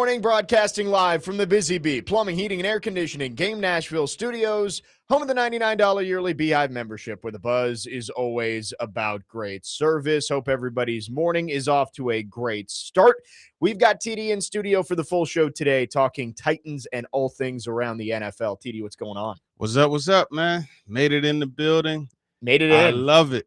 morning, broadcasting live from the Busy Bee Plumbing, Heating, and Air Conditioning Game Nashville Studios, home of the $99 yearly Beehive membership, where the buzz is always about great service. Hope everybody's morning is off to a great start. We've got TD in studio for the full show today, talking Titans and all things around the NFL. TD, what's going on? What's up, man? Made it in the building. Made it in. I love it.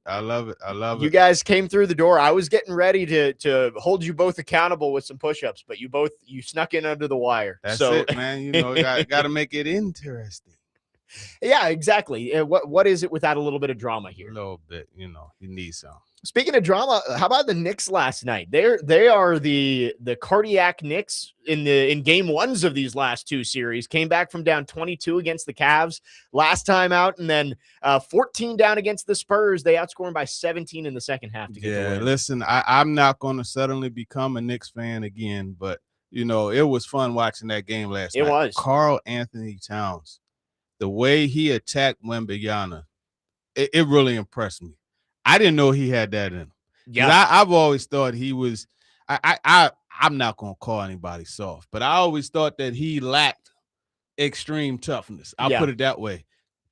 You guys came through the door. I was getting ready to hold you both accountable with some push-ups, but you snuck in under the wire. That's it, man. You know, got to make it interesting. Yeah, exactly. What is it without a little bit of drama here? A little bit, you need some. Speaking of drama, how about the Knicks last night? They are the cardiac Knicks in game ones of these last two series. Came back from down 22 against the Cavs last time out, and then 14 down against the Spurs. They outscored them by 17 in the second half to get the win. Listen, I'm not going to suddenly become a Knicks fan again, but it was fun watching that game last night. It was. Karl Anthony Towns, the way he attacked Wembanyama, it really impressed me. I didn't know he had that in him. Yeah, I've always thought he was. I'm not gonna call anybody soft, but I always thought that he lacked extreme toughness. I'll put it that way.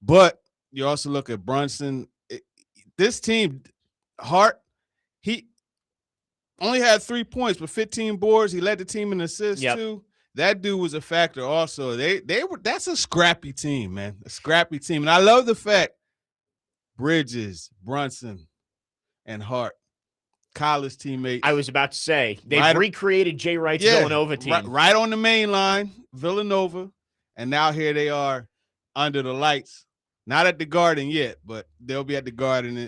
But you also look at Brunson. This team, Hart, he only had 3 points, but 15 boards. He led the team in assists too. That dude was a factor. Also, that's a scrappy team, man. A scrappy team, and I love the fact. Bridges, Brunson, and Hart, college teammates. I was about to say, they've recreated Jay Wright's Villanova team. Right on the main line, Villanova, and now here they are under the lights. Not at the Garden yet, but they'll be at the Garden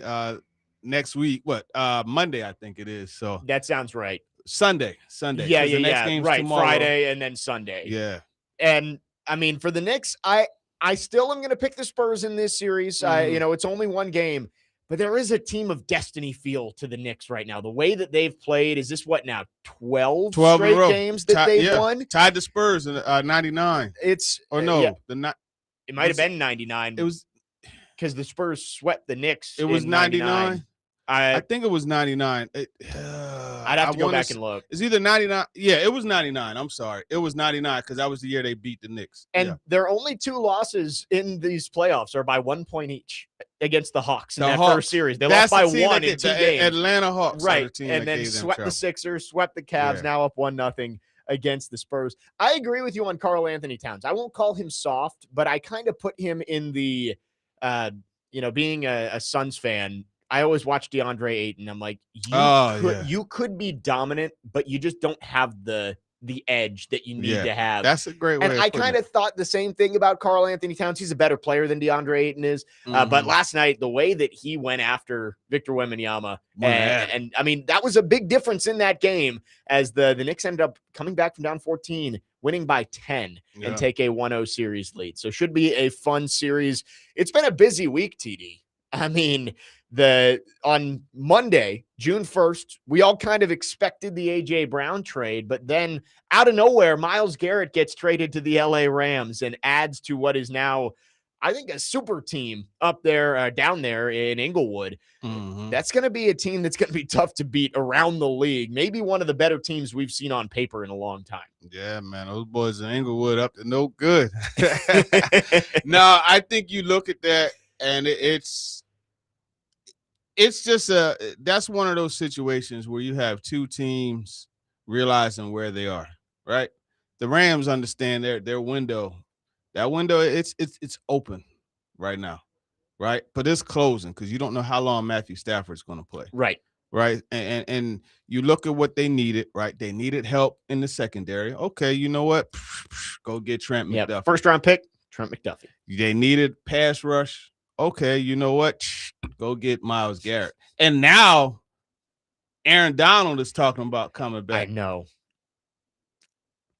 next week. Monday, I think it is. So that sounds right. Sunday. Yeah. Right, tomorrow. Friday and then Sunday. Yeah. And, I mean, for the Knicks, I still am going to pick the Spurs in this series. It's only one game, but there is a team of destiny feel to the Knicks right now. The way that they've played, is this what now? 12 straight games that they've won? Tied the Spurs in 99. It might have been 99. It was because the Spurs swept the Knicks. It was 99. I think it was 99. I'd have to go back and look. It's either 99. Yeah, it was 99. I'm sorry. It was 99 because that was the year they beat the Knicks. And their only two losses in these playoffs are by 1 point each against the Hawks in that first series. They lost by one in 2 games. Atlanta Hawks. Right. And then swept the Sixers, swept the Cavs, now up 1-0 against the Spurs. I agree with you on Karl Anthony Towns. I won't call him soft, but I kind of put him in the, being a Suns fan, I always watch DeAndre Ayton. I'm like, you could be dominant, but you just don't have the edge that you need to have. That's a great way. And I kind of thought the same thing about Karl Anthony Towns. He's a better player than DeAndre Ayton is. But last night, the way that he went after Victor Wembanyama, and I mean, that was a big difference in that game as the Knicks ended up coming back from down 14, winning by 10 and take a 1-0 series lead. So should be a fun series. It's been a busy week, TD. I mean, on Monday, June 1st, we all kind of expected the A.J. Brown trade, but then out of nowhere, Myles Garrett gets traded to the L.A. Rams and adds to what is now, I think, a super team up there, down there in Inglewood. That's going to be a team that's going to be tough to beat around the league. Maybe one of the better teams we've seen on paper in a long time. Yeah, man, those boys in Inglewood up to no good. No, I think you look at that, and it's just that's one of those situations where you have two teams realizing where they are, right? The Rams understand their window. That window, it's open right now, right? But it's closing because you don't know how long Matthew Stafford's going to play. Right. And you look at what they needed, right? They needed help in the secondary. Okay, you know what? Go get Trent McDuffie. First round pick, Trent McDuffie. They needed pass rush. Okay, you know what? Go get Myles Garrett. And now Aaron Donald is talking about coming back. I know.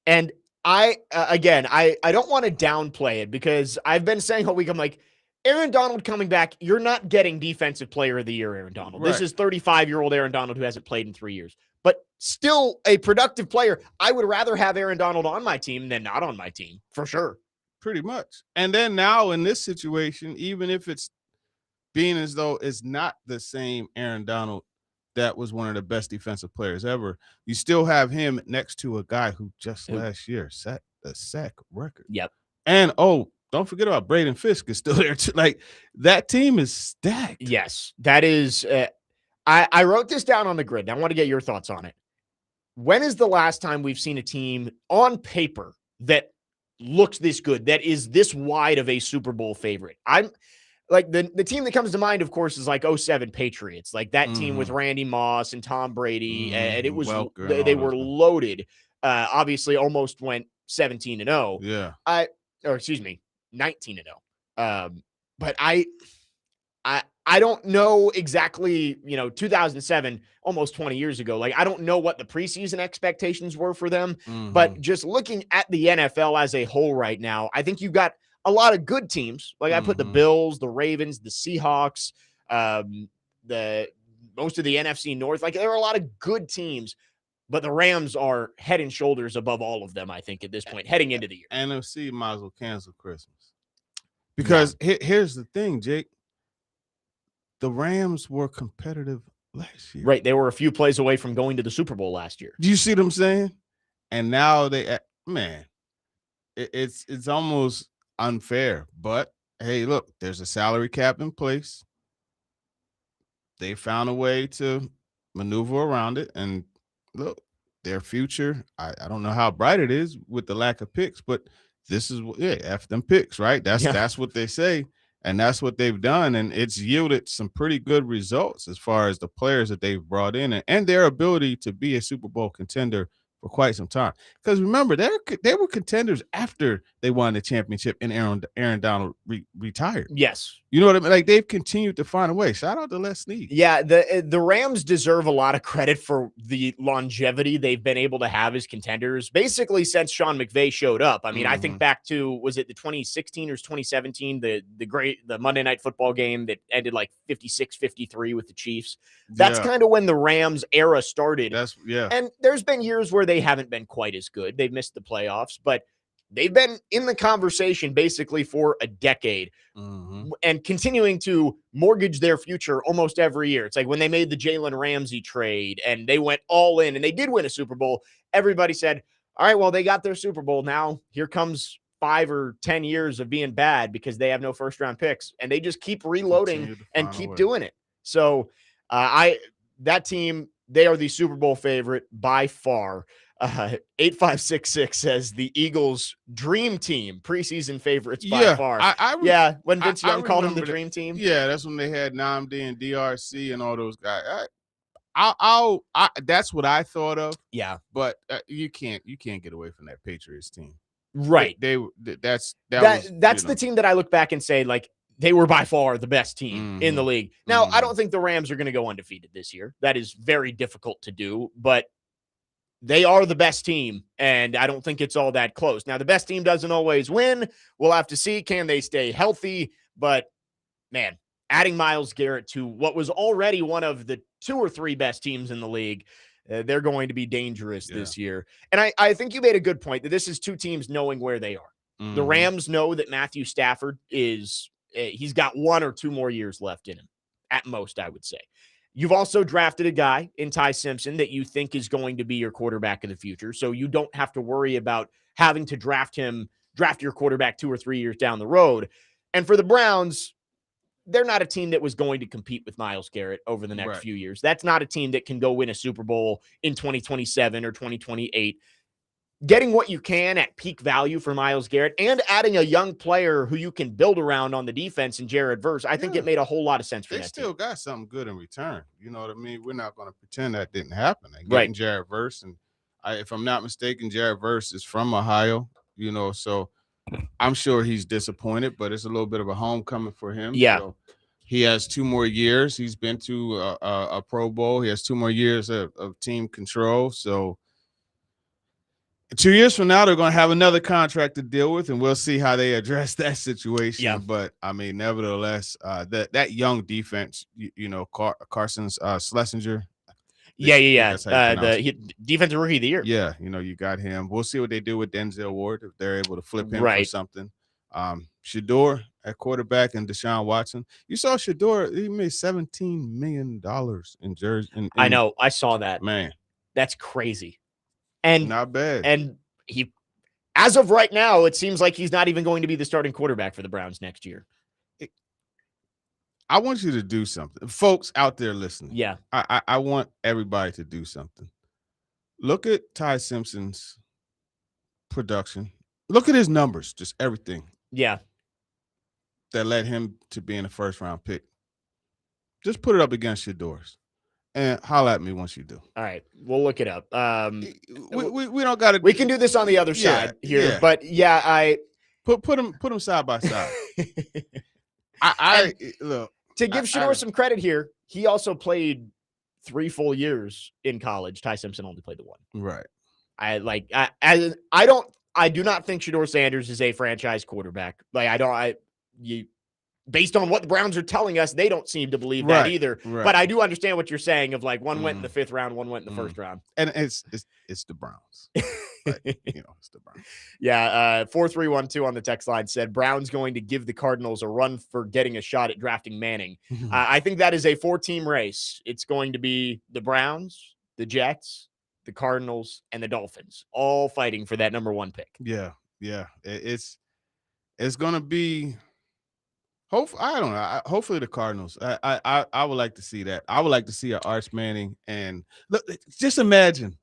And I don't want to downplay it because I've been saying all week, I'm like, Aaron Donald coming back, you're not getting Defensive Player of the Year, Aaron Donald. Right. This is 35-year-old Aaron Donald who hasn't played in 3 years. But still a productive player. I would rather have Aaron Donald on my team than not on my team, for sure. Pretty much. And then now in this situation, even if it's being as though it's not the same Aaron Donald that was one of the best defensive players ever. You still have him next to a guy who just last year set the sack record. Yep. And don't forget about Braden Fisk is still there too. Like, that team is stacked. Yes, that is. I wrote this down on the grid. I want to get your thoughts on it. When is the last time we've seen a team on paper that looks this good, that is this wide of a Super Bowl favorite? I'm like, the team that comes to mind, of course, is like 07 Patriots, like that team with Randy Moss and Tom Brady, and it was they were loaded. Obviously, almost went 17-0. Yeah. 19-0. But I don't know exactly, 2007, almost 20 years ago. Like, I don't know what the preseason expectations were for them, but just looking at the NFL as a whole right now, I think you've got a lot of good teams. Like, I put the Bills, the Ravens, the Seahawks, the most of the NFC North. Like, there are a lot of good teams, but the Rams are head and shoulders above all of them, I think, at this point, heading into the year. NFC might as well cancel Christmas. Because here's the thing, Jake. The Rams were competitive last year. Right. They were a few plays away from going to the Super Bowl last year. Do you see what I'm saying? And now it's almost unfair. But, hey, look, there's a salary cap in place. They found a way to maneuver around it. And, look, their future, I don't know how bright it is with the lack of picks, but this is F them picks, right? That's what they say. And that's what they've done. And it's yielded some pretty good results as far as the players that they've brought in and their ability to be a Super Bowl contender for quite some time. Because remember, they were contenders after they won the championship and Aaron Donald retired. Yes. You know what I mean? Like, they've continued to find a way. Shout out to Les Snead. Yeah, the Rams deserve a lot of credit for the longevity they've been able to have as contenders, basically since Sean McVay showed up. I mean, I think back to, was it the 2016 or 2017, the Monday Night Football game that ended like 56-53 with the Chiefs. That's kind of when the Rams era started. And there's been years where they haven't been quite as good. They've missed the playoffs, but they've been in the conversation basically for a decade and continuing to mortgage their future almost every year. It's like when they made the Jalen Ramsey trade and they went all in and they did win a Super Bowl, everybody said, all right, well, they got their Super Bowl. Now here comes 5 or 10 years of being bad because they have no first round picks, and they just keep reloading and keep doing it. So that team, they are the Super Bowl favorite by far. 8566 says the Eagles' dream team, preseason favorites by far. When Vince Young called them the dream team. Yeah, that's when they had Namdi and DRC and all those guys. That's what I thought of. Yeah, but you can't get away from that Patriots team. Right. That's the team that I look back and say, like, they were by far the best team in the league. Now, I don't think the Rams are going to go undefeated this year. That is very difficult to do, but they are the best team, and I don't think it's all that close. Now, the best team doesn't always win. We'll have to see. Can they stay healthy? But, man, adding Myles Garrett to what was already one of the 2 or 3 best teams in the league, they're going to be dangerous this year. And I think you made a good point that this is 2 teams knowing where they are. The Rams know that Matthew Stafford he's got 1 or 2 more years left in him, at most, I would say. You've also drafted a guy in Ty Simpson that you think is going to be your quarterback of the future. So you don't have to worry about having to draft your quarterback 2 or 3 years down the road. And for the Browns, they're not a team that was going to compete with Myles Garrett over the next few years. That's not a team that can go win a Super Bowl in 2027 or 2028. Getting what you can at peak value for Myles Garrett and adding a young player who you can build around on the defense in Jared Verse, I think it made a whole lot of sense for that team. They still got something good in return. You know what I mean? We're not going to pretend that didn't happen. Getting Jared Verse, and if I'm not mistaken, Jared Verse is from Ohio, so I'm sure he's disappointed, but it's a little bit of a homecoming for him. Yeah. So he has 2 more years. He's been to a Pro Bowl. He has 2 more years of team control. So 2 years from now, they're going to have another contract to deal with, and we'll see how they address that situation. Yeah. But, I mean, nevertheless, that young defense, Carson's Schlesinger. The defensive rookie of the year. Yeah, you got him. We'll see what they do with Denzel Ward if they're able to flip him for something. Shador at quarterback and Deshaun Watson. You saw Shador; he made $17 million in jersey. I know. I saw that. Man, that's crazy. And not bad. And he, as of right now, it seems like he's not even going to be the starting quarterback for the Browns next year. I want you to do something, folks out there listening. Yeah, I want everybody to do something. Look at Ty Simpson's production. Look at his numbers, just everything. Yeah. That led him to being a first-round pick. Just put it up against Shador's. And holler at me once you do. All right. We'll look it up. We don't got to. We can do this on the other side here. Yeah. But, yeah, I – Put them side by side. Look. To give Shador some credit here, he also played 3 full years in college. Ty Simpson only played the 1. Right. I do not think Shador Sanders is a franchise quarterback. Based on what the Browns are telling us, they don't seem to believe that either. Right. But I do understand what you're saying of like one went in the 5th round, one went in the 1st round. And it's the Browns. But, it's the Browns. Yeah, 4312 on the text line said Browns going to give the Cardinals a run for getting a shot at drafting Manning. I think that is a 4-team race. It's going to be the Browns, the Jets, the Cardinals, and the Dolphins, all fighting for that number 1 pick. Yeah. It's going to be. I don't know. Hopefully the Cardinals. I would like to see that. I would like to see an Arch Manning and look. Just imagine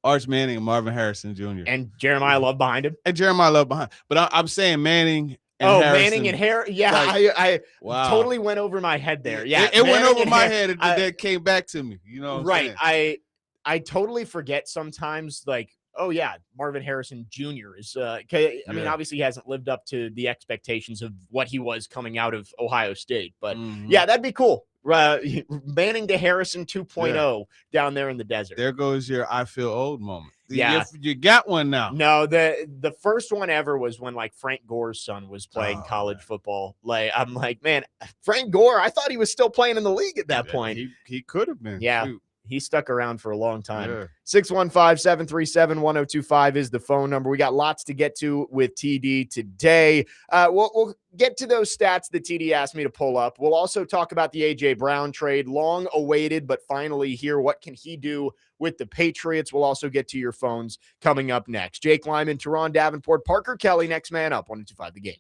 Arch Manning and Marvin Harrison Jr. and Jeremiah Love behind him. But I'm saying Manning. And Harrison, Manning and Harrison. Yeah, like, I totally went over my head there. Yeah, it went over my head and that came back to me. You know, right? I totally forget sometimes. Like, oh yeah, Marvin Harrison Jr. is. I mean, obviously he hasn't lived up to the expectations of what he was coming out of Ohio State, but yeah, that'd be cool. Manning to Harrison 2.0 down there in the desert. There goes your I feel old moment. Yeah, you got one now. No, the first one ever was when like Frank Gore's son was playing college football. Like I'm like, man, Frank Gore. I thought he was still playing in the league at that point. He could have been. Yeah. Shoot. He stuck around for a long time. 615-737-1025 is the phone number. We got lots to get to with TD today. We'll get to those stats that TD asked me to pull up. We'll also talk about the A.J. Brown trade, long awaited, but finally here. What can he do with the Patriots? We'll also get to your phones coming up next. Jake Lyman, Turron Davenport, Parker Kelly, next man up, 102.5 The Game.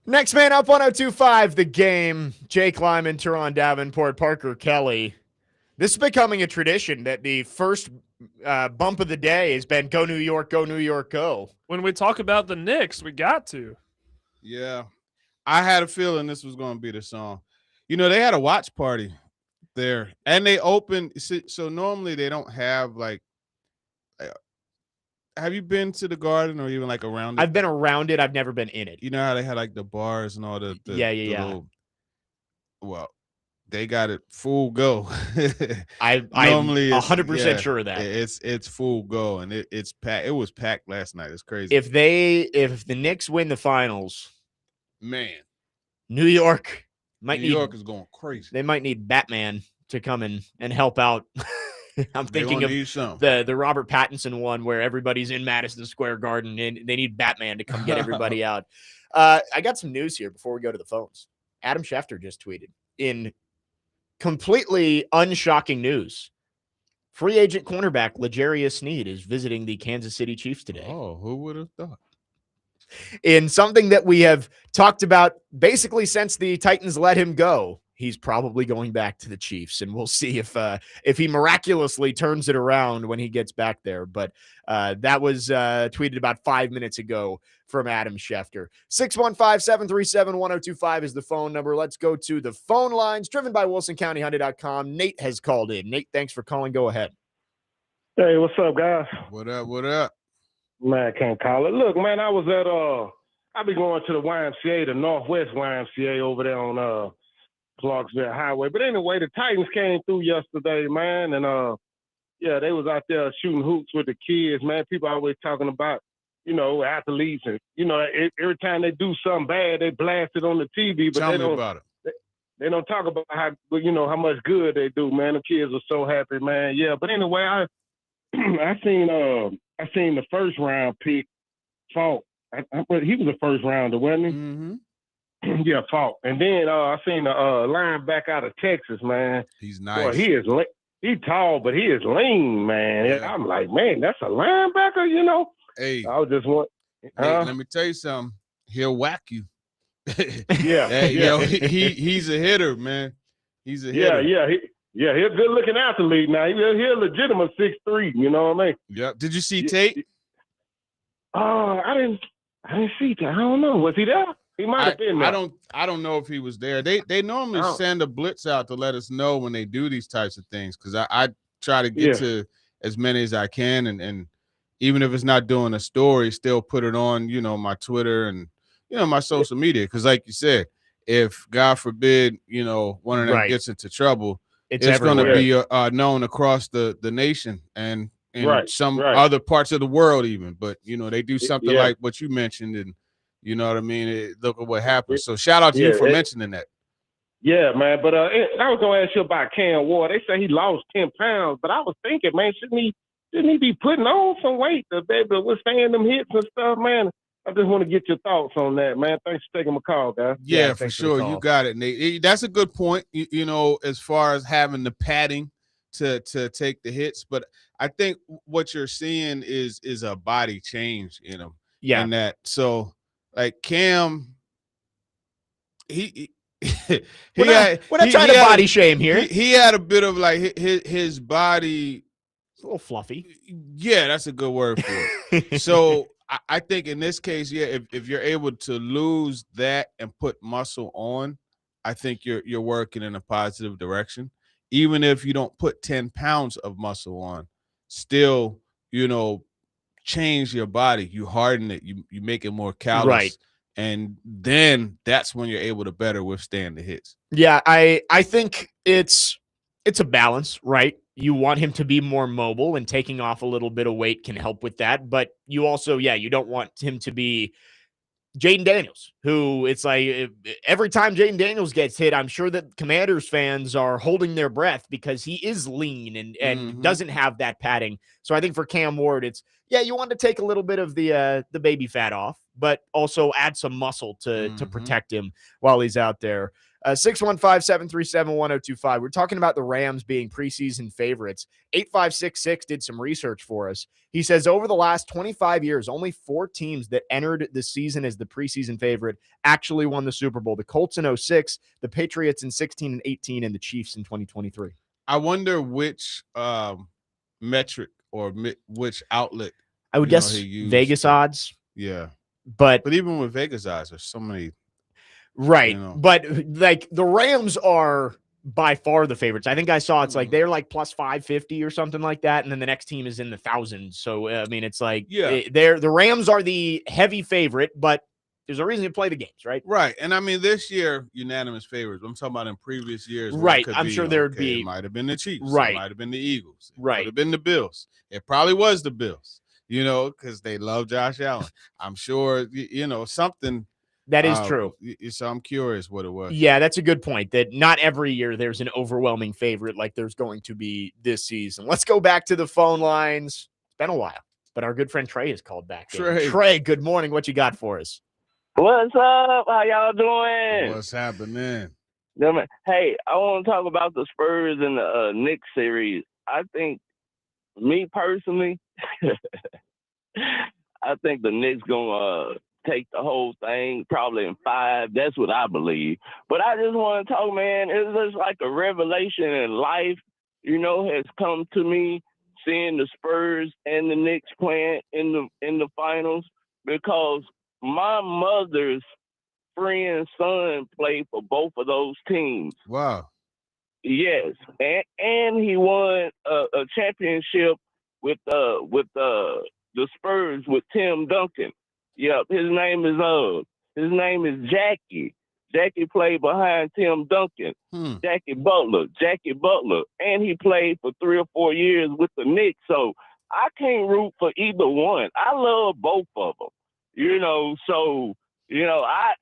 Next man up, 102.5 The Game. Jake Lyman, Turron Davenport, Parker Kelly. This is becoming a tradition that the first bump of the day has been "Go New York, go New York, go." When we talk about the Knicks, we got to. Yeah, I had a feeling this was going to be the song. You know, they had a watch party there, and they opened. So normally they don't have like. Have you been to the Garden or even like around it? I've been around it. I've never been in it. You know how they had like the bars and all the yeah. Little, well, they got it full go. I'm 100% sure of that. It's full go, and it's packed. It was packed last night. It's crazy. If the Knicks win the finals, man, New York is going crazy. They might need Batman to come in and help out. I'm thinking of the Robert Pattinson one where everybody's in Madison Square Garden and they need Batman to come get everybody out. I got some news here before we go to the phones. Adam Schefter just tweeted in completely unshocking news. Free agent cornerback L'Jarius Sneed is visiting the Kansas City Chiefs today. Oh, who would have thought? In something that we have talked about basically since the Titans let him go. He's probably going back to the Chiefs, and we'll see if he miraculously turns it around when he gets back there. But that was tweeted about 5 minutes ago from Adam Schefter. 615-737-1025 is the phone number. Let's go to the phone lines, driven by WilsonCountyHyundai.com. Nate has called in. Nate, thanks for calling. Go ahead. Hey, what's up, guys? What up? What up? Man, I can't call it. Look, man, I was at I be going to the YMCA, the Northwest YMCA over there on Clarksville Highway. But anyway, the Titans came through yesterday, man, and yeah, they was out there shooting hoops with the kids, man. People always talking about, you know, athletes, and you know, every time they do something bad, they blast it on the TV. But Tell me about it. They don't talk about how much good they do, man. The kids are so happy, man. Yeah, but anyway, I seen the first round pick, Falk. He was a first rounder, wasn't he? Mm-hmm. Yeah, Falk. And then I seen the linebacker out of Texas, man. He's nice. Boy, he's tall, but he is lean, man. Yeah. I'm like, man, that's a linebacker, you know? Hey, I was just want. let me tell you something. He'll whack you. Yeah. Hey, yo, he's a hitter, man. He's a hitter. He's a good looking athlete now. He's a legitimate 6'3", you know what I mean? Yep. Did you see Tate? I didn't see Tate. I don't know. Was he there? He might have been there. I don't know if he was there. They normally send a blitz out to let us know when they do these types of things, because I try to get to as many as I can, and even if it's not doing a story, still put it on, you know, my Twitter and, you know, my social media. Because like you said, if God forbid, you know, one of them gets into trouble, it's going to be known across the nation and in some other parts of the world even. But, you know, they do something like what you mentioned, and you know what I mean? Look at what happened. So shout out to you for mentioning that. Yeah, man. But I was going to ask you about Cam Ward. They say he lost 10 pounds, but I was thinking, man, shouldn't he be putting on some weight to be able to withstand them hits and stuff, man? I just want to get your thoughts on that, man. Thanks for taking my call, guys. Yeah, for sure. You got it, Nate. That's a good point, you know, as far as having the padding to take the hits. But I think what you're seeing is a body change in him. Yeah. And that, so like Cam, we're not trying to body shame here. He had a bit of like his body. It's a little fluffy. Yeah, that's a good word for it. So I think in this case, if you're able to lose that and put muscle on, I think you're working in a positive direction. Even if you don't put 10 pounds of muscle on, still, you know, change your body. You harden it. You make it more callous. Right. And then that's when you're able to better withstand the hits. Yeah, I think it's a balance, right? You want him to be more mobile, and taking off a little bit of weight can help with that. But you also, you don't want him to be Jaden Daniels, who it's like every time Jaden Daniels gets hit, I'm sure that Commanders fans are holding their breath because he is lean and doesn't have that padding. So I think for Cam Ward, it's, you want to take a little bit of the baby fat off, but also add some muscle to protect him while he's out there. 615-737-1025. We're talking about the Rams being preseason favorites. 8566 did some research for us. He says over the last 25 years, only 4 teams that entered the season as the preseason favorite actually won the Super Bowl. The Colts in 2006, the Patriots in 16 and 18, and the Chiefs in 2023. I wonder which metric or which outlet. I would guess Vegas odds. Yeah. But even with Vegas odds, there's so many. Right. But like the Rams are by far the favorites. I think I saw it's like they're like plus 550 or something like that. And then the next team is in the thousands. So, I mean, it's like the Rams are the heavy favorite, but there's a reason to play the games, right? Right. And I mean, this year, unanimous favorites. I'm talking about in previous years. Right. I'm sure there'd be. It might have been the Chiefs. Right. It might have been the Eagles. It right. It would have been the Bills. It probably was the Bills, because they love Josh Allen. I'm sure, something. That is true. So I'm curious what it was. Yeah, that's a good point, that not every year there's an overwhelming favorite like there's going to be this season. Let's go back to the phone lines. It's been a while, but our good friend Trey has called back. Trey, good morning. What you got for us? What's up? How y'all doing? What's happening? Hey, I want to talk about the Spurs and the Knicks series. I think, me personally, I think the Knicks going to take the whole thing probably in 5. That's what I believe. But I just want to talk, man, it's just like a revelation in life, has come to me seeing the Spurs and the Knicks playing in the finals, because my mother's friend's son played for both of those teams. Wow. Yes. And he won a championship with the Spurs with Tim Duncan. Yep, his name is Jackie. Jackie played behind Tim Duncan. Jackie Butler. And he played for 3 or 4 years with the Knicks. So I can't root for either one. I love both of them. So I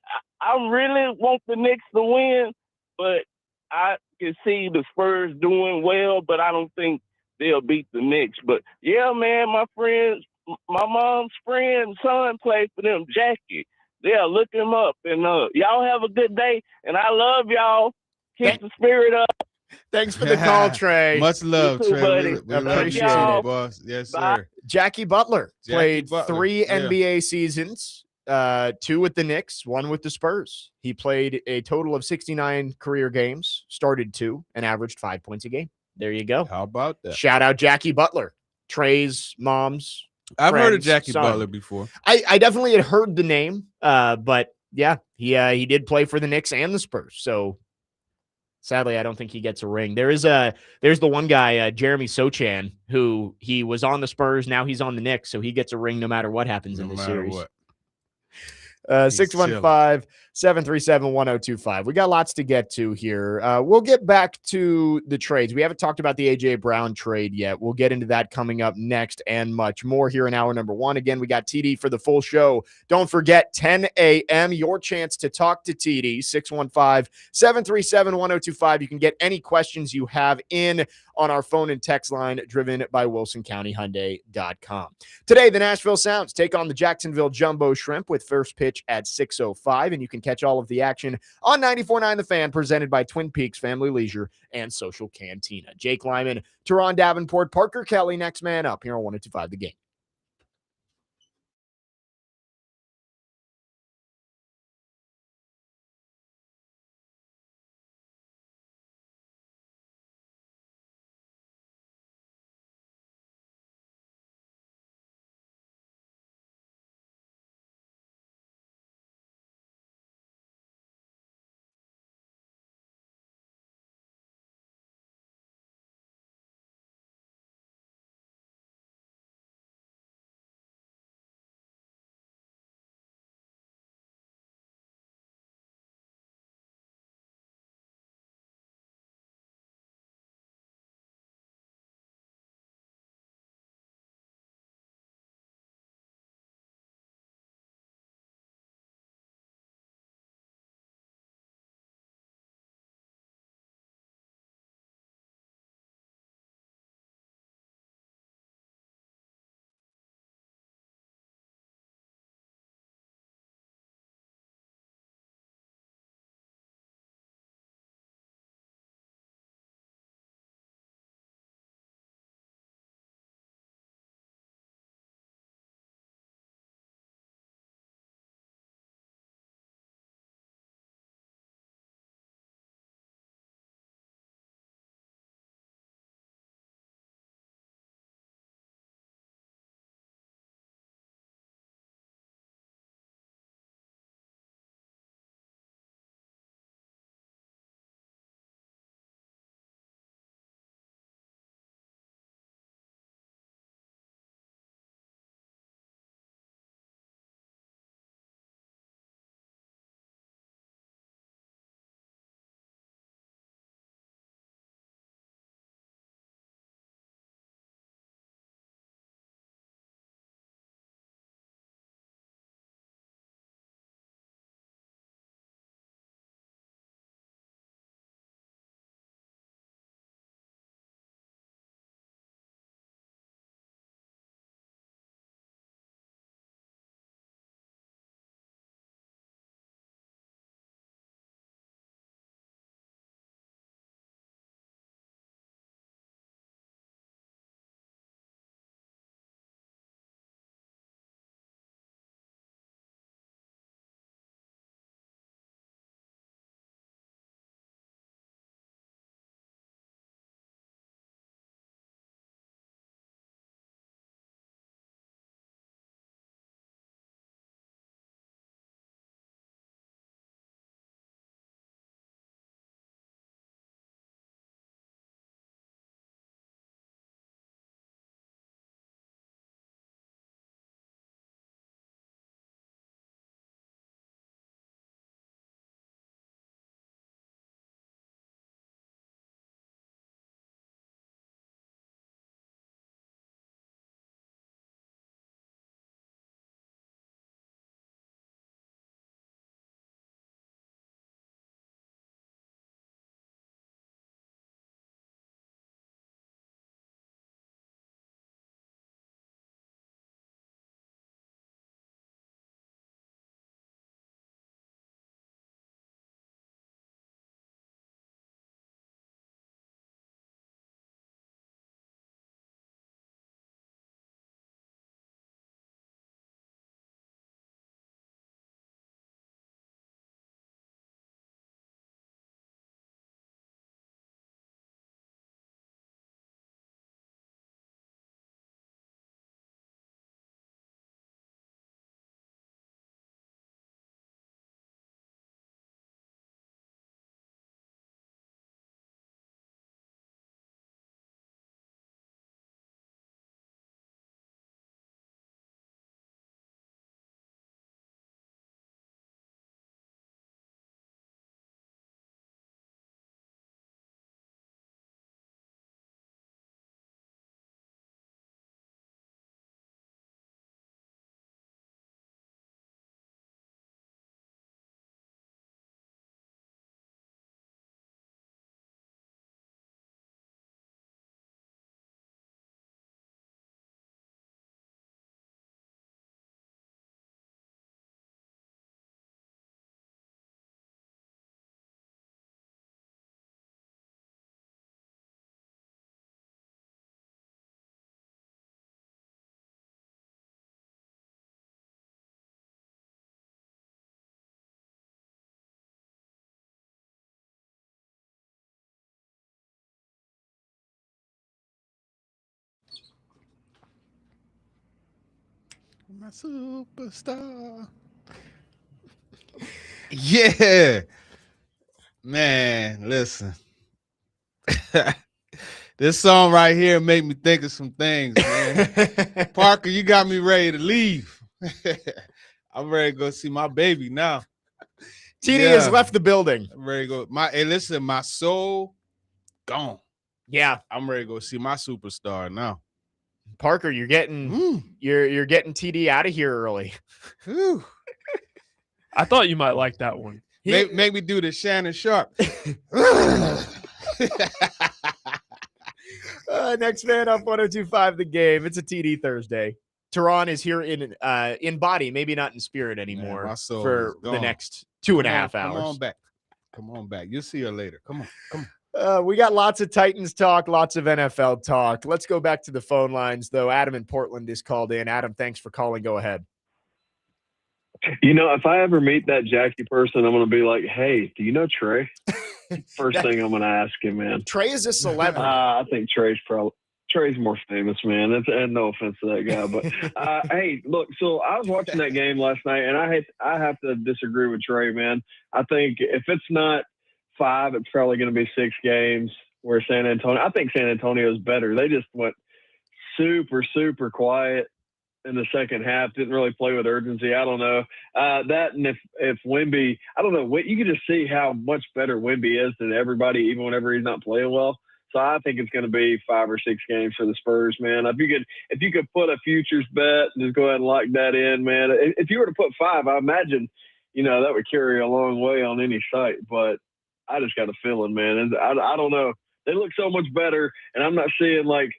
really want the Knicks to win, but I can see the Spurs doing well, but I don't think they'll beat the Knicks. But yeah, man, my mom's friend's son played for them, Jackie. Yeah, look him up. And y'all have a good day. And I love y'all. Keep the spirit up. Thanks for the call, Trey. Much love, too, Trey. buddy. We appreciate it, it, boss. Yes, Bye. sir. Jackie Butler played 3 Yeah. NBA seasons, 2 with the Knicks, 1 with the Spurs. He played a total of 69 career games, started 2, and averaged 5 points a game. There you go. How about that? Shout out Jackie Butler, Trey's mom's. I've heard of Jackie Butler before. I definitely had heard the name, but yeah, he did play for the Knicks and the Spurs. So sadly, I don't think he gets a ring. There's the one guy, Jeremy Sochan, who he was on the Spurs. Now he's on the Knicks, so he gets a ring no matter what happens in this series. What. 615-737-1025. We got lots to get to here. We'll get back to the trades. We haven't talked about the A.J. Brown trade yet. We'll get into that coming up next and much more here in hour number 1. Again, we got TD for the full show. Don't forget, 10 a.m., your chance to talk to TD, 615-737-1025. You can get any questions you have in on our phone and text line driven by WilsonCountyHyundai.com. Today, the Nashville Sounds take on the Jacksonville Jumbo Shrimp with first pitch at 6:05, and you can catch all of the action on 94.9 The Fan, presented by Twin Peaks Family Leisure and Social Cantina. Jake Lyman, Turron Davenport, Parker Kelly, next man up here on 102.5 The Game. My superstar. Yeah. Man, listen. This song right here made me think of some things, man. Parker, you got me ready to leave. I'm ready to go see my baby now. TD has left the building. I'm ready to go. Hey, listen, my soul gone. Yeah. I'm ready to go see my superstar now. Parker, you're getting you're getting TD out of here early. I thought you might like that one. Make me do the Shannon Sharp. Next man up 102.5 The Game. It's a TD Thursday. Turron is here in body, maybe not in spirit anymore, for the next 2.5 hours. Come on back. You'll see her later. Come on. We got lots of Titans talk, lots of NFL talk. Let's go back to the phone lines, though. Adam in Portland is called in. Adam, thanks for calling. Go ahead. If I ever meet that Jackie person, I'm going to be like, hey, do you know Trey? First thing I'm going to ask him, man. Trey is a celebrity. I think Trey's more famous, man. And no offense to that guy, but hey, look. So I was watching that game last night, and I have to disagree with Trey, man. I think if it's not 5, it's probably going to be 6 games. Where I think San Antonio is better. They just went super, super quiet in the second half. Didn't really play with urgency. I don't know that, and if Wemby, I don't know. You can just see how much better Wemby is than everybody, even whenever he's not playing well. So I think it's going to be 5 or 6 games for the Spurs, man. If you could put a futures bet and just go ahead and lock that in, man. If you were to put 5, I imagine, that would carry a long way on any site. But I just got a feeling, man. And I don't know. They look so much better, and I'm not seeing like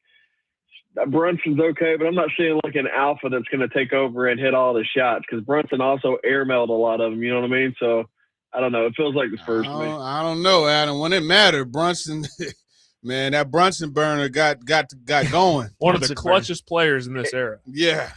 Brunson's okay, but I'm not seeing like an alpha that's going to take over and hit all the shots because Brunson also airmailed a lot of them. You know what I mean? So I don't know. It feels like the Spurs to me. I don't know, Adam. When it mattered, Brunson, man, that Brunson burner got going. One of the clutchest players in this era. Yeah.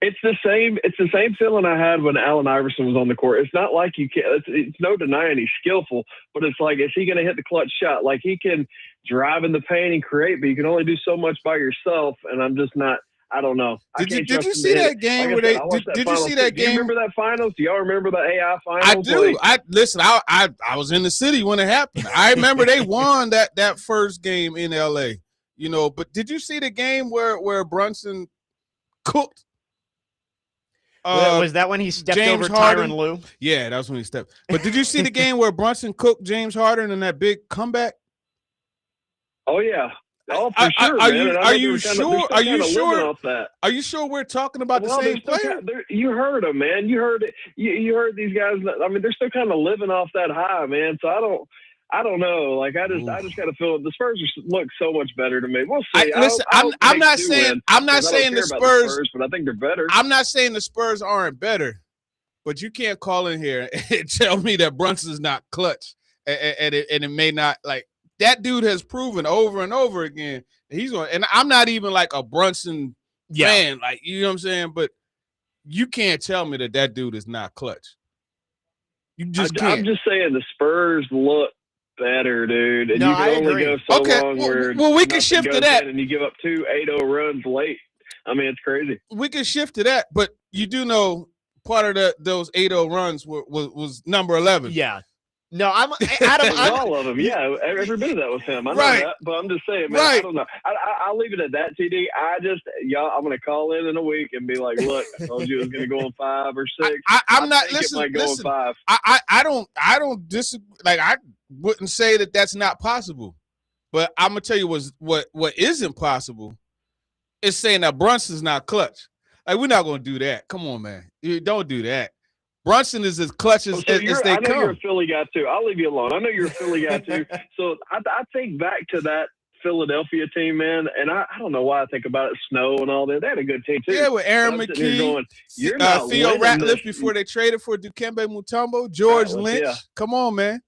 It's the same feeling I had when Allen Iverson was on the court. It's not like you can. It's no denying he's skillful, but it's like, is he going to hit the clutch shot? Like he can drive in the paint and create, but you can only do so much by yourself. And I'm just not. I don't know. Did you see that game where they? Did you see that game? Do you remember that finals? Do y'all remember the AI finals? I do. I was in the city when it happened. I remember they won that first game in LA. But did you see the game where Brunson cooked? Was that when he stepped James over Harden? Tyronn Lue? Yeah, that was when he stepped. But did you see the game where Brunson cooked James Harden in that big comeback? Oh yeah. Oh, for sure. Are you sure? Are you sure? Off that. Are you sure we're talking about the same player? You heard him, man. You heard it. You heard these guys. I mean, they're still kind of living off that high, man. So I don't know. Like I just got to feel the Spurs look so much better to me. We'll see. I'm not saying the Spurs, but I think they're better. I'm not saying the Spurs aren't better, but you can't call in here and tell me that Brunson's not clutch, and it may not. Like that dude has proven over and over again he's going. And I'm not even like a Brunson fan, like you know what I'm saying. But you can't tell me that dude is not clutch. You just can't. I'm just saying the Spurs look better, dude. And you can only go so long well, we can shift to that. And you give up 2 8-0 runs late. I mean, it's crazy. We can shift to that, but you do know part of those 8-0 runs was number 11. Yeah. No, I'm Adam. All of them, yeah. Every bit of that was him. I know that, but I'm just saying, man. I don't know. I'll leave it at that, TD. I'm going to call in a week and be like, look, I told you it was going to go on 5 or 6. I'm not. Listen. On 5. I don't disagree. Like I wouldn't say that that's not possible, but I'm gonna tell you what isn't possible is saying that Brunson's not clutch. Like we're not gonna do that. Come on, man. You don't do that. Brunson is as clutch as they come. I know you're a Philly guy too. I'll leave you alone. I know you're a Philly guy too. So I think back to that Philadelphia team, man, and I don't know why I think about it. Snow and all that. They had a good team too. Yeah, with Aaron McKee, Theo Ratliff before they traded for Dikembe Mutombo, George Lynch. Yeah. Come on, man.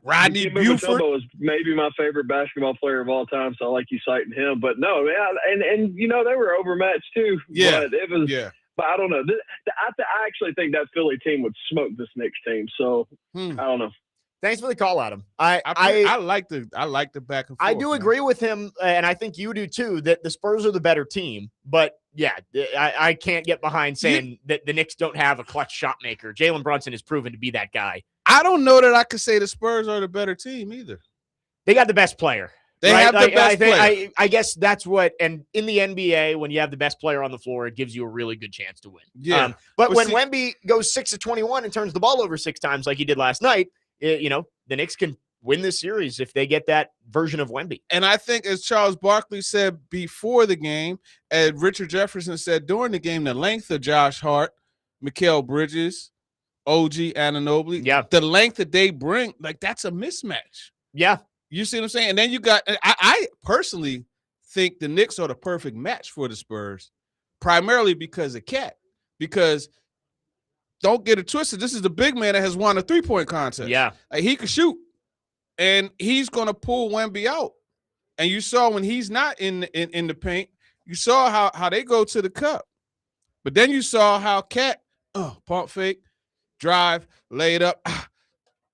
Rodney Buford was maybe my favorite basketball player of all time, so I like you citing him. But no, man, and they were overmatched too. Yeah, but it was. Yeah. But I don't know. I actually think that Philly team would smoke this Knicks team. So I don't know. Thanks for the call, Adam. I like the back and forth. I do agree with him, and I think you do too, that the Spurs are the better team. But Yeah, I can't get behind saying that the Knicks don't have a clutch shot maker. Jalen Brunson has proven to be that guy. I don't know that I could say the Spurs are the better team either. They got the best player. They have the best player. I guess that's what, and in the NBA, when you have the best player on the floor, it gives you a really good chance to win. Yeah. But when Wemby goes 6 of 21 and turns the ball over 6 times like he did last night, the Knicks can win this series if they get that version of Wemby. And I think, as Charles Barkley said before the game, and Richard Jefferson said during the game, the length of Josh Hart, Mikal Bridges, OG Anunoby, the length that they bring, like, that's a mismatch. Yeah. You see what I'm saying? And then you got – I personally think the Knicks are the perfect match for the Spurs, primarily because of Cat. Because don't get it twisted, this is the big man that has won a three-point contest. Yeah. Like, he can shoot. And he's going to pull Wemby out. And you saw when he's not in the paint, you saw how they go to the cup. But then you saw how Cat, pump fake, drive, lay it up.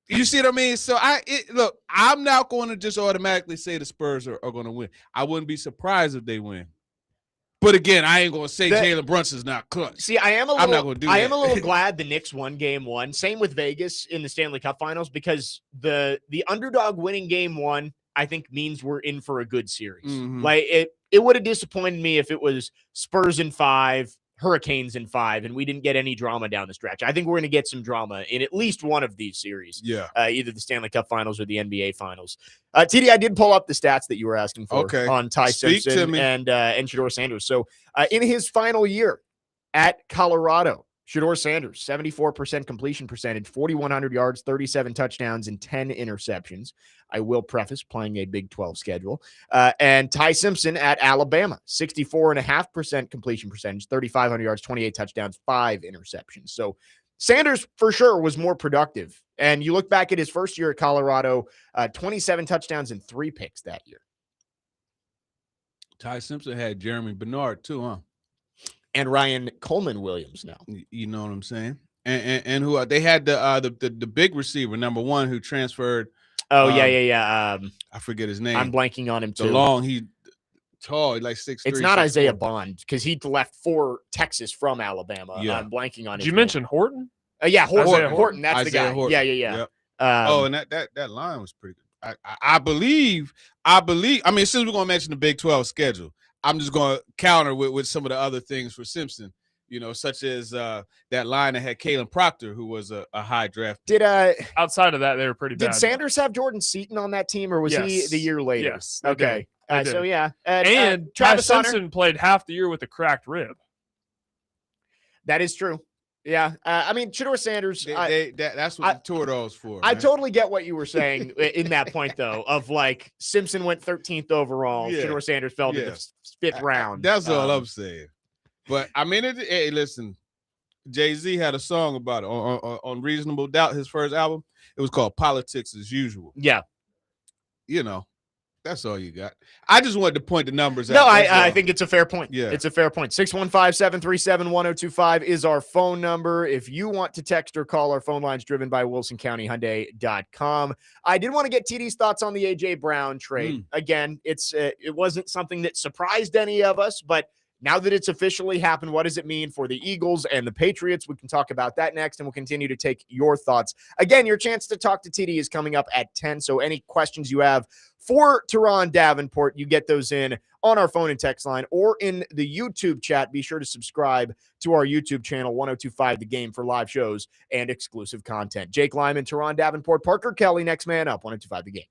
You see what I mean? So look, I'm not going to just automatically say the Spurs are going to win. I wouldn't be surprised if they win. But again, I ain't going to say Jalen Brunson's not clutch. See, I'm not going to do that. I am a little glad the Knicks won game 1. Same with Vegas in the Stanley Cup Finals, because the underdog winning game 1, I think, means we're in for a good series. Mm-hmm. Like, it would have disappointed me if it was Spurs in 5, Hurricanes in 5, and we didn't get any drama down the stretch. I think we're going to get some drama in at least one of these series. Yeah. Either the Stanley Cup Finals or the NBA Finals. TD, I did pull up the stats that you were asking for on Ty Simpson and Shedeur Sanders. So in his final year at Colorado, Shedeur Sanders, 74% completion percentage, 4,100 yards, 37 touchdowns, and 10 interceptions. I will preface playing a Big 12 schedule. And Ty Simpson at Alabama, 64.5% completion percentage, 3,500 yards, 28 touchdowns, 5 interceptions. So Sanders, for sure, was more productive. And you look back at his first year at Colorado, 27 touchdowns and 3 picks that year. Ty Simpson had Jeremy Bernard, too, huh? And Ryan Coleman Williams now. You know what I'm saying? And who they had the big receiver, number 1, who transferred. Oh, yeah. I forget his name. I'm blanking on him, too. The long, he tall, like 6'3". It's not Isaiah Bond, because he left for Texas from Alabama. Yeah. I'm blanking on him. Did you mention Horton? Yeah, Horton. That's Isaiah the guy. Horton. Yeah. Yep. And that line was pretty good. I believe. I mean, since we're going to mention the Big 12 schedule, I'm just going to counter with some of the other things for Simpson, such as that line that had Kalen Proctor, who was a high draft. Outside of that, they were pretty bad. Did Sanders have Jordan Seaton on that team, or was he the year later? Yes. Okay. So, yeah. And Travis Simpson played half the year with a cracked rib. That is true. Yeah. I mean, Shedeur Sanders. That's what the Tour-Dog's for. I totally get what you were saying in that point, though, of like Simpson went 13th overall. Yeah. Shedeur Sanders fell to the 5th round. That's all I'm saying. But I mean, hey, listen, Jay-Z had a song about it on Reasonable Doubt, his first album. It was called Politics as Usual. Yeah. That's all you got. I just wanted to point the numbers out. No, I think it's a fair point. Yeah. It's a fair point. 615-737-1025 is our phone number. If you want to text or call, our phone line's driven by WilsonCountyHyundai.com. I did want to get TD's thoughts on the A.J. Brown trade. Again, it wasn't something that surprised any of us, but now that it's officially happened, what does it mean for the Eagles and the Patriots? We can talk about that next, and we'll continue to take your thoughts. Again, your chance to talk to TD is coming up at 10, so any questions you have for Turron Davenport, you get those in on our phone and text line or in the YouTube chat. Be sure to subscribe to our YouTube channel, 1025 The Game, for live shows and exclusive content. Jake Lyman, Turron Davenport, Parker Kelly, next man up, 1025 The Game.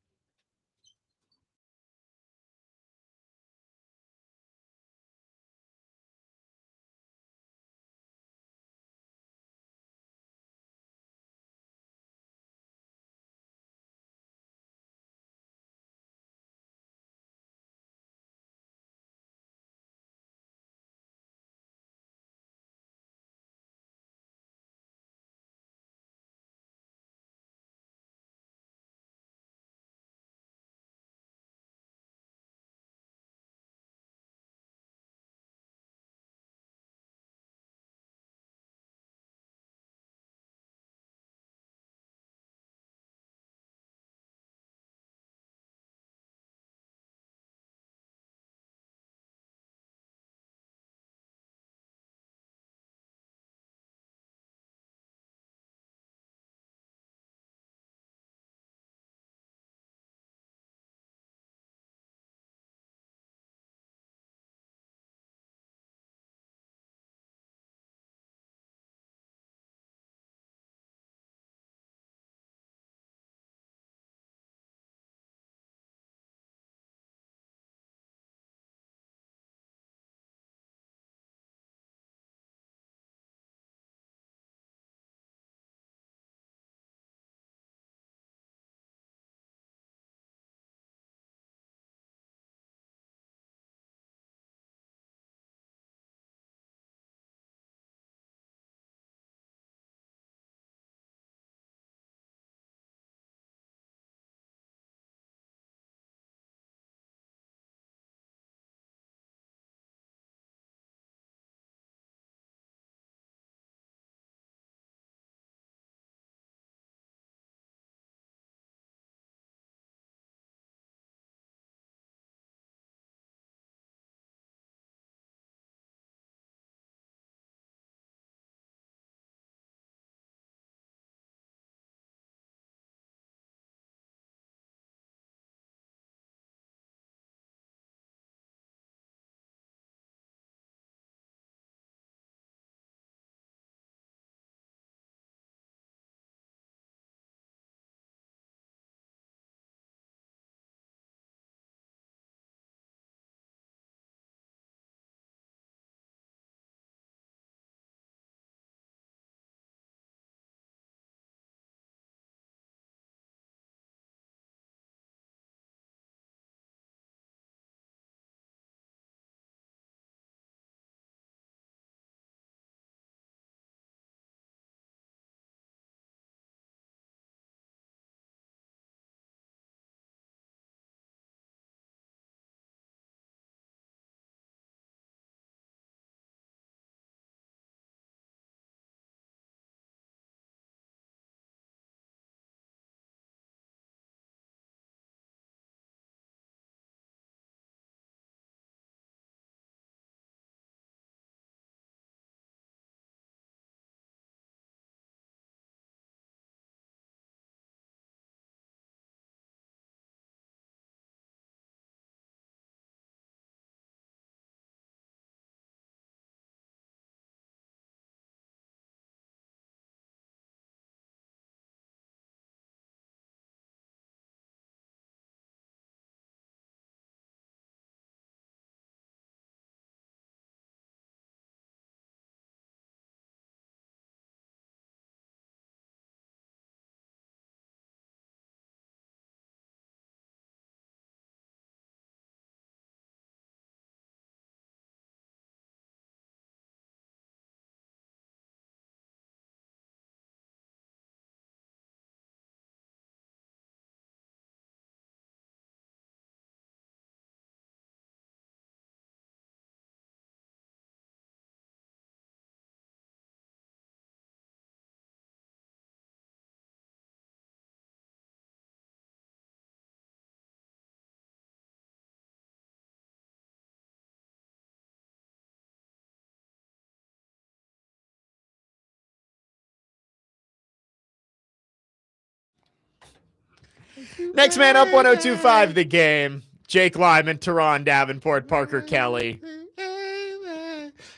Next man up, 102.5 The Game. Jake Lyman, Turron Davenport, Parker Kelly.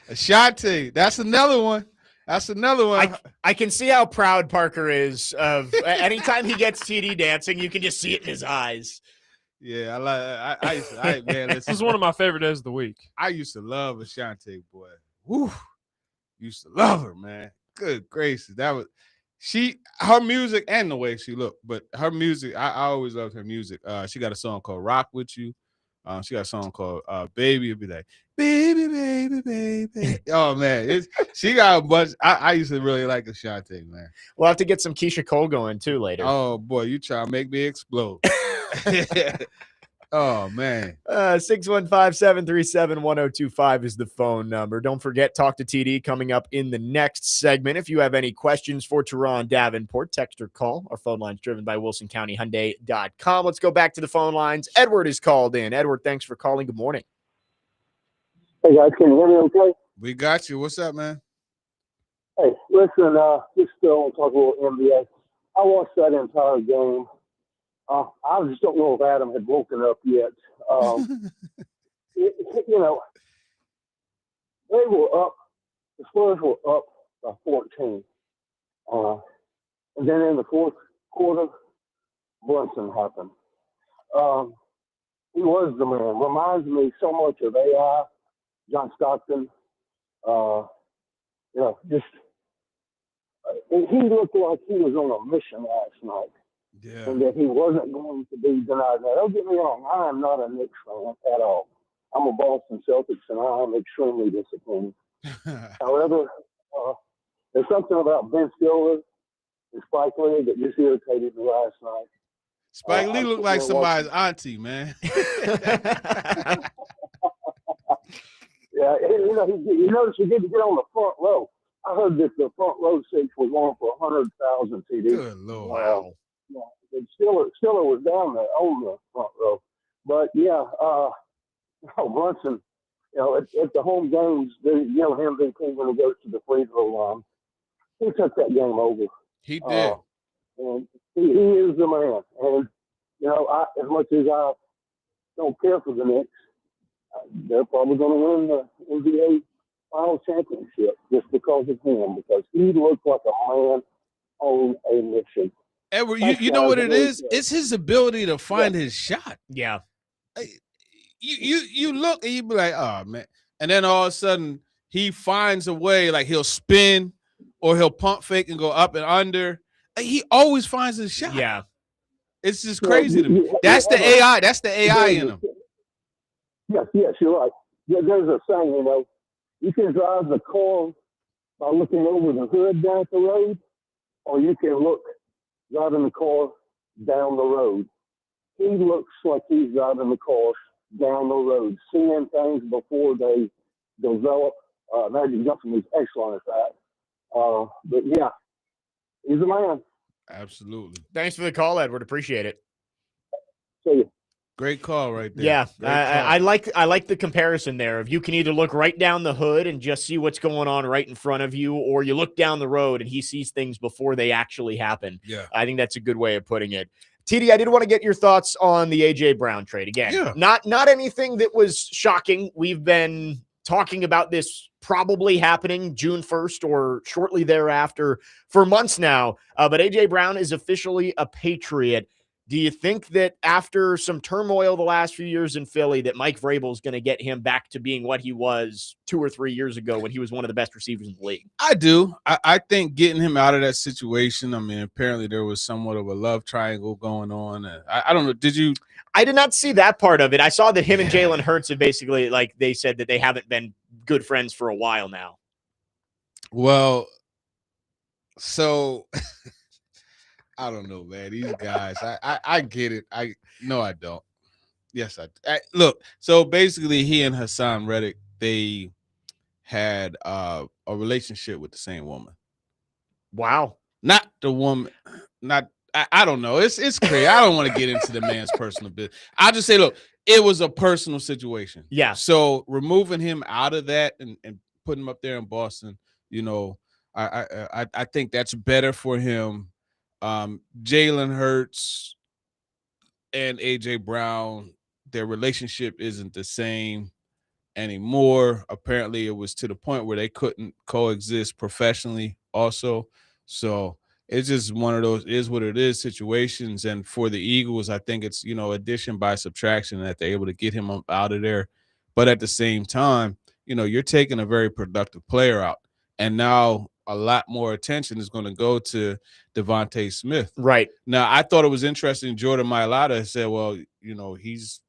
Ashanti, that's another one. That's another one. I can see how proud Parker is of anytime he gets TD dancing. You can just see it in his eyes. Yeah, man, This is one of my favorite days of the week. I used to love Ashanti, boy. Woo, used to love her, man. Good gracious, her music and the way she looked, but her music, I always loved her music. She got a song called "Rock with You." She got a song called "Baby." It'd be like, "Baby, baby, baby." Oh man, she got a bunch. I used to really like Ashanti, man. We'll have to get some Keisha Cole going too later. Oh boy, you try to make me explode. Oh man. 615-737-1025 is the phone number. Don't forget, Talk to TD coming up in the next segment. If you have any questions for Turron Davenport, text or call. Our phone line's driven by WilsonCountyHyundai.com. Let's go back to the phone lines. Edward is called in. Edward, thanks for calling. Good morning. Hey guys, can you hear me okay? We got you. What's up, man? Hey, listen, just still want to talk a little NBA. I watched that entire game. I just don't know if Adam had woken up yet. You know, they were up. The Spurs were up by 14. And then in the fourth quarter, Brunson happened. He was the man. Reminds me so much of AI, John Stockton. Just he looked like he was on a mission last night. Yeah. And that he wasn't going to be denied. Now, don't get me wrong, I am not a Knicks fan at all. I'm a Boston Celtics, and I am extremely disappointed. However, there's something about Ben Stiller and Spike Lee that just irritated me last night. Spike Lee looked like somebody's auntie, man. Yeah, you notice he didn't get on the front row. I heard that the front row seats were going for 100,000 TD. Good Lord. Wow. Yeah, Stiller was down there on the front row. But, yeah, Brunson, at the home games, him being when he goes to the free throw line, he took that game over. He did. And he is the man. And, as much as I don't care for the Knicks, they're probably going to win the NBA final championship just because of him, because he looked like a man on a mission. Edward, you know what it is? It's his ability to find his shot. Yeah. You look and you be like, oh man. And then all of a sudden he finds a way, like he'll spin or he'll pump fake and go up and under. He always finds his shot. Yeah. It's just crazy to me. That's the AI. That's the AI in him. Yes, you're right. There's a saying, you can drive the car by looking over the hood down the road, or you can look driving the car down the road. He looks like he's driving the car down the road, seeing things before they develop. Magic Johnson is excellent at that. But yeah, he's a man. Absolutely. Thanks for the call, Edward. Appreciate it. See you. Great call right there. Yeah, I like the comparison there. If you can either look right down the hood and just see what's going on right in front of you, or you look down the road and he sees things before they actually happen. Yeah, I think that's a good way of putting it. TD, I did want to get your thoughts on the AJ Brown trade again. Yeah. Not anything that was shocking. We've been talking about this probably happening June 1st or shortly thereafter for months now. But AJ Brown is officially a Patriot. Do you think that after some turmoil the last few years in Philly that Mike Vrabel is going to get him back to being what he was 2 or 3 years ago when he was one of the best receivers in the league? I do. I think getting him out of that situation, I mean, apparently there was somewhat of a love triangle going on. I don't know. Did you? I did not see that part of it. I saw that him and Jalen Hurts have basically, like, they said that they haven't been good friends for a while now. Well, so I don't know, man. These guys, I get it. No, I don't. Yes, I look. So basically, he and Hassan Reddick, they had a relationship with the same woman. Wow. Not the woman. Not. I don't know. It's crazy. I don't want to get into the man's personal business. I'll just say, look, it was a personal situation. Yeah. So removing him out of that and putting him up there in Boston, I think that's better for him. Jalen Hurts, and A.J. Brown, their relationship isn't the same anymore. Apparently, it was to the point where they couldn't coexist professionally also. So it's just one of those is what it is situations. And for the Eagles, I think it's, addition by subtraction that they're able to get him out of there. But at the same time, you're taking a very productive player out. And now a lot more attention is going to go to Devontae Smith. Right. Now, I thought it was interesting. Jordan Mailata said, well, he's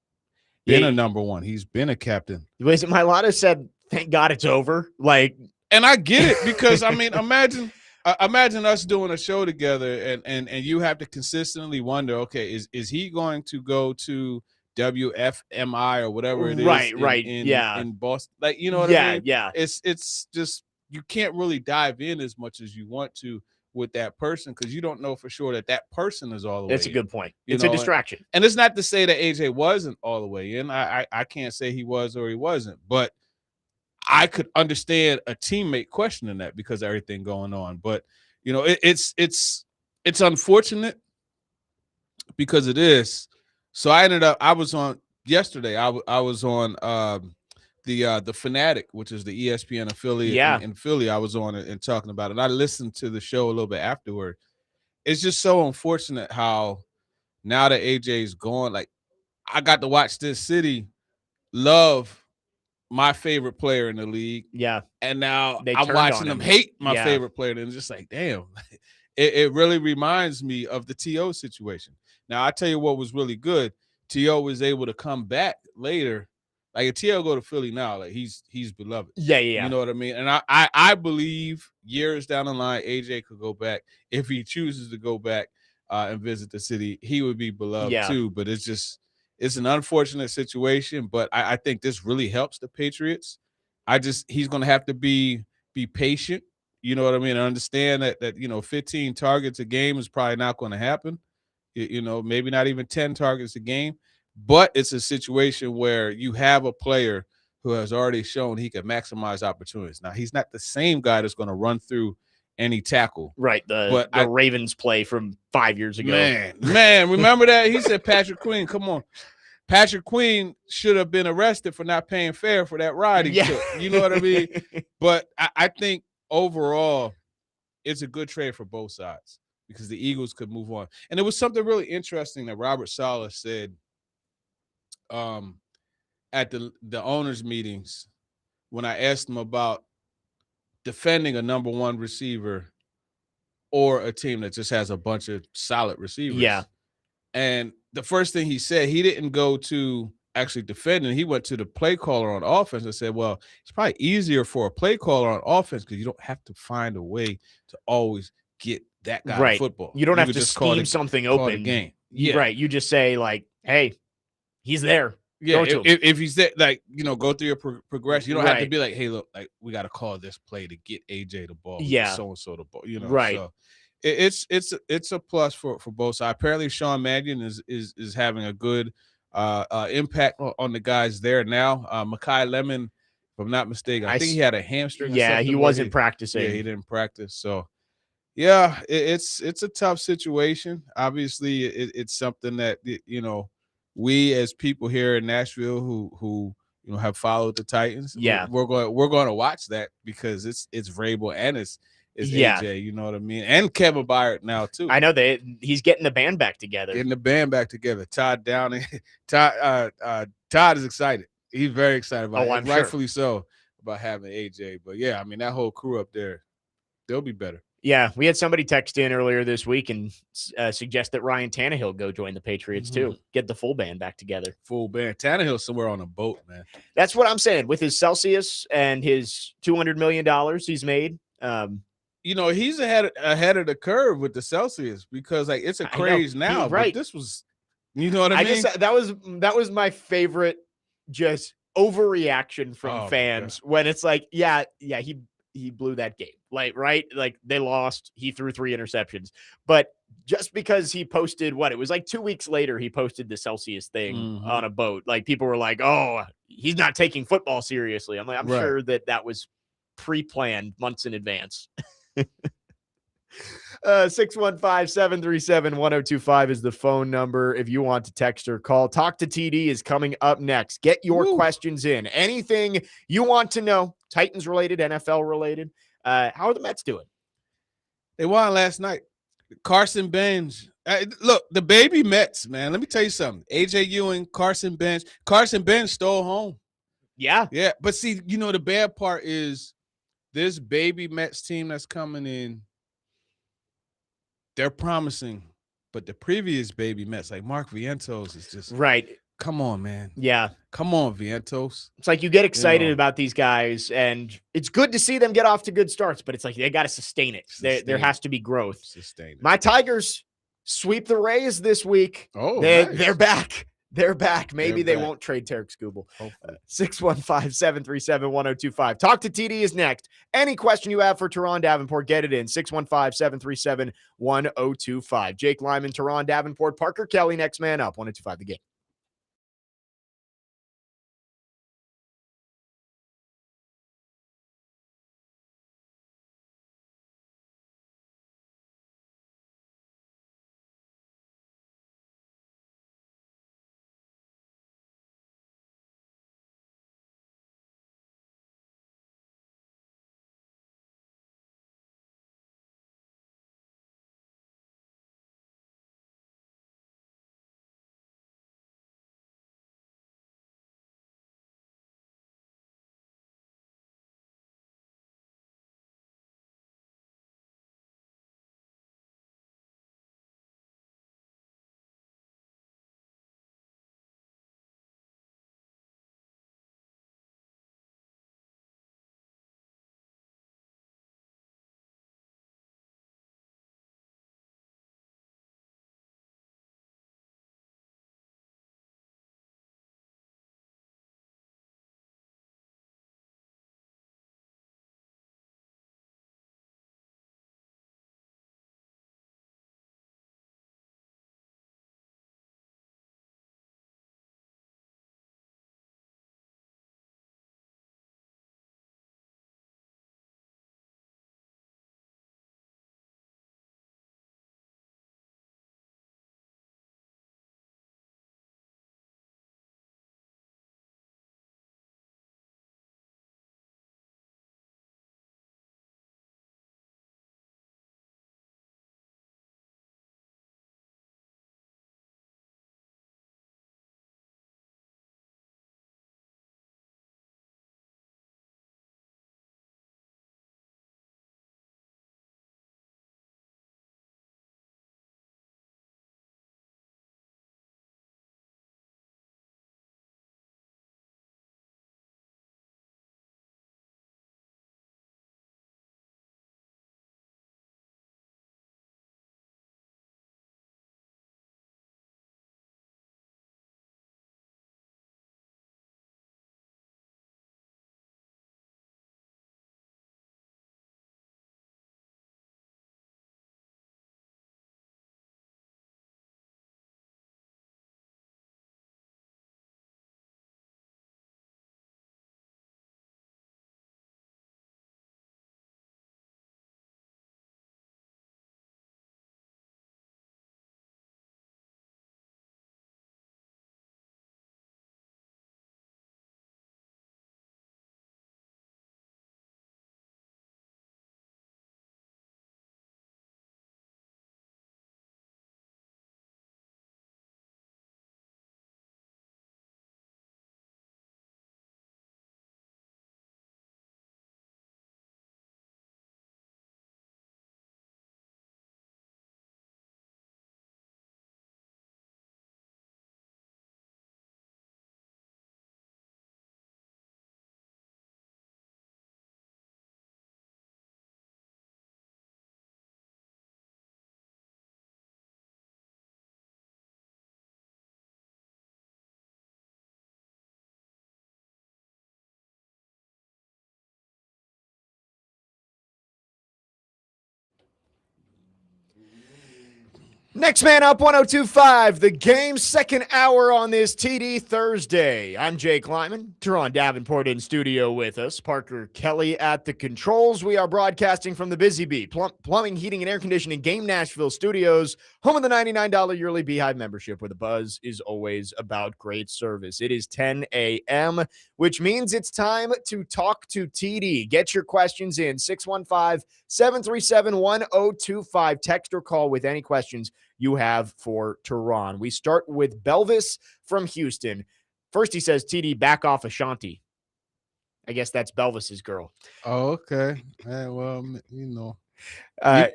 been a number one. He's been a captain. Mailata said, thank God it's over. And I get it because, imagine us doing a show together and you have to consistently wonder, okay, is he going to go to WFMI or whatever it is in Boston? What I mean? Yeah. It's just you can't really dive in as much as you want to with that person because you don't know for sure that person is all the way. That's a good point. It's a distraction. And it's not to say that AJ wasn't all the way in. I can't say he was or he wasn't, but I could understand a teammate questioning that because of everything going on. But it's unfortunate because it is. So I was on yesterday. I was on the Fanatic, which is the ESPN affiliate in Philly. I was on it and talking about it. I listened to the show a little bit afterward. It's just so unfortunate how now that AJ's gone, I got to watch this city love my favorite player in the league. Yeah. And now I'm watching them hate my favorite player. And it's just damn, it really reminds me of the T.O. situation. Now, I tell you what was really good. T.O. was able to come back later. If T.O. go to Philly now, he's beloved. Yeah. You know what I mean? And I believe years down the line, AJ could go back. If he chooses to go back and visit the city, he would be beloved too. But it's an unfortunate situation. But I think this really helps the Patriots. He's going to have to be patient. You know what I mean? I understand that 15 targets a game is probably not going to happen. Maybe not even 10 targets a game. But it's a situation where you have a player who has already shown he can maximize opportunities. Now, he's not the same guy that's going to run through any tackle. Right. The Ravens play from 5 years ago. Man, remember that? He said, Patrick Queen, come on. Patrick Queen should have been arrested for not paying fare for that ride he took. You know what I mean? But I think overall, it's a good trade for both sides because the Eagles could move on. And there was something really interesting that Robert Saleh said at the owners' meetings when I asked him about defending a number one receiver or a team that just has a bunch of solid receivers. Yeah. And the first thing he said, he didn't go to actually defending. He went to the play caller on offense and said, well, it's probably easier for a play caller on offense because you don't have to find a way to always get that guy in football. You don't have to scheme something open. Game. Yeah. Right. You just say hey, he's there. Yeah, if he's there, go through your progression. You don't have to be hey, look, we got to call this play to get AJ the ball. Yeah, so and so the ball. Right. So it's a plus for both sides. Apparently, Sean Mannion is having a good impact on the guys there now. Mekhi Lemon, if I'm not mistaken, I think he had a hamstring. Yeah, he wasn't practicing. Yeah, he didn't practice. So yeah, it's a tough situation. Obviously, it's something that we as people here in Nashville who have followed the Titans, we're going to watch that because it's Vrabel and it's AJ, you know what I mean, and Kevin Byard now too. I know he's getting the band back together. Todd Downing, Todd is excited. He's very excited about it, rightfully so, about having AJ. But yeah, I mean that whole crew up there, they'll be better. Yeah, we had somebody text in earlier this week and suggest that Ryan Tannehill go join the Patriots too. Get the full band back together. Full band. Tannehill's somewhere on a boat, man. That's what I'm saying. With his Celsius and his $200 million he's made. He's ahead of the curve with the Celsius because it's a craze now. Right. But this was, you know what I mean? Guess that was my favorite just overreaction from fans when it's he blew that game. They lost. He threw 3 interceptions. But just because he posted it was 2 weeks later, he posted the Celsius thing on a boat. People were like, oh, he's not taking football seriously. I'm sure that was pre-planned months in advance. 615-737-1025 is the phone number if you want to text or call. Talk to TD is coming up next. Get your questions in. Anything you want to know, Titans related, NFL related. How are the Mets doing? They won last night. Carson Bench. Look, the baby Mets, man. Let me tell you something. AJ Ewing, Carson Bench. Carson Bench stole home. Yeah. Yeah. But see, the bad part is this baby Mets team that's coming in, they're promising. But the previous baby Mets, like Mark Vientos, is just right. Come on, man. Yeah. Come on, Vientos. It's like you get excited about these guys, and it's good to see them get off to good starts, but it's like they got to sustain it. There has to be growth. Sustain it. My Tigers sweep the Rays this week. Oh, nice. They're back. They're back. Maybe they won't trade Tarek Skubal. 615-737-1025. Talk to TD is next. Any question you have for Turron Davenport, get it in. 615-737-1025. Jake Lyman, Turron Davenport, Parker Kelly, next man up. 1025 the game. Next man up, 102.5, the game, second hour on this TD Thursday. I'm Jake Lyman, Turron Davenport in studio with us, Parker Kelly at the controls. We are broadcasting from the Busy Bee, Plumbing, Heating, and Air Conditioning Game Nashville studios, home of the $99 yearly Beehive membership, where the buzz is always about great service. It is 10 a.m., which means it's time to talk to TD. Get your questions in, 615-737-1025. Text or call with any questions you have for Turron. We start with Belvis from Houston. First, he says, TD, back off Ashanti. I guess that's Belvis's girl. Oh, okay. Well,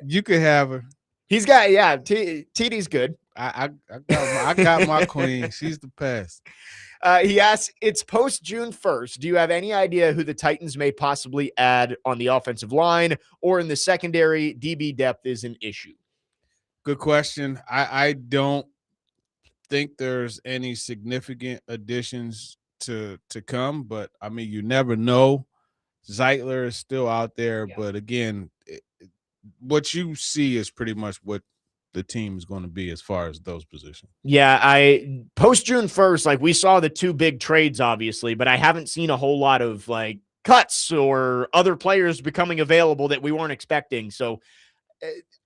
you could have her. He's got, yeah, TD's good. I got my queen. She's the best. He asks, it's post June 1st. Do you have any idea who the Titans may possibly add on the offensive line or in the secondary? DB depth is an issue. Good question. I don't think there's any significant additions to come, but I mean, you never know. Zeitler is still out there, but again, what you see is pretty much what the team is going to be as far as those positions. Yeah, I post June 1st, like we saw the two big trades, obviously, but I haven't seen a whole lot of like cuts or other players becoming available that we weren't expecting. So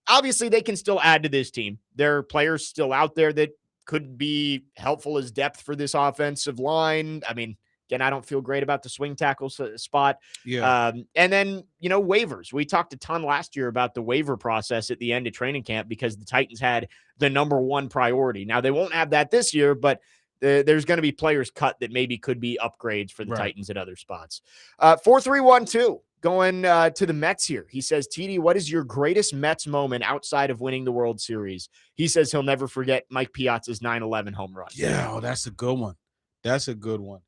obviously they can still add to this team. There are players still out there that could be helpful as depth for this offensive line. I mean, again, I don't feel great about the swing tackle spot. Yeah. And then, waivers. We talked a ton last year about the waiver process at the end of training camp because the Titans had the number one priority. Now, they won't have that this year, but there's going to be players cut that maybe could be upgrades for the Titans at other spots. 4312 going to the Mets here. He says, TD, what is your greatest Mets moment outside of winning the World Series? He says he'll never forget Mike Piazza's 9/11 home run. Yeah, that's a good one. That's a good one.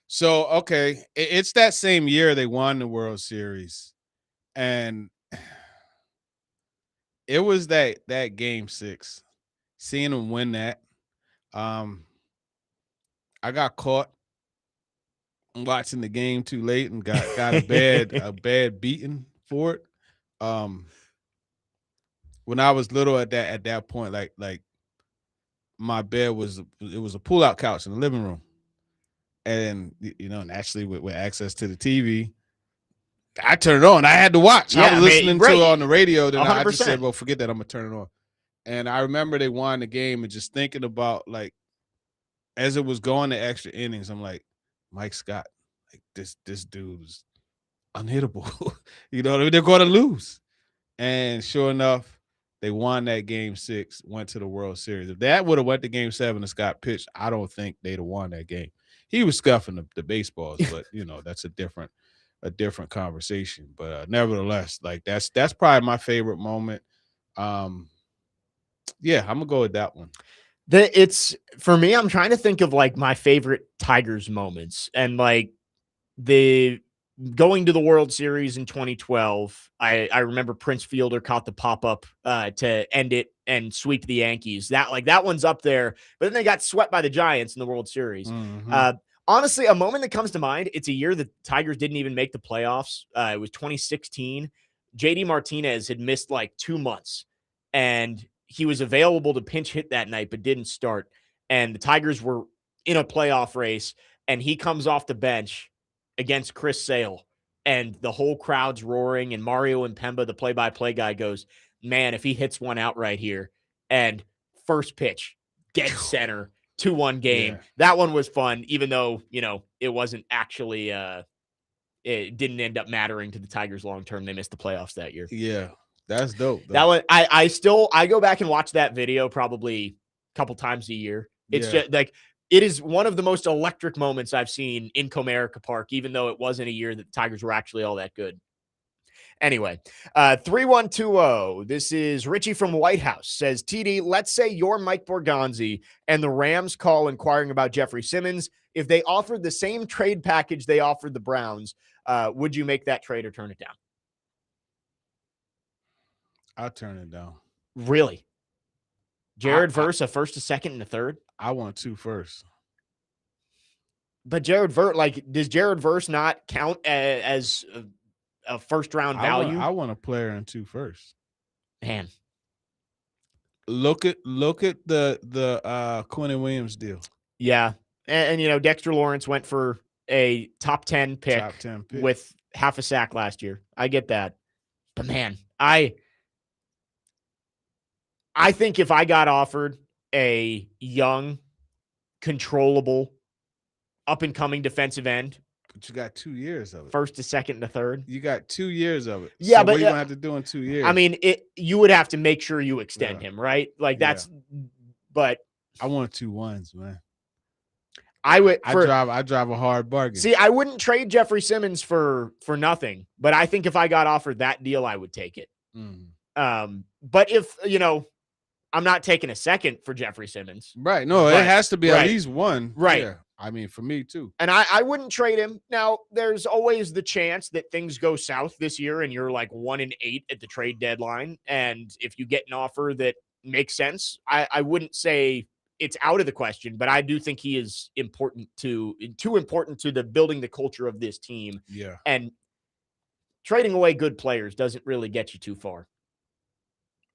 So, okay, it's that same year they won the World Series, and it was that game 6, seeing them win that. I got caught watching the game too late and got a bad beating for it. When I was little at that point, like my bed was a pull-out couch in the living room. And, naturally with access to the TV, I turned it on. I had to watch. Yeah, I was listening to it on the radio. Then 100%. I just said, well, forget that. I'm going to turn it on. And I remember they won the game and just thinking about, like, as it was going to extra innings, I'm like, Mike Scott, like this dude is unhittable. They're going to lose. And sure enough, they won that game 6, went to the World Series. If that would have went to game 7 and Scott pitched, I don't think they'd have won that game. He was scuffing the baseballs, but that's a different conversation. But nevertheless, like that's probably my favorite moment. Yeah, I'm gonna go with that one. It's for me, I'm trying to think of like my favorite Tigers moments, and like the going to the World Series in 2012. I remember Prince Fielder caught the pop-up to end it and sweep the Yankees. That one's up there, but then they got swept by the Giants in the World Series. Mm-hmm. Honestly, a moment that comes to mind, it's a year the Tigers didn't even make the playoffs. It was 2016. JD Martinez had missed like 2 months, and he was available to pinch hit that night, but didn't start. And the Tigers were in a playoff race, and he comes off the bench against Chris Sale, and the whole crowd's roaring, and Mario Impemba, the play-by-play guy, goes, man, if he hits one out right here, and first pitch, dead center, 2-1 game. Yeah. That one was fun, even though, it wasn't actually it didn't end up mattering to the Tigers long-term. They missed the playoffs that year. Yeah, that's dope. That one, I go back and watch that video probably a couple times a year. It's just like, it is one of the most electric moments I've seen in Comerica Park, even though it wasn't a year that the Tigers were actually all that good. Anyway, 3120. This is Richie from White House. Says, TD, let's say you're Mike Borgonzi and the Rams call inquiring about Jeffrey Simmons. If they offered the same trade package they offered the Browns, would you make that trade or turn it down? I'll turn it down. Really? Jared Verse, a first, a second, and a third? I want 2 firsts. But Jared Verse, does Jared Verse not count as a first round value? I want a player and 2 firsts. Man. Look at the Quentin Williams deal. Yeah. And Dexter Lawrence went for a top 10 pick, with half a sack last year. I get that. But man, I think if I got offered a young, controllable, up-and-coming defensive end, but you got 2 years of it. First to second to third. You got 2 years of it. Yeah, so but what are you gonna have to do in 2 years? I mean, you would have to make sure you extend him, right? Like that's. But I want 2 1s, man. I drive a hard bargain. See, I wouldn't trade Jeffrey Simmons for nothing, but I think if I got offered that deal, I would take it. But if I'm not taking a second for Jeffrey Simmons. Right. No, it has to be at least one. Right. Yeah. I mean, for me too. And I wouldn't trade him. Now, there's always the chance that things go south this year and you're like 1-8 at the trade deadline. And if you get an offer that makes sense, I wouldn't say it's out of the question, but I do think he is too important to the building the culture of this team. Yeah. And trading away good players doesn't really get you too far.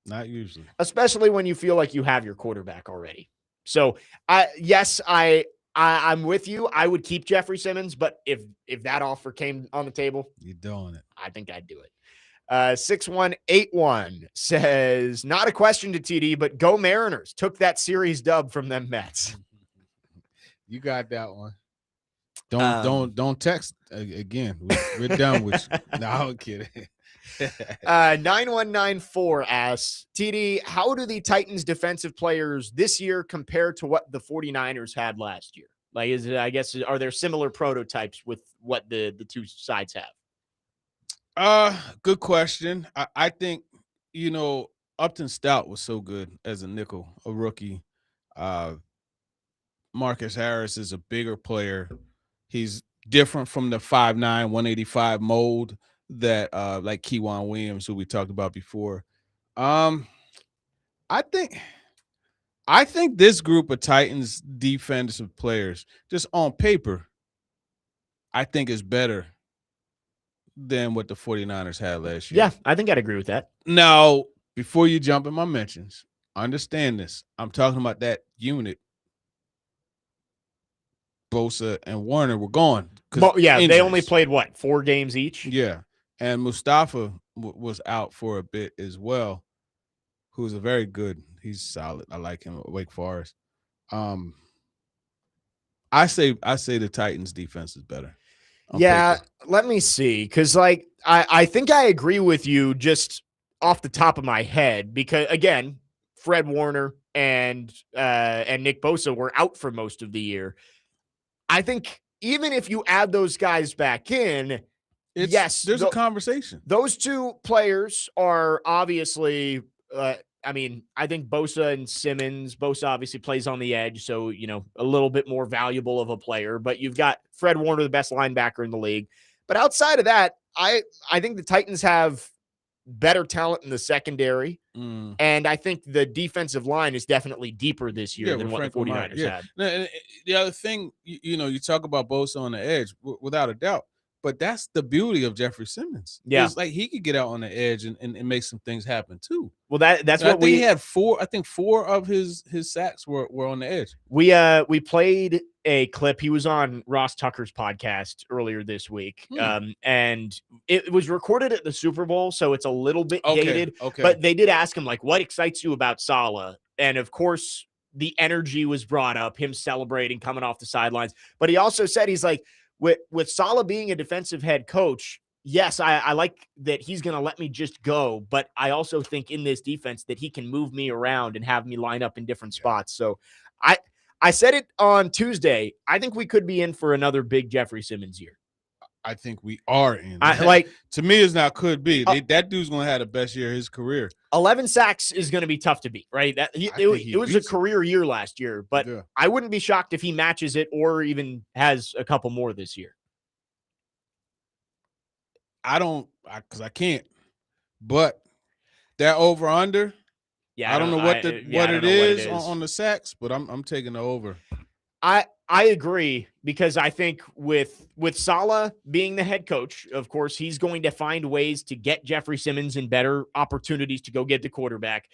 Not usually. Especially when you feel like you have your quarterback already. So, I'm with you. I would keep Jeffrey Simmons, but if that offer came on the table, you're doing it. I think I'd do it. 6181 says, not a question to TD, but go Mariners. Took that series dub from them Mets. You got that one. Don't text again. We're done with you. No, I'm kidding. 9194 asks, TD, how do the Titans defensive players this year compare to what the 49ers had last year? Like, are there similar prototypes with what the two sides have? Good question. I think, Upton Stout was so good as a nickel, a rookie. Marcus Harris is a bigger player. He's different from the 5'9", 185 mold that like Keywan Williams, who we talked about before. I think this group of Titans defensive players, just on paper, I think is better than what the 49ers had last year. Yeah, I think I'd agree with that. Now, before you jump in my mentions, understand this. I'm talking about that unit. Bosa and Warner were gone. Injuries. They only played, 4 games each? Yeah. And Mustafa was out for a bit as well, who's a very good. He's solid. I like him at Wake Forest. I say the Titans defense is better. Yeah, let me see. Because, I think I agree with you just off the top of my head. Because, again, Fred Warner and Nick Bosa were out for most of the year. I think even if you add those guys back in, there's a conversation. Those two players are obviously, I think Bosa and Simmons, Bosa obviously plays on the edge, so, a little bit more valuable of a player, but you've got Fred Warner, the best linebacker in the league. But outside of that, I think the Titans have better talent in the secondary, and I think the defensive line is definitely deeper this year than what the 49ers had. And the other thing, you talk about Bosa on the edge, without a doubt. But that's the beauty of Jeffrey Simmons. Yeah. It's like he could get out on the edge and make some things happen too. Well, that's what we had 4. I think 4 of his sacks were on the edge. We played a clip. He was on Ross Tucker's podcast earlier this week. And it was recorded at the Super Bowl, so it's a little bit dated. Okay. But they did ask him, what excites you about Saleh? And of course, the energy was brought up, him celebrating, coming off the sidelines. But he also said, he's like, with Saleh being a defensive head coach, yes, I like that he's going to let me just go, but I also think in this defense that he can move me around and have me line up in different spots. So I said it on Tuesday. I think we could be in for another big Jeffrey Simmons year. I think we are in. To me, it's not could be. That dude's going to have the best year of his career. 11 sacks is going to be tough to beat, right? It was a career year last year, but I wouldn't be shocked if he matches it or even has a couple more this year. Because I can't. But that over under, I don't know what it is on the sacks, but I'm taking the over. I agree, because I think with Saleh being the head coach, of course, he's going to find ways to get Jeffrey Simmons in better opportunities to go get the quarterback.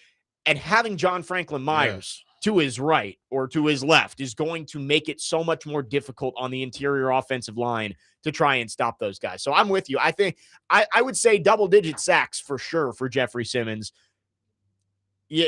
And having John Franklin Myers to his right or to his left is going to make it so much more difficult on the interior offensive line to try and stop those guys. So I'm with you. I think I would say double-digit sacks for sure for Jeffrey Simmons. Yeah,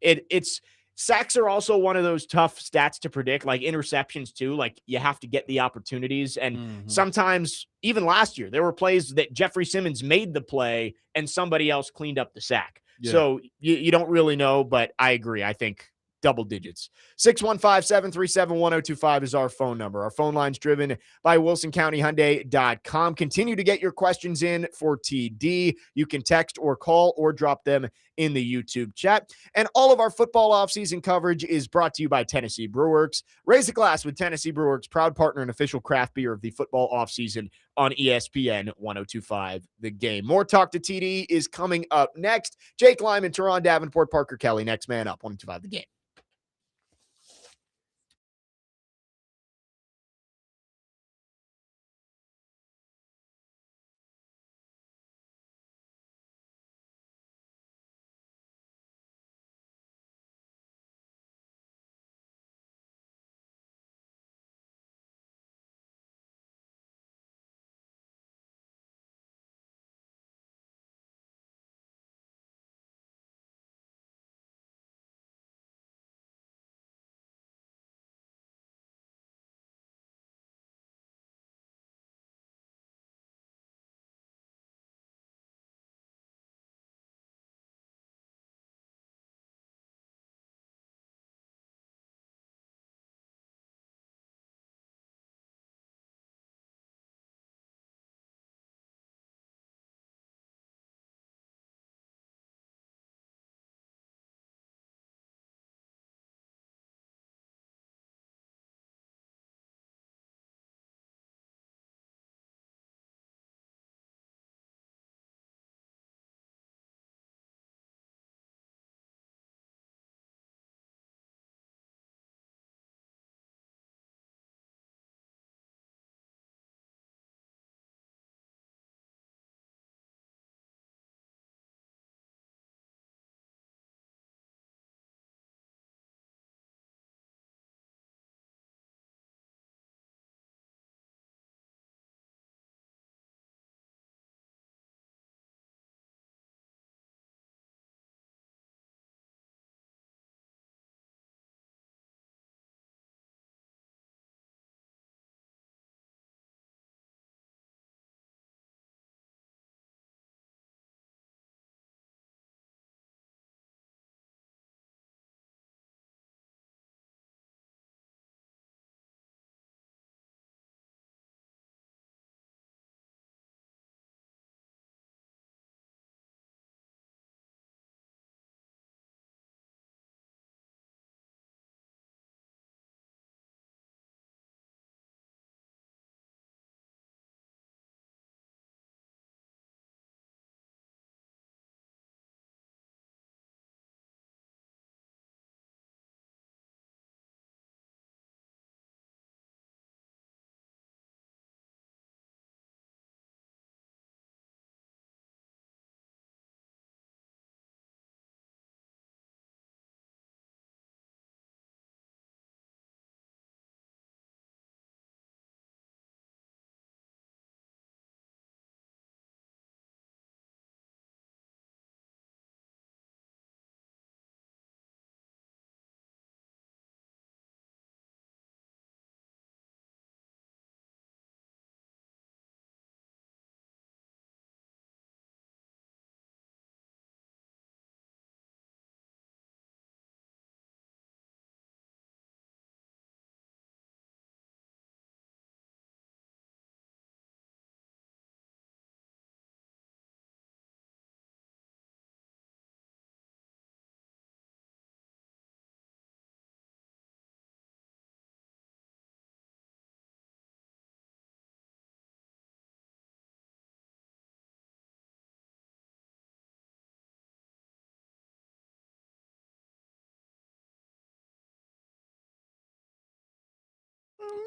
it's sacks are also one of those tough stats to predict, like interceptions too. Like you have to get the opportunities. And sometimes, even last year, there were plays that Jeffrey Simmons made the play and somebody else cleaned up the sack. Yeah. So you don't really know, but I agree. I think double digits. 615-737-1025 is our phone number. Our phone line's driven by WilsonCountyHyundai.com. Continue to get your questions in for TD. You can text or call or drop them in the YouTube chat. And all of our football offseason coverage is brought to you by Tennessee Brewworks. Raise a glass with Tennessee Brewworks, proud partner and official craft beer of the football offseason on ESPN 1025 The Game. More Talk to TD is coming up next. Jake Lyman, Turron Davenport, Parker Kelly, next man up, 1025 The Game.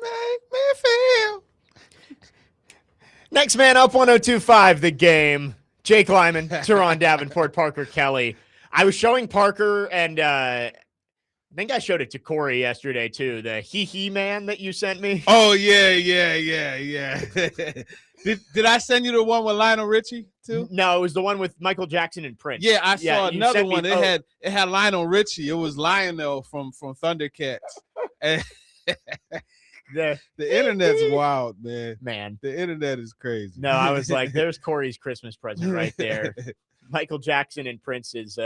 Make me feel. Next man up, 1025 The Game. Jake Lyman, Turron Davenport, Parker Kelly. I was showing Parker, and I think I showed it to Corey yesterday too. The he man that you sent me. Oh yeah. Did I send you the one with Lionel Richie too? No, it was the one with Michael Jackson and Prince. Yeah, I saw another one. It had Lionel Richie. It was Lionel from Thundercats. And the internet's wild, man. Man, the internet is crazy. No, I was like, there's Corey's Christmas present right there. Michael Jackson and Prince's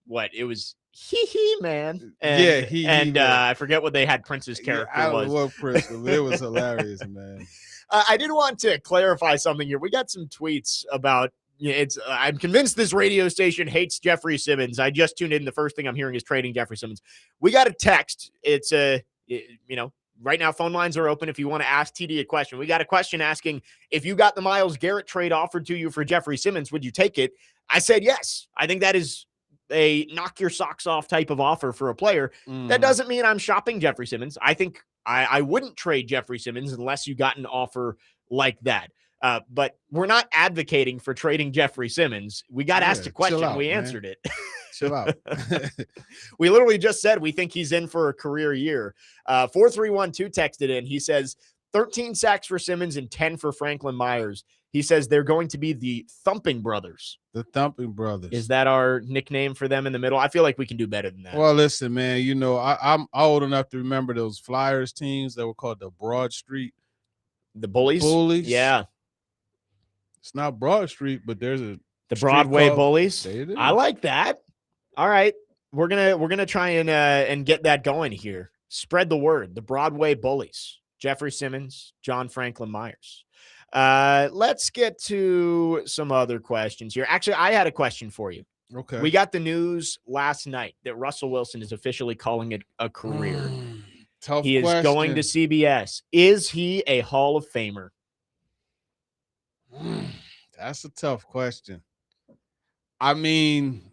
what? It was he man. And I forget what they had Prince's character I was. don't know what Prince was. It was hilarious, man. I did want to clarify something here. We got some tweets about I'm convinced this radio station hates Jeffrey Simmons. I just tuned in. The first thing I'm hearing is trading Jeffrey Simmons. We got a text. It's right now phone lines are open if you want to ask TD a question. We got a question asking, if you got the Myles Garrett trade offered to you for Jeffrey Simmons, would you take it? I said yes. I think that is a knock your socks off type of offer for a player. That doesn't mean I'm shopping Jeffrey Simmons. I think I wouldn't trade Jeffrey Simmons unless you got an offer like that. But we're not advocating for trading Jeffrey Simmons. We got asked a question. We answered it. Chill out. We literally just said we think he's in for a career year. 4312 texted in. He says 13 sacks for Simmons and 10 for Franklin Myers. He says they're going to be the Thumping Brothers. The Thumping Brothers. Is that our nickname for them in the middle? I feel like we can do better than that. Well, listen, man, I'm old enough to remember those Flyers teams that were called the Broad Street. The Bullies? Yeah. It's not Broad Street, but there's the Broadway Bullies. I like that. All right. We're gonna try and get that going here. Spread the word. The Broadway Bullies. Jeffrey Simmons, John Franklin Myers. Let's get to some other questions here. Actually, I had a question for you. Okay. We got the news last night that Russell Wilson is officially calling it a career. Tough He is question. going to CBS. Is he a Hall of Famer? That's a tough question. I mean,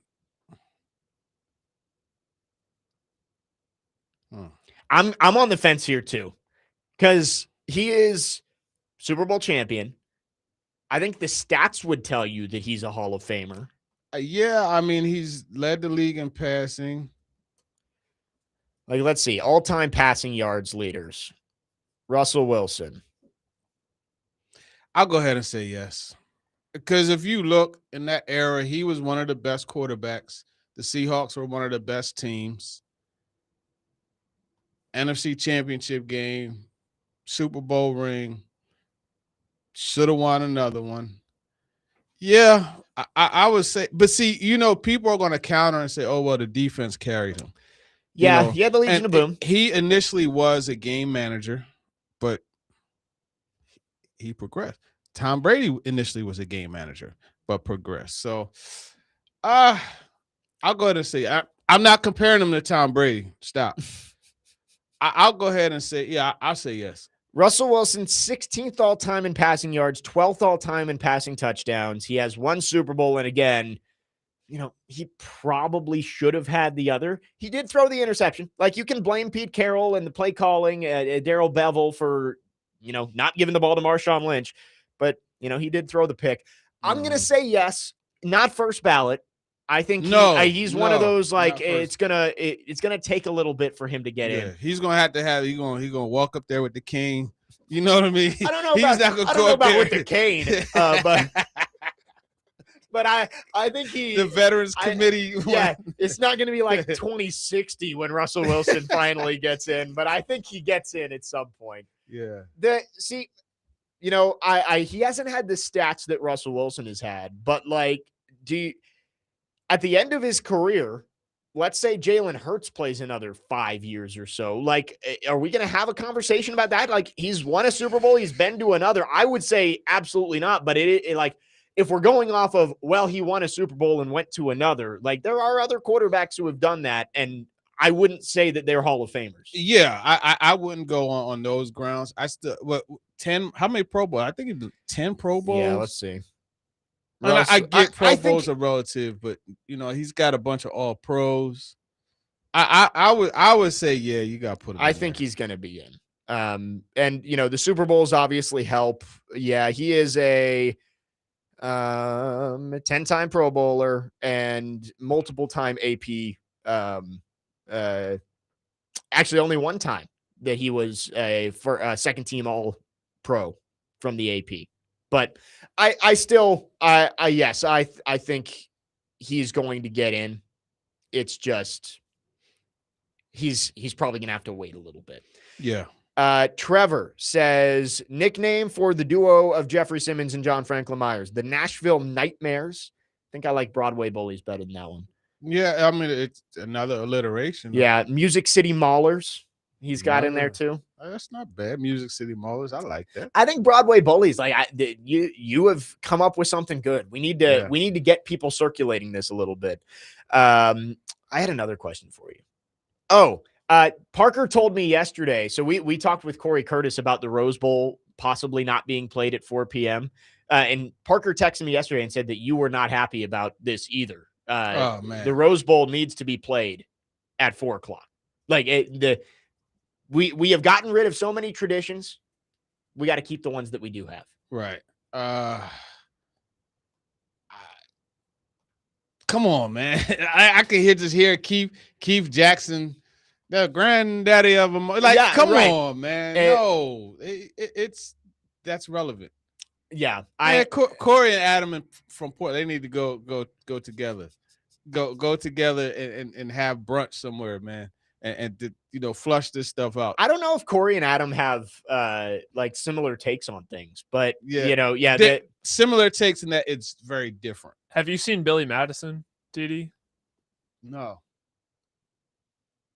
I'm on the fence here too, because he is Super Bowl champion. I think the stats would tell you that he's a Hall of Famer. Yeah, I mean, he's led the league in passing. Like, let's see, all-time passing yards leaders. Russell Wilson. I'll go ahead and say yes. Because if you look in that era, he was one of the best quarterbacks. The Seahawks were one of the best teams. NFC Championship game, Super Bowl ring. Should have won another one. Yeah, I would say. But see, people are going to counter and say, oh, well, the defense carried him. Yeah, he had the Legion of Boom. He initially was a game manager, but he progressed. Tom Brady initially was a game manager, but progressed. So I'll go ahead and say I'm not comparing him to Tom Brady. Stop. I'll go ahead and say, yeah, I'll say yes. Russell Wilson, 16th all-time in passing yards, 12th all-time in passing touchdowns. He has one Super Bowl, and again, he probably should have had the other. He did throw the interception. Like, you can blame Pete Carroll and the play calling, Darrell Bevel for, not giving the ball to Marshawn Lynch, but, he did throw the pick. I'm going to say yes, not first ballot. I think he's one of those, like, it's gonna take a little bit for him to get in. He's gonna he's gonna walk up there with the cane. You know what I mean? I don't know about with the cane, but I think the Veterans Committee. Yeah, it's not gonna be like 2060 when Russell Wilson finally gets in, but I think he gets in at some point. Yeah. He hasn't had the stats that Russell Wilson has had, but like, at the end of his career, let's say Jalen Hurts plays another 5 years or so. Like, are we going to have a conversation about that? Like, he's won a Super Bowl, he's been to another. I would say absolutely not. But like, if we're going off of, well, he won a Super Bowl and went to another, like, there are other quarterbacks who have done that, and I wouldn't say that they're Hall of Famers. Yeah, I wouldn't go on those grounds. I still 10. How many Pro Bowls? I think it's 10 Pro Bowls. Yeah, let's see. I get Pro Bowls are relative, but he's got a bunch of all pros. I would say, yeah, you got to put him. I think he's going to be in. And the Super Bowls obviously help. Yeah, he is 10-time Pro Bowler and multiple-time AP. Actually, only one time that he was for second-team All-Pro from the AP. But I think he's going to get in. It's just he's probably going to have to wait a little bit. Yeah. Trevor says, nickname for the duo of Jeffrey Simmons and John Franklin Myers, the Nashville Nightmares. I think I like Broadway Bullies better than that one. Yeah, I mean, it's another alliteration. Yeah, Music City Maulers. He's got in there too. That's not bad. Music City Maulers. I like that. I think Broadway Bullies, you have come up with something good. We need to get people circulating this a little bit. I had another question for you. Oh, Parker told me yesterday. So we talked with Corey Curtis about the Rose Bowl possibly not being played at 4 p.m. And Parker texted me yesterday and said that you were not happy about this either. Oh man, the Rose Bowl needs to be played at 4 o'clock. We have gotten rid of so many traditions. We got to keep the ones that we do have. Right. Come on, man. I can hear Keith Jackson, the granddaddy of them. Come on, man. No, that's relevant. Yeah, Corey and Adam from Port, they need to go together, go together and have brunch somewhere, man, and flush this stuff out. I don't know if Corey and Adam have similar takes on things, but similar takes in that it's very different. Have you seen Billy Madison, Didi? No.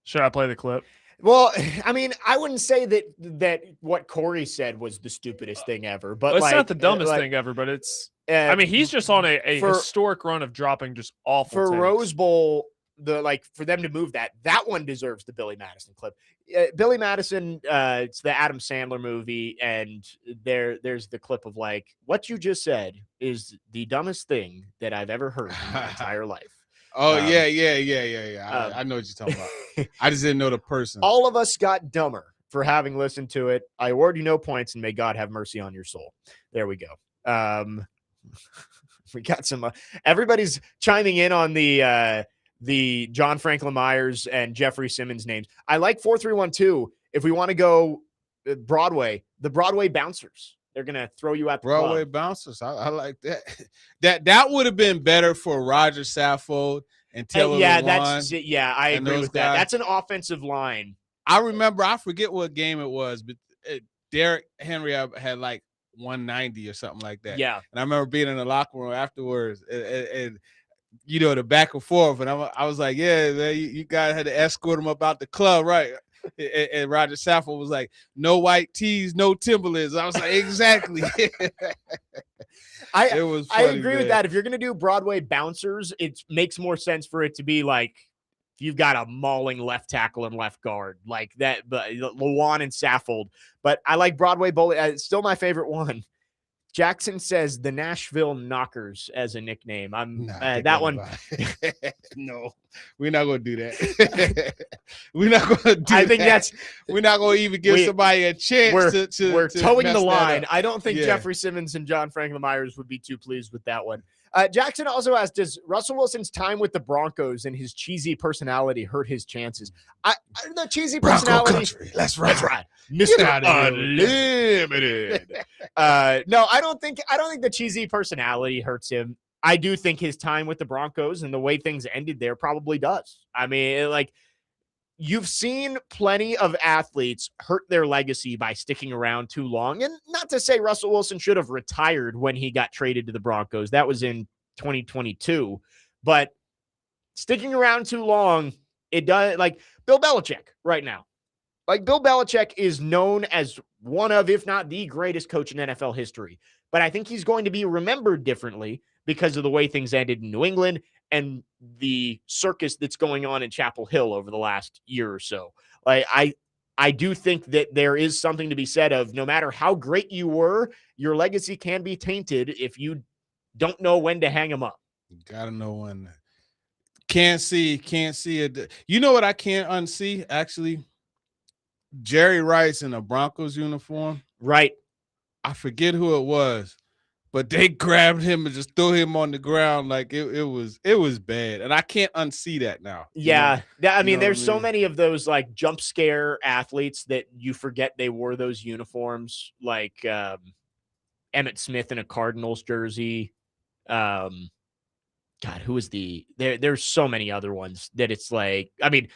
Should I play the clip? Well, I mean, I wouldn't say that what Corey said was the stupidest thing ever, but it's not the dumbest thing ever, but it's. I mean, he's just on a historic run of dropping just awful. For takes. Rose Bowl, for them to move that one deserves the Billy Madison clip. Billy Madison, it's the Adam Sandler movie, and there's the clip of what you just said is the dumbest thing that I've ever heard in my entire life. Oh, yeah. I know what you're talking about. I just didn't know the person. All of us got dumber for having listened to it. I award you no points, and may God have mercy on your soul. There we go. We got some. Everybody's chiming in on the John Franklin Myers and Jeffrey Simmons names. I like 4312. If we want to go Broadway, the Broadway Bouncers. They're gonna throw you at the Broadway club. Bouncers. I like that. That would have been better for Roger Saffold and Taylor. I agree with that. That's an offensive line. I remember. I forget what game it was, but Derrick Henry had 190 or something like that. Yeah, and I remember being in the locker room afterwards, and the back and forth, and I was like, yeah, man, you guys had to escort him up out the club, right? And Roger Saffold was like, no white tees, no Timberlands. I was like, exactly. I agree with that. If you're going to do Broadway Bouncers, it makes more sense for it to be you've got a mauling left tackle and left guard like that, but Lawan and Saffold. But I like Broadway Bully. It's still my favorite one. Jackson says the Nashville Knockers as a nickname. That one. No, we're not going to do that. We're not going to do that. I think we're not going to even give somebody a chance we're towing the line. I don't think Jeffrey Simmons and John Franklin Myers would be too pleased with that one. Jackson also asked, does Russell Wilson's time with the Broncos and his cheesy personality hurt his chances? The cheesy personality. Country. Let's ride. Mr. Unlimited. No, I don't think the cheesy personality hurts him. I do think his time with the Broncos and the way things ended there probably does. I mean, you've seen plenty of athletes hurt their legacy by sticking around too long. And not to say Russell Wilson should have retired when he got traded to the Broncos. That was in 2022. But sticking around too long, it does. Bill Belichick right now. Bill Belichick is known as one of, if not the greatest coach in NFL history. But I think he's going to be remembered differently because of the way things ended in New England and the circus that's going on in Chapel Hill over the last year or so. I do think that there is something to be said of no matter how great you were, your legacy can be tainted if you don't know when to hang them up. You gotta know when. Can't see it. You know what I can't unsee, actually? Jerry Rice in a Broncos uniform. Right. I forget who it was, but they grabbed him and just threw him on the ground like it was bad, and I can't unsee that now. Yeah, I mean, there's I so mean? many of those like jump scare athletes that you forget they wore those uniforms, like Emmett Smith in a Cardinals jersey. God, who is there's so many other ones that it's like, I mean,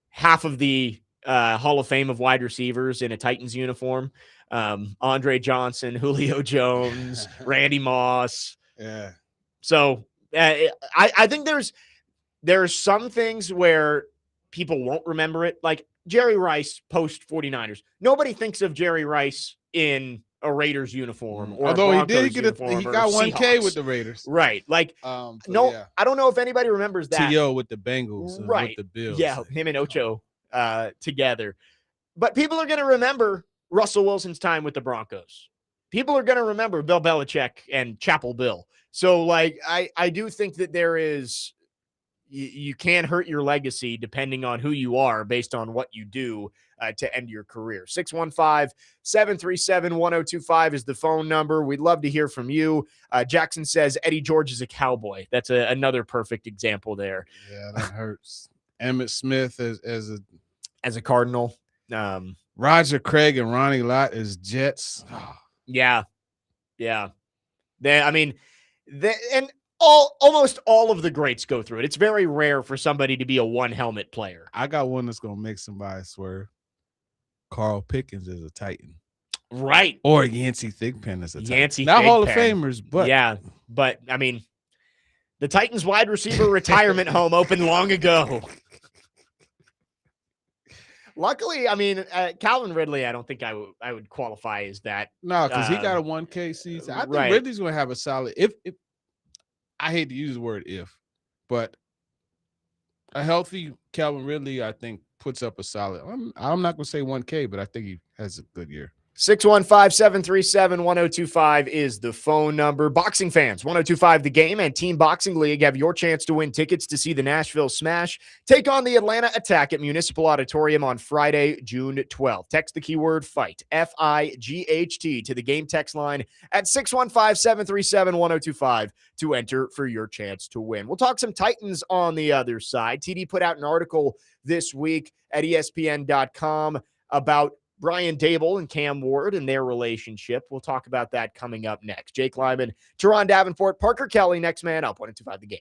half of the Hall of Fame of wide receivers in a Titans uniform. Andre Johnson, Julio Jones, Randy Moss. Yeah. So I think there's some things where people won't remember it. Like Jerry Rice post 49ers. Nobody thinks of Jerry Rice in a Raiders uniform or although he did get he got 1K with the Raiders. Right. Like I don't know if anybody remembers that. T.O. with the Bengals and with the Bills. Yeah, him and Ocho together. But people are going to remember Russell Wilson's time with the Broncos. People are going to remember Bill Belichick and Chapel Bill. So, like, I do think that there is you can hurt your legacy depending on who you are based on what you do to end your career. 615-737-1025 is the phone number. We'd love to hear from you. Jackson says Eddie George is a cowboy. That's another perfect example there. Yeah, that hurts. Emmett Smith as a Cardinal. Roger Craig and Ronnie Lott as Jets. Oh. Yeah. And almost all of the greats go through it. It's very rare for somebody to be a one helmet player. I got one that's gonna make somebody swerve. Carl Pickens is a Titan. Right. Or Yancey Thigpen is a Titan. Yancey Not Thigpen. Hall of Famers, but yeah. But I mean, the Titans wide receiver retirement home opened long ago. Luckily, I mean, Calvin Ridley, I don't think I would qualify as that. No, because he got a 1K season. I think Ridley's going to have a solid. If I hate to use the word if, but a healthy Calvin Ridley, I think, puts up a solid. I'm not going to say 1K, but I think he has a good year. 615-737-1025 is the phone number. Boxing fans, 1025 The Game and Team Boxing League have your chance to win tickets to see the Nashville Smash take on the Atlanta Attack at Municipal Auditorium on Friday, June 12th. Text the keyword FIGHT, FIGHT, to the game text line at 615-737-1025 to enter for your chance to win. We'll talk some Titans on the other side. TD put out an article this week at ESPN.com about Brian Dable and Cam Ward and their relationship. We'll talk about that coming up next. Jake Lyman, Turron Davenport, Parker Kelly, next man up, 1025 The Game.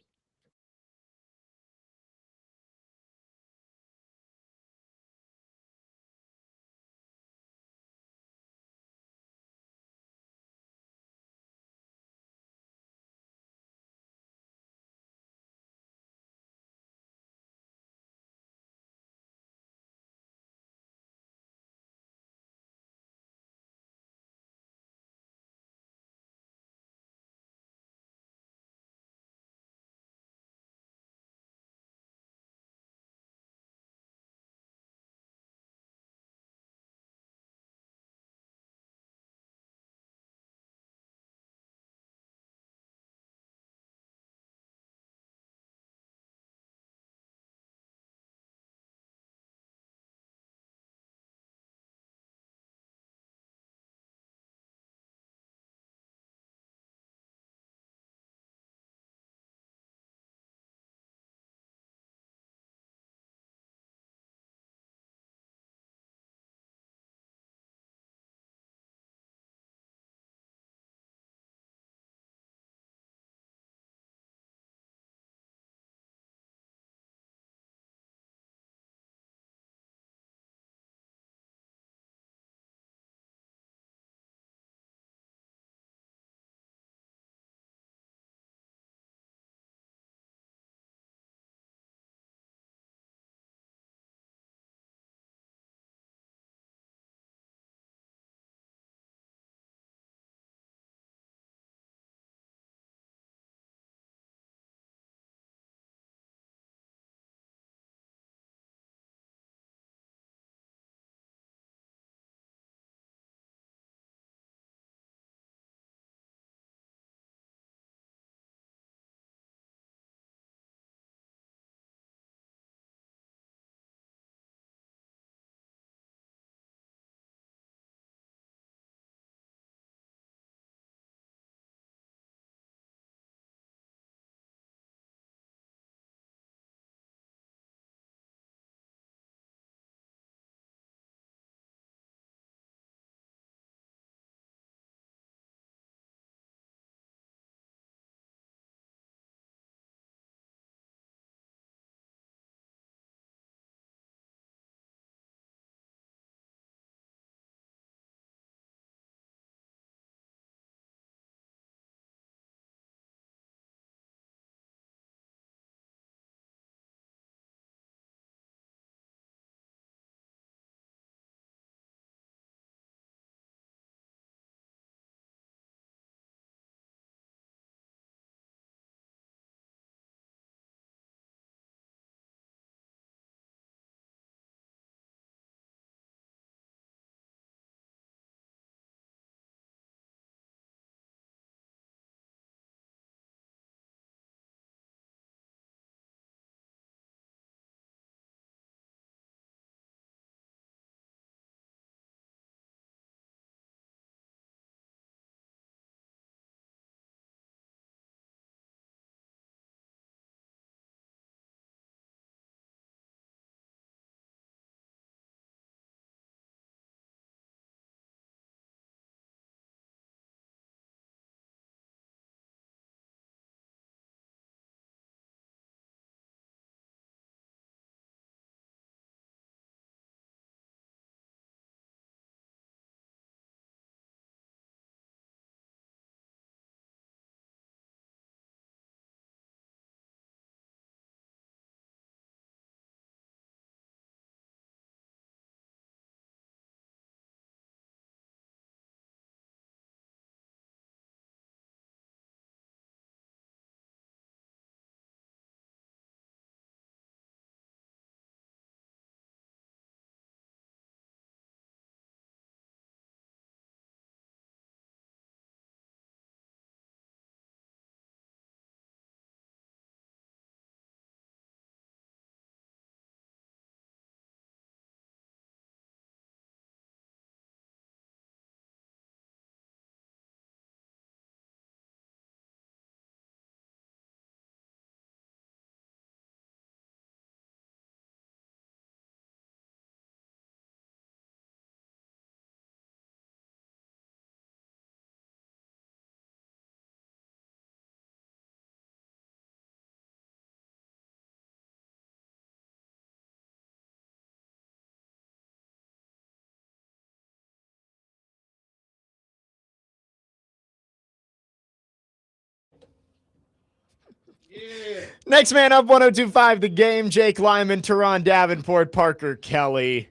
Yeah. Next man up, 102.5 The Game, Jake Lyman, Turron Davenport, Parker Kelly.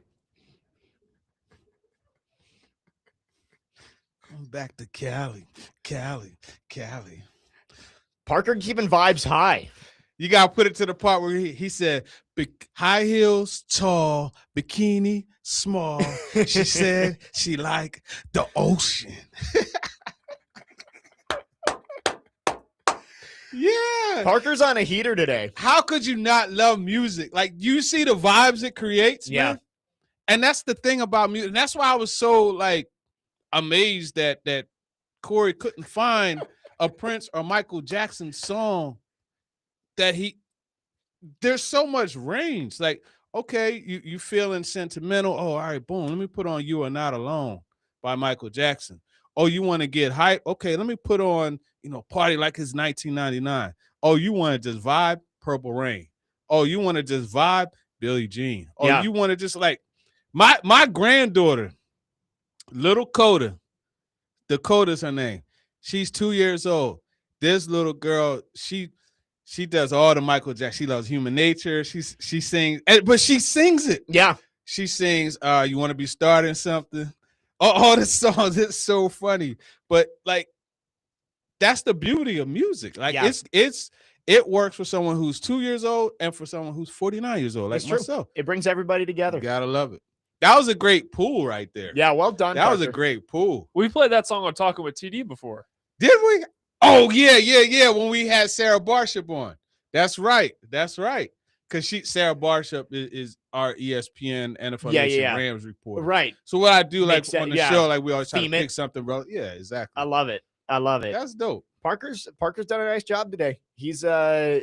Come back to Cali. Parker keeping vibes high. You got to put it to the part where he said, high heels, tall, bikini, small. She said she liked the ocean. Yeah. Parker's on a heater today. How could you not love music? Like, you see the vibes it creates, man? And that's the thing about music. And that's why I was so, like, amazed that Corey couldn't find a Prince or Michael Jackson song that there's so much range. Like, okay, you feeling sentimental. Oh, all right, boom. Let me put on You Are Not Alone by Michael Jackson. Oh, you want to get hype? Okay, let me put on, Party Like It's 1999. Oh, you want to just vibe? Purple Rain. Oh, you want to just vibe? Billie Jean. Oh, you want to just like my granddaughter, little Coda. Dakota's her name. She's 2 years old. This little girl, she does all the Michael Jackson. She loves Human Nature. She sings, but she sings it. Yeah. She sings, You Want to Be Starting Something. All the songs, it's so funny. But like, that's the beauty of music. Like it works for someone who's 2 years old and for someone who's 49 years old, like myself. It brings everybody together. You gotta love it. That was a great pool right there. Yeah, well done. That was a great pool. We played that song on Talking with TD before. Did we? Oh, yeah. When we had Sarah Barshop on. That's right. Because Sarah Barshop is our ESPN NFL Nation Rams reporter. Right. So what I do, like on the show, like we always try to pick something, bro. Yeah, exactly. I love it. That's dope. Parker's done a nice job today. He's I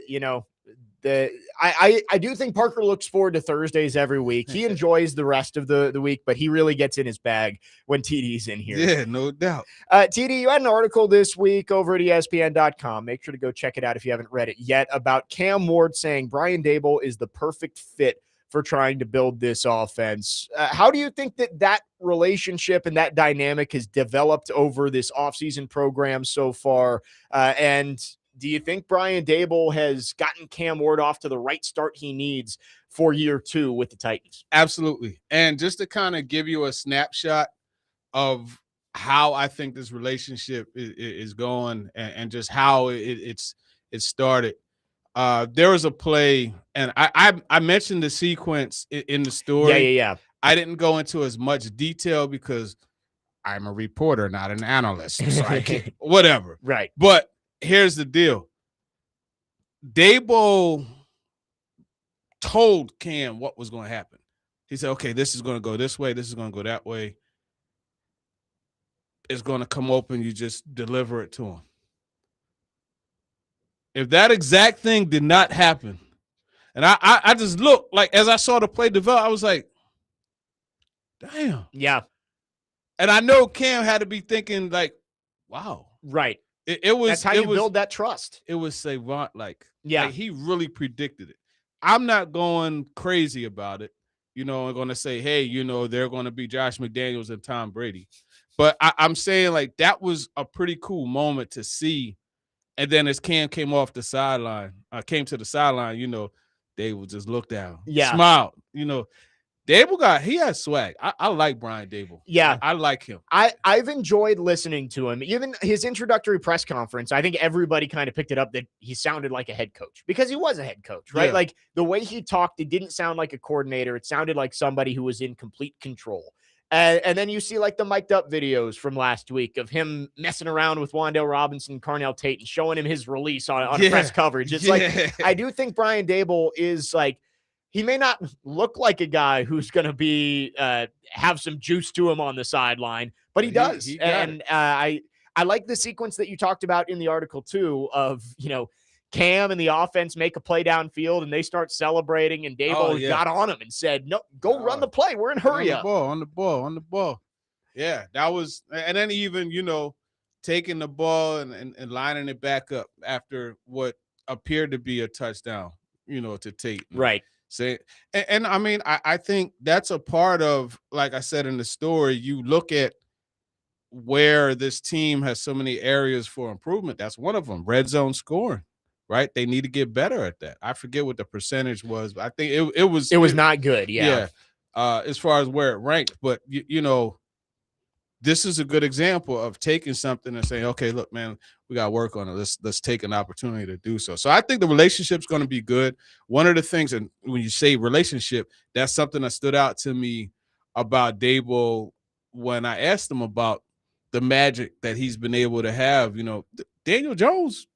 do think Parker looks forward to Thursdays every week. He enjoys the rest of the week, but he really gets in his bag when TD's in here. Yeah, no doubt. TD, you had an article this week over at ESPN.com. Make sure to go check it out if you haven't read it yet, about Cam Ward saying Brian Daboll is the perfect fit for trying to build this offense. How do you think that relationship and that dynamic has developed over this offseason program so far? And do you think Brian Daboll has gotten Cam Ward off to the right start he needs for year 2 with the Titans? Absolutely. And just to kind of give you a snapshot of how I think this relationship is going and just how it started. There was a play, and I mentioned the sequence in the story. Yeah. I didn't go into as much detail because I'm a reporter, not an analyst. So I can't, whatever. Right. But here's the deal. Daboll told Cam what was going to happen. He said, okay, this is going to go this way. This is going to go that way. It's going to come open. You just deliver it to him. If that exact thing did not happen, and I just looked, like, as I saw the play develop, I was like, damn. Yeah. And I know Cam had to be thinking, like, wow. Right. It was. That's how you build that trust. It was savant, like he really predicted it. I'm not going crazy about it. I'm going to say, hey, they're going to be Josh McDaniels and Tom Brady. But I'm saying, like, that was a pretty cool moment to see. And then as Cam came to the sideline, they would just look down, smile. Daboll he has swag. I like Brian Daboll. Yeah. I like him. I've enjoyed listening to him. Even his introductory press conference, I think everybody kind of picked it up that he sounded like a head coach because he was a head coach, right? Yeah. Like the way he talked, it didn't sound like a coordinator. It sounded like somebody who was in complete control. And then you see like the mic'd up videos from last week of him messing around with Wan'Dale Robinson, Carnell Tate, and showing him his release on press coverage. It's like, I do think Brian Daboll is like, he may not look like a guy who's going to be have some juice to him on the sideline, but he does. I like the sequence that you talked about in the article too of, Cam and the offense make a play downfield and they start celebrating, and Daboll got on him and said, no, go run the play. We're in hurry up. On the ball. Yeah, that was, and then even, taking the ball and lining it back up after what appeared to be a touchdown, to Tate. Right. And I mean, I think that's a part of, like I said in the story, you look at where this team has so many areas for improvement. That's one of them, red zone scoring. right? They need to get better at that. I forget what the percentage was, but I think it was not good. Yeah. As far as where it ranked, but you know, this is a good example of taking something and saying, okay, look, man, we got to work on it. Let's take an opportunity to do so. So I think the relationship's going to be good. One of the things, and when you say relationship, that's something that stood out to me about Dable when I asked him about the magic that he's been able to have. You know, Daniel Jones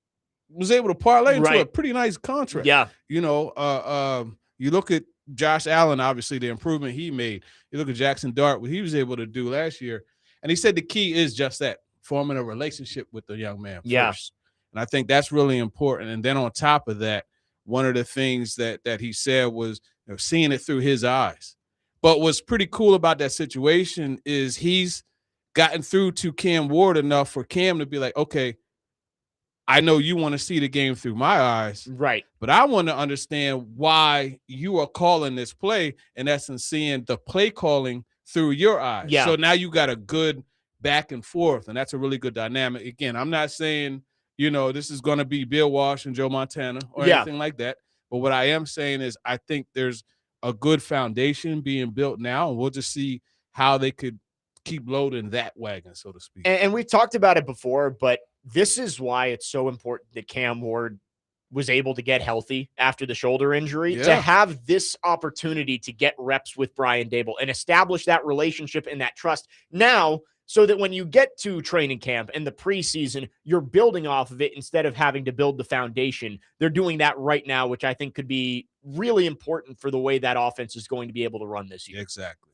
was able to parlay into a pretty nice contract. Yeah. You know, you look at Josh Allen, obviously the improvement he made. You look at Jackson Dart, what he was able to do last year. And he said the key is just that, forming a relationship with the young man first. And I think that's really important. And then on top of that, one of the things that he said was, you know, seeing it through his eyes. But what's pretty cool about that situation is he's gotten through to Cam Ward enough for Cam to be like, okay, I know you want to see the game through my eyes. Right. But I want to understand why you are calling this play, in essence, seeing the play calling through your eyes. Yeah. So now you got a good back and forth, and that's a really good dynamic. Again, I'm not saying, you know, this is going to be Bill Walsh and Joe Montana or anything like that. But what I am saying is I think there's a good foundation being built now, and we'll just see how they could keep loading that wagon, so to speak. And we've talked about it before, but this is why it's so important that Cam Ward was able to get healthy after the shoulder injury, to have this opportunity to get reps with Brian Dable and establish that relationship and that trust now, so that when you get to training camp and the preseason, you're building off of it instead of having to build the foundation. They're doing that right now, which I think could be really important for the way that offense is going to be able to run this year. Exactly.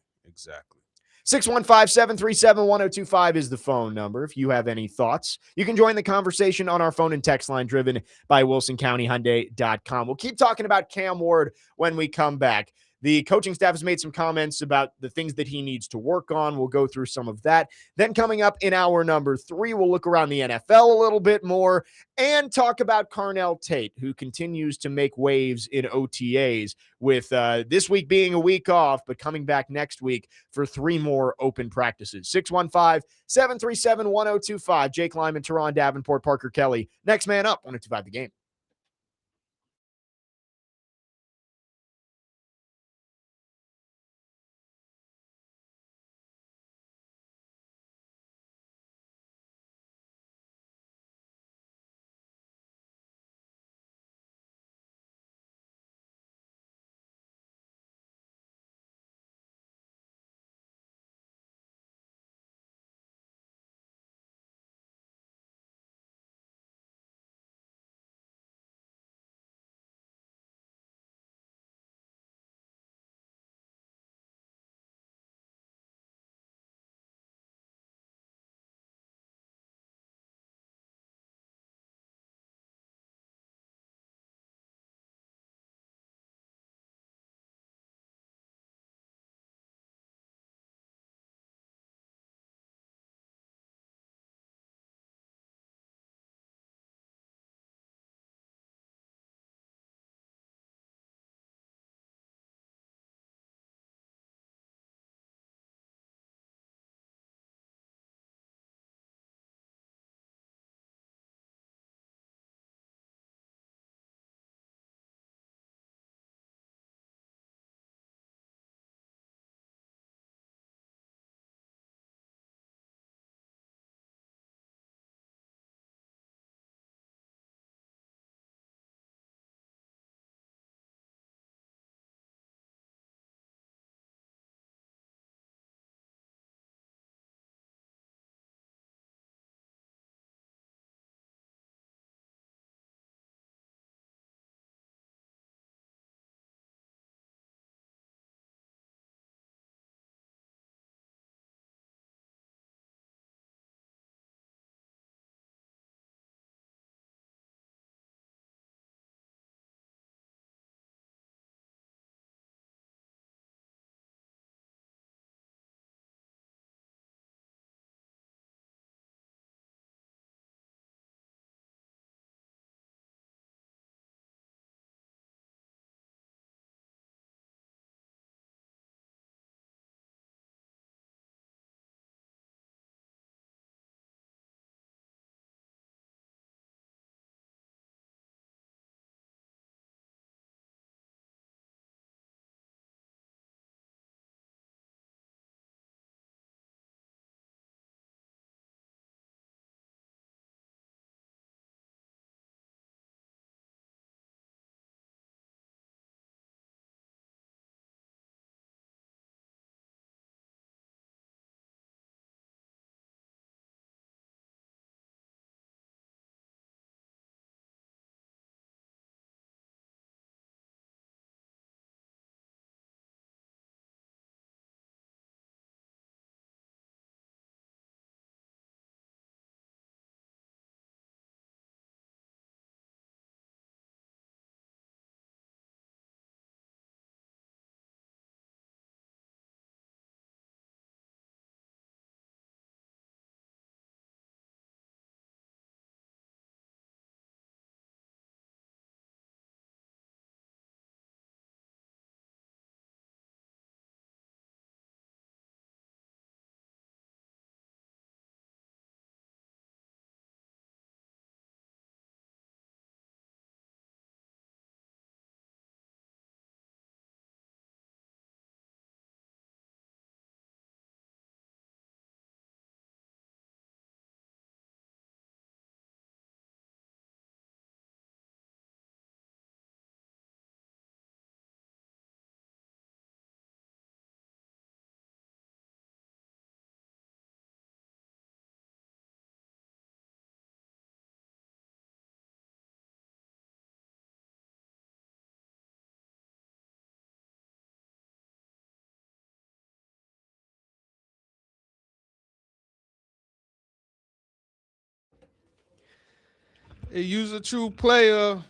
615-737-1025 is the phone number. If you have any thoughts, you can join the conversation on our phone and text line driven by WilsonCountyHyundai.com. We'll keep talking about Cam Ward when we come back. The coaching staff has made some comments about the things that he needs to work on. We'll go through some of that. Then coming up in hour number 3, we'll look around the NFL a little bit more and talk about Carnell Tate, who continues to make waves in OTAs, with this week being a week off, but coming back next week for 3 more open practices. 615-737-1025. Jake Lyman, Turron Davenport, Parker Kelly. Next man up, 1025 The Game. Use a true player.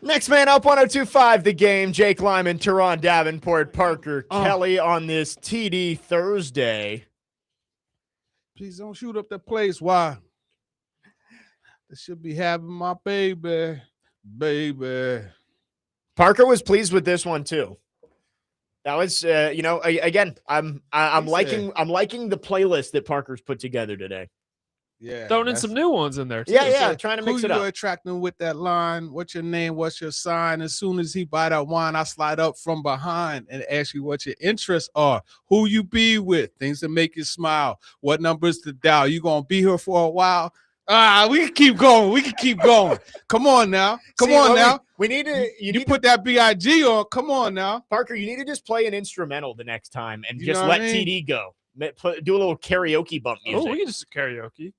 Next man up, 102.5 The Game. Jake Lyman, Turron Davenport, Parker Kelly on this TD Thursday. Please don't shoot up that place. Why? They should be having my baby. Parker was pleased with this one too. That was, again, I'm liking the playlist that Parker's put together today. Yeah, throwing in some new ones in there too. Yeah, trying to mix it up. Who you attracting with that line? What's your name? What's your sign? As soon as he buy that wine, I slide up from behind and ask you what your interests are. Who you be with? Things that make you smile. What numbers to dial? You gonna be here for a while? We can keep going. Come on now. We need to. You put that BIG on. Come on now, Parker. You need to just play an instrumental the next time and just let TD go. Do a little karaoke bump music. Oh, we can just karaoke.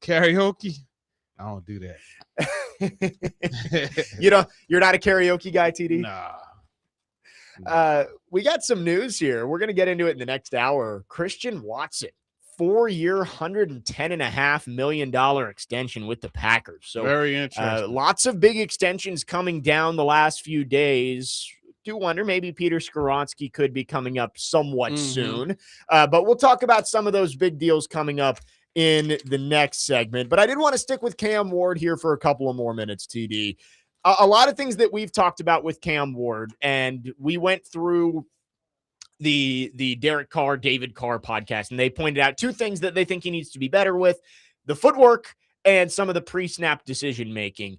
I don't do that. You're not a karaoke guy, TD? Nah. We got some news here. We're going to get into it in the next hour. Christian Watson, 4-year, $110.5 million extension with the Packers. So very interesting. Lots of big extensions coming down the last few days. Do wonder maybe Peter Skoronski could be coming up somewhat soon. But we'll talk about some of those big deals coming up in the next segment. But I did want to stick with Cam Ward here for a couple of more minutes, TD. A lot of things that we've talked about with Cam Ward, and we went through the Derek Carr, David Carr podcast, and they pointed out two things that they think he needs to be better with: the footwork and some of the pre-snap decision-making.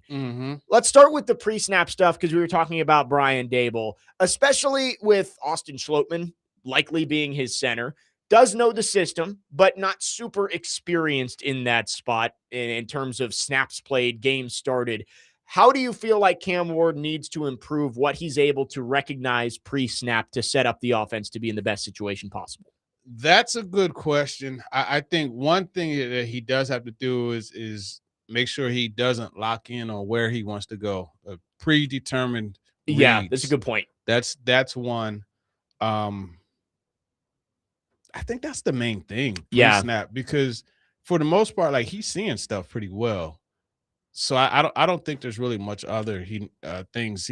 Let's start with the pre-snap stuff because we were talking about Brian Daboll, especially with Austin Schlottman likely being his center. Does know the system, but not super experienced in that spot in terms of snaps played, games started. How do you feel like Cam Ward needs to improve what he's able to recognize pre-snap to set up the offense to be in the best situation possible? That's a good question. I think one thing that he does have to do is make sure he doesn't lock in on where he wants to go. A predetermined reads. Yeah, that's a good point. That's one. I think that's the main thing. Pre-snap, because for the most part, like, he's seeing stuff pretty well. So I don't think there's really much other things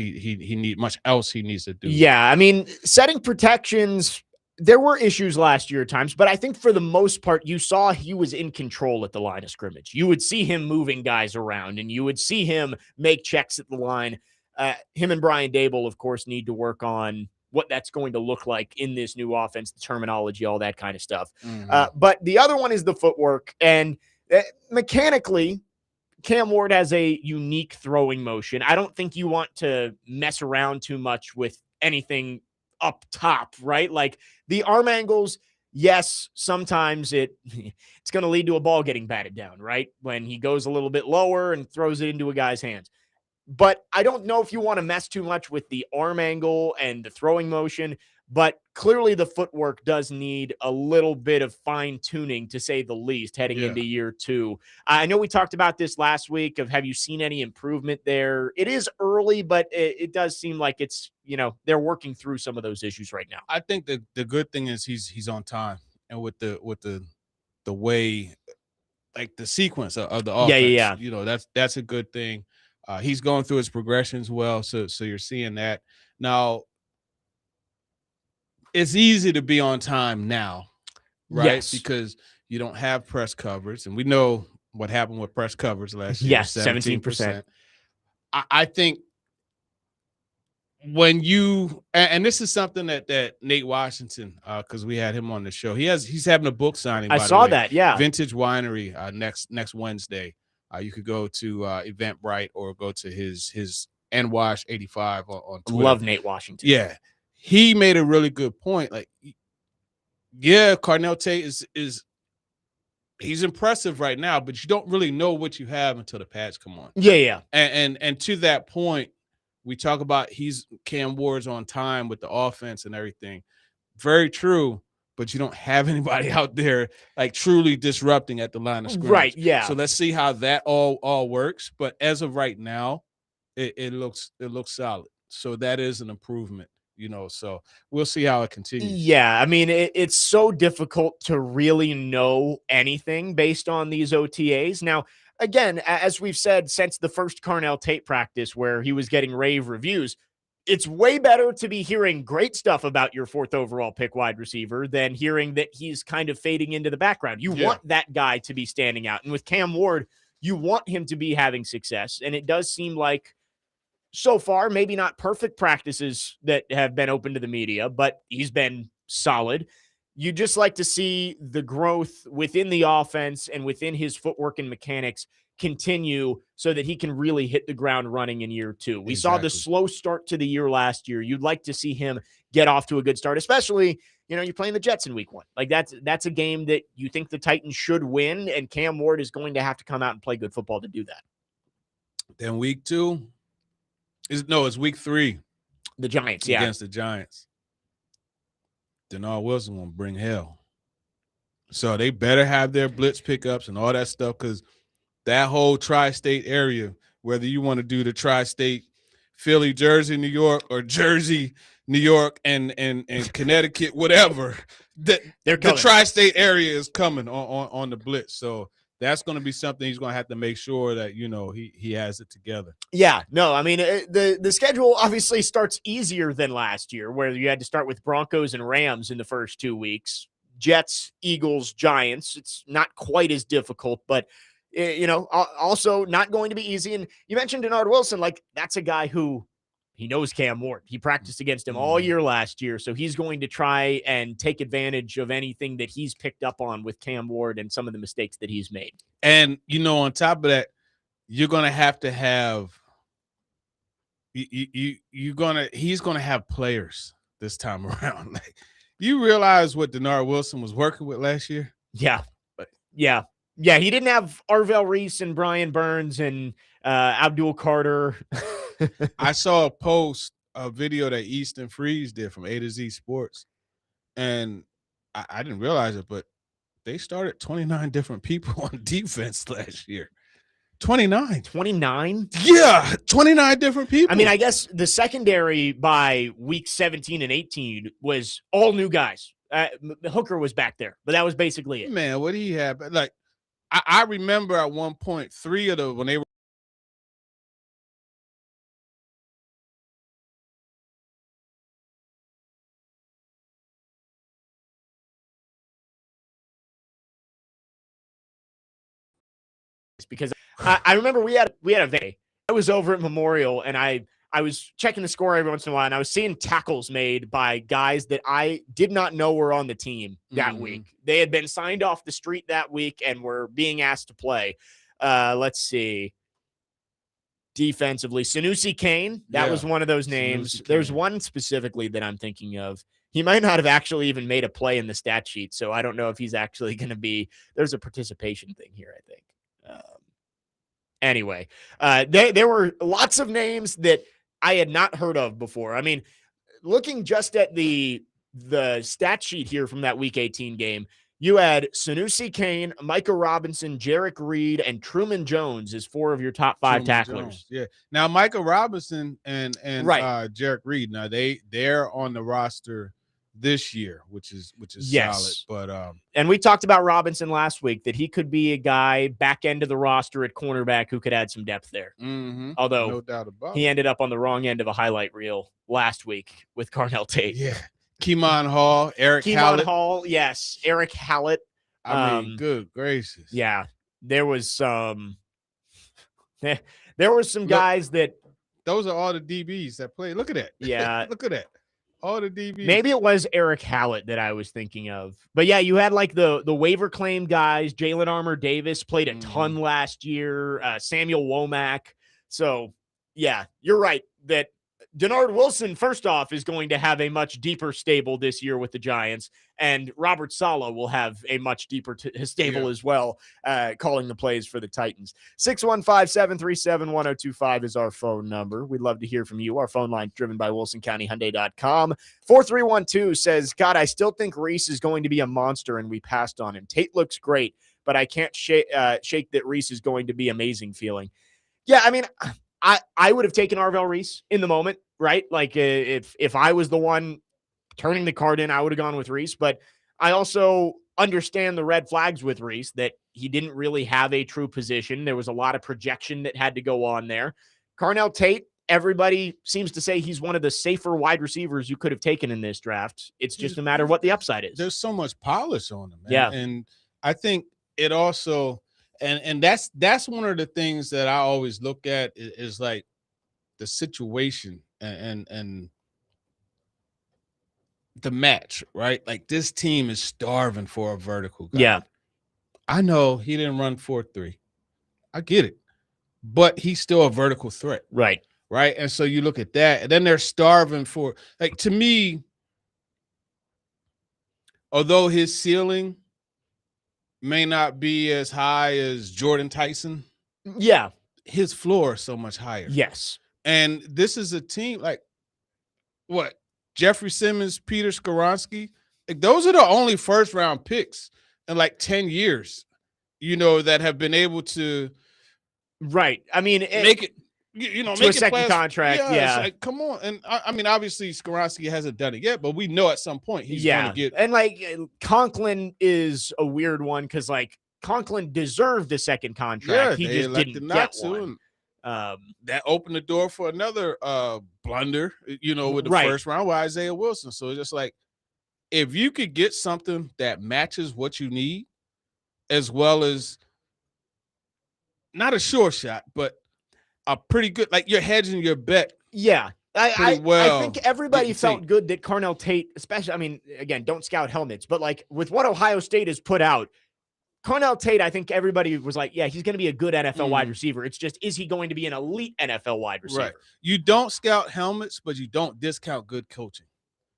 much else he needs to do. Yeah, I mean, setting protections. There were issues last year at times, but I think for the most part, you saw he was in control at the line of scrimmage. You would see him moving guys around, and you would see him make checks at the line. Him and Brian Daboll, of course, need to work on what that's going to look like in this new offense, the terminology, all that kind of stuff. But the other one is the footwork. And mechanically, Cam Ward has a unique throwing motion. I don't think you want to mess around too much with anything up top, right? Like the arm angles, yes, sometimes it's going to lead to a ball getting batted down, right? When he goes a little bit lower and throws it into a guy's hands. But I don't know if you want to mess too much with the arm angle and the throwing motion, but clearly the footwork does need a little bit of fine tuning, to say the least, heading into year two. I know we talked about this last week have you seen any improvement there? It is early, but it does seem like it's, they're working through some of those issues right now. I think the good thing is he's on time, and with the way, like the sequence of the offense, that's a good thing. He's going through his progressions well, so you're seeing that. Now, it's easy to be on time now, right? Yes. Because you don't have press coverage, and we know what happened with press coverage last year. Yes, 17%. I think when you and this is something that Nate Washington, because we had him on the show, he's having a book signing. I saw that, yeah. Vintage Winery next Wednesday. You could go to Eventbrite or go to his NWash 85 on Twitter. Love Nate Washington. Yeah. He made a really good point. Like, yeah, Carnell Tate is he's impressive right now, but you don't really know what you have until the pads come on. Yeah. And to that point, we talk about Cam Ward's on time with the offense and everything. Very true, but you don't have anybody out there like truly disrupting at the line of scrimmage. Right, yeah. So let's see how that all works. But as of right now, it looks solid. So that is an improvement. So we'll see how it continues. Yeah, I mean, it's so difficult to really know anything based on these OTAs. Now, again, as we've said since the first Carnell Tate practice where he was getting rave reviews, it's way better to be hearing great stuff about your 4th overall pick wide receiver than hearing that he's kind of fading into the background. You want that guy to be standing out. And with Cam Ward, you want him to be having success. And it does seem like so far, maybe not perfect practices that have been open to the media, but he's been solid. You just like to see the growth within the offense and within his footwork and mechanics continue so that he can really hit the ground running in year 2. We saw the slow start to the year last year. You'd like to see him get off to a good start, especially, you're playing the Jets in week 1. Like that's a game that you think the Titans should win, and Cam Ward is going to have to come out and play good football to do that. Then week 2 it's week 3. The Giants, against the Giants. Denard Wilson won't bring hell. So they better have their blitz pickups and all that stuff, because that whole tri-state area, whether you want to do the tri-state Philly, Jersey, New York, or Jersey, New York, and Connecticut, whatever, the tri-state area is coming on the blitz. So that's going to be something he's going to have to make sure that, he has it together. Yeah, no, I mean, the schedule obviously starts easier than last year, where you had to start with Broncos and Rams in the first 2 weeks. Jets, Eagles, Giants. It's not quite as difficult, but, also not going to be easy. And you mentioned Denard Wilson, like that's a guy who he knows Cam Ward. He practiced against him all year last year, so he's going to try and take advantage of anything that he's picked up on with Cam Ward and some of the mistakes that he's made. And, on top of that, you're going to have he's going to have players this time around. Like, you realize what Denard Wilson was working with last year? Yeah. Yeah, he didn't have Arvell Reese and Brian Burns and Abdul Carter. I saw a video that Easton Freeze did from A to Z Sports, and I didn't realize it, but they started 29 different people on defense last year. 29? Yeah, 29 different people. I mean, I guess the secondary by week 17 and 18 was all new guys. Hooker was back there, but that was basically it. Man, what he had, like, I remember at one point, 3 of them, when they were because I remember we had a day. I was over at Memorial, and I was checking the score every once in a while, and I was seeing tackles made by guys that I did not know were on the team that week. They had been signed off the street that week and were being asked to play. Let's see. Defensively, Sanusi Kane, that was one of those names. There's one specifically that I'm thinking of. He might not have actually even made a play in the stat sheet, so I don't know if he's actually going to be – there's a participation thing here, I think. Anyway, there were lots of names that I had not heard of before. I mean, looking just at the stat sheet here from that Week 18 game, you had Sanusi Kane, Micah Robinson, Jarek Reed, and Truman Jones as 4 of your top 5 tacklers. Jones, yeah. Now, Micah Robinson and Jarek Reed, now they're on the roster this year, which is solid. But and we talked about Robinson last week, that he could be a guy back end of the roster at cornerback who could add some depth there. Although no doubt about he ended up on the wrong end of a highlight reel last week with Carnell Tate. Yeah. Keemon Hall, Eric Hallett. Yes, Eric Hallett. I mean, good gracious. Yeah, there was some guys that. Those are all the DBs that play. Look at that. Yeah. Look at that. All the DBs. Maybe it was Eric Hallett that I was thinking of. But yeah, you had like the waiver claim guys. Jalen Armour Davis played a ton last year. Samuel Womack. So yeah, you're right that Denard Wilson, first off, is going to have a much deeper stable this year with the Giants, and Robert Saleh will have a much deeper stable as well, calling the plays for the Titans. 615-737-1025 is our phone number. We'd love to hear from you. Our phone line driven by WilsonCountyHyundai.com. 4312 says, God, I still think Reese is going to be a monster, and we passed on him. Tate looks great, but I can't shake that Reese is going to be amazing feeling. Yeah, I mean, I would have taken Arvell Reese in the moment, right? Like if I was the one turning the card in, I would have gone with Reese. But I also understand the red flags with Reese, that he didn't really have a true position. There was a lot of projection that had to go on there. Carnell Tate, everybody seems to say he's one of the safer wide receivers you could have taken in this draft. It's just a matter of what the upside is. There's so much polish on him, man. Yeah. And I think it also, and that's one of the things that I always look at is like the situation and the match, right? Like this team is starving for a vertical guy. Yeah. I know he didn't run 4.3. I get it. But he's still a vertical threat. Right. Right. And so you look at that, and then they're starving for, like, to me, although his ceiling may not be as high as Jordan Tyson. Yeah. His floor is so much higher. Yes. And this is a team like what? Jeffrey Simmons, Peter Skoronski. Like, those are the only first round picks in like 10 years, that have been able to. Right. I mean, make it, to make a second contract. Yeah. It's like, come on. And I mean, obviously Skoronski hasn't done it yet, but we know at some point he's going to get. And like Conklin is a weird one because like Conklin deserved a second contract. He just didn't get one. That opened the door for another blunder, with the first round with Isaiah Wilson. So it's just like, if you could get something that matches what you need, as well as not a sure shot, but a pretty good, like you're hedging your bet. Yeah. I think everybody felt good that Carnell Tate, especially, I mean, again, don't scout helmets, but like with what Ohio State has put out, Carnell Tate, I think everybody was like, yeah, he's going to be a good NFL wide receiver. It's just, is he going to be an elite NFL wide receiver? Right. You don't scout helmets, but you don't discount good coaching.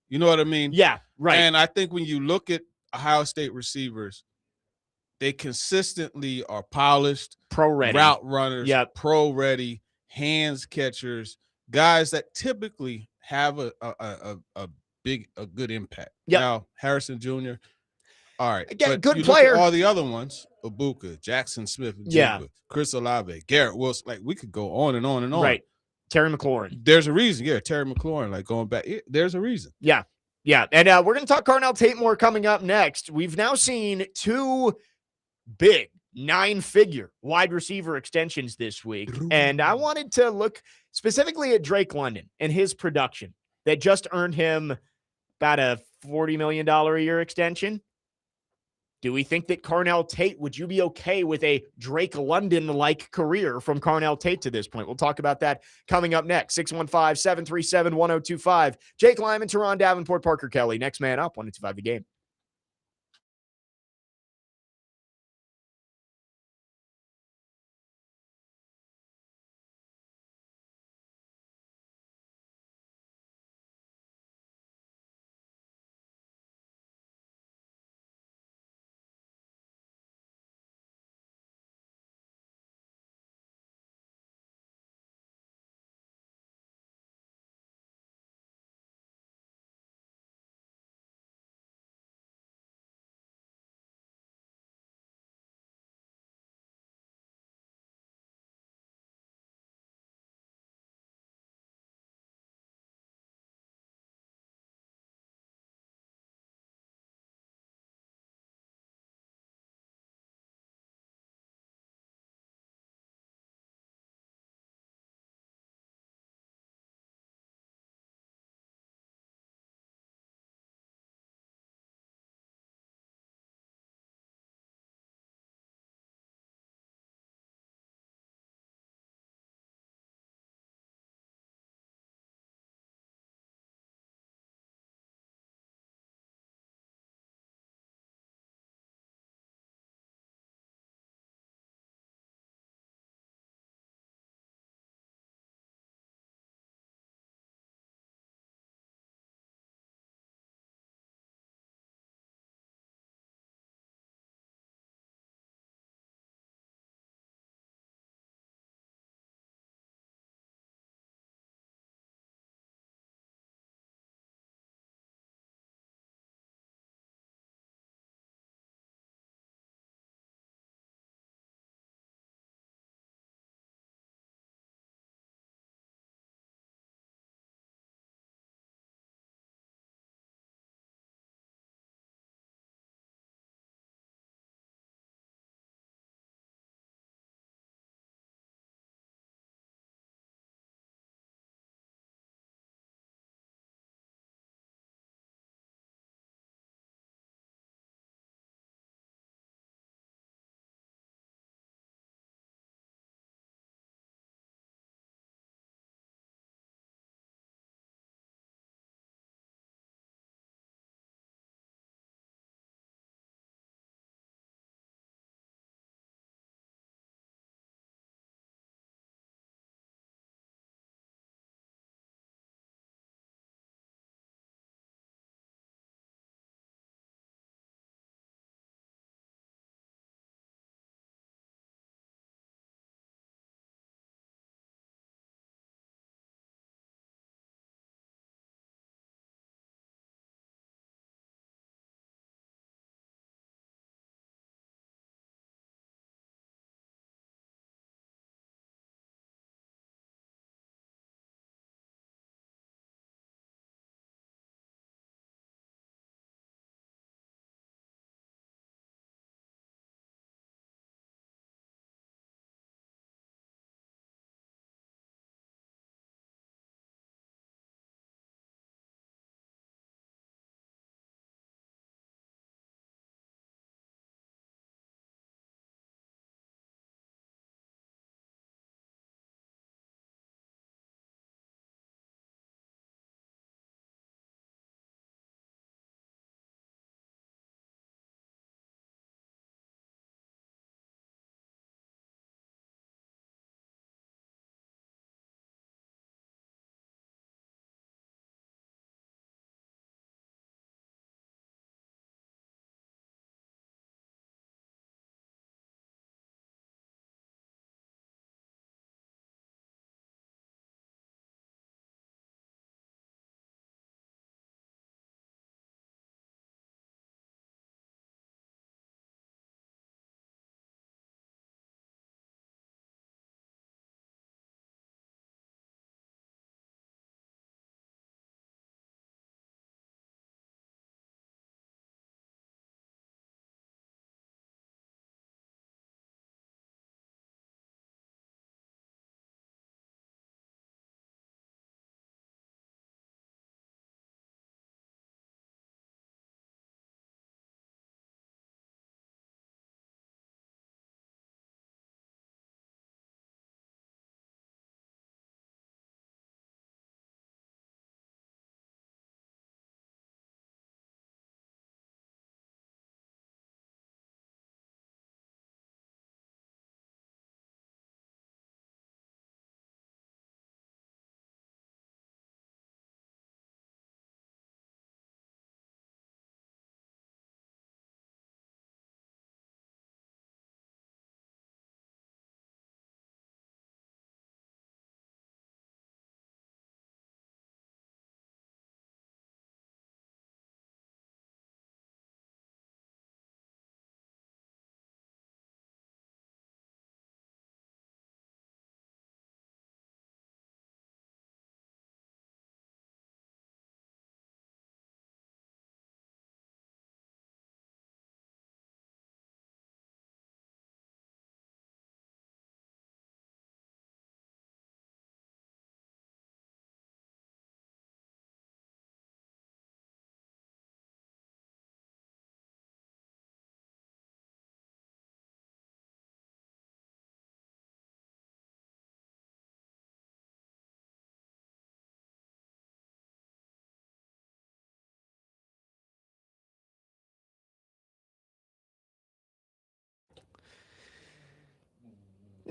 You know what I mean? Yeah, right. And I think when you look at Ohio State receivers, they consistently are polished, pro-ready route runners, pro-ready, hands catchers, guys that typically have a good impact. Yep. Now, Harrison Jr., all right. Again, but good player. All the other ones, Ibuka, Jackson Smith, Chris Olave, Garrett Wilson, like we could go on and on and on. Right. Terry McLaurin. There's a reason. Yeah, Terry McLaurin, like going back. There's a reason. Yeah. Yeah. And we're going to talk Carnell Tate more coming up next. We've now seen two big 9-figure wide receiver extensions this week. And I wanted to look specifically at Drake London and his production that just earned him about a $40 million a year extension. Do we think that Carnell Tate, would you be okay with a Drake London-like career from Carnell Tate to this point? We'll talk about that coming up next. 615-737-1025. Jake Lyman, Turron Davenport, Parker Kelly. Next man up, 102.5 The Game.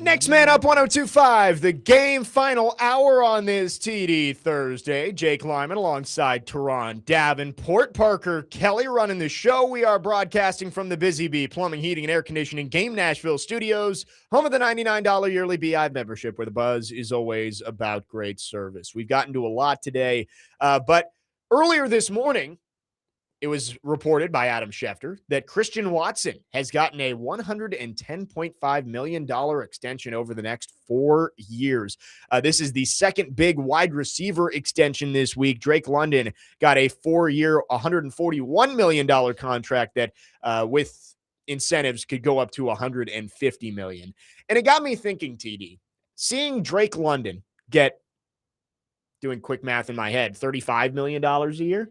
Next man up, 102.5, the game final hour on this TD Thursday. Jake Lyman alongside Turron Davenport, Parker Kelly running the show. We are broadcasting from the Busy Bee Plumbing, Heating, and Air Conditioning Game Nashville studios, home of the $99 yearly BI membership, where the buzz is always about great service. We've gotten to a lot today, but earlier this morning, it was reported by Adam Schefter that Christian Watson has gotten a $110.5 million extension over the next 4 years. This is the second big wide receiver extension this week. Drake London got a 4-year, $141 million contract that with incentives could go up to $150 million. And it got me thinking, TD, seeing Drake London get, doing quick math in my head, $35 million a year,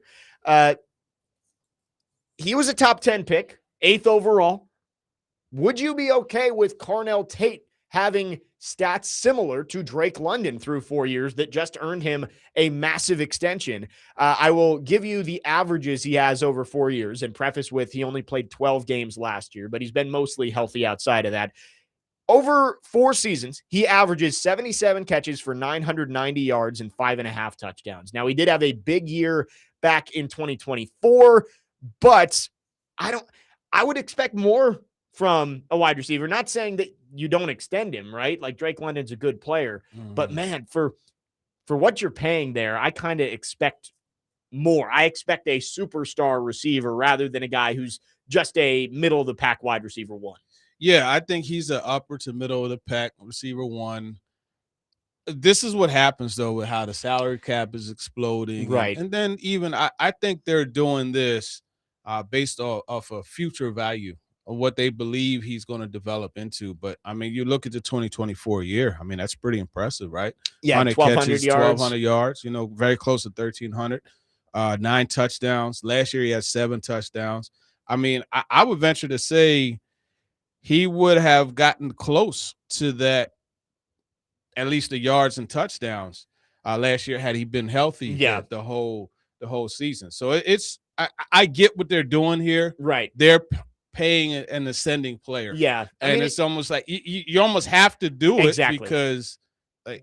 he was a top 10 pick, 8th overall. Would you be okay with Carnell Tate having stats similar to Drake London through 4 years that just earned him a massive extension? I will give you the averages he has over 4 years and preface with he only played 12 games last year, but he's been mostly healthy outside of that. Over 4 seasons, he averages 77 catches for 990 yards and 5.5 touchdowns. Now, he did have a big year back in 2024, but I would expect more from a wide receiver. Not saying that you don't extend him, right? Like Drake London's a good player, but man, for what you're paying there, I kind of expect more. I expect a superstar receiver rather than a guy who's just a middle of the pack wide receiver one. Yeah, I think he's an upper to middle of the pack receiver one. This is what happens, though, with how the salary cap is exploding. Right. And then even I think they're doing this based off of future value of what they believe he's going to develop into. But, I mean, you look at the 2024 year. I mean, that's pretty impressive, right? Yeah, 1,200 yards. 1,200 yards, very close to 1,300. 9 touchdowns. Last year he had 7 touchdowns. I mean, I would venture to say he would have gotten close to that, at least the yards and touchdowns last year had he been healthy the whole season. So I get what they're doing here. Right. They're paying an ascending player. Yeah. And it's almost like you almost have to do it because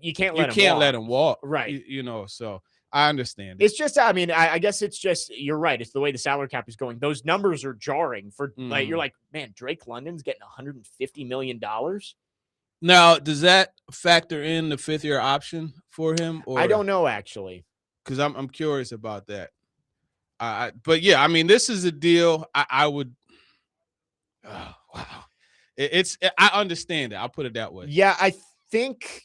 you can't let him walk. Right. So I understand. It's just, I mean, I guess it's just, you're right. It's the way the salary cap is going. Those numbers are jarring for like, you're like, man, Drake London's getting $150 million. Now, does that factor in the 5th-year option for him? Or I don't know, actually, because I'm curious about that. But yeah, I mean, this is a deal. I would. Oh, wow, I understand it. I'll put it that way. Yeah, I think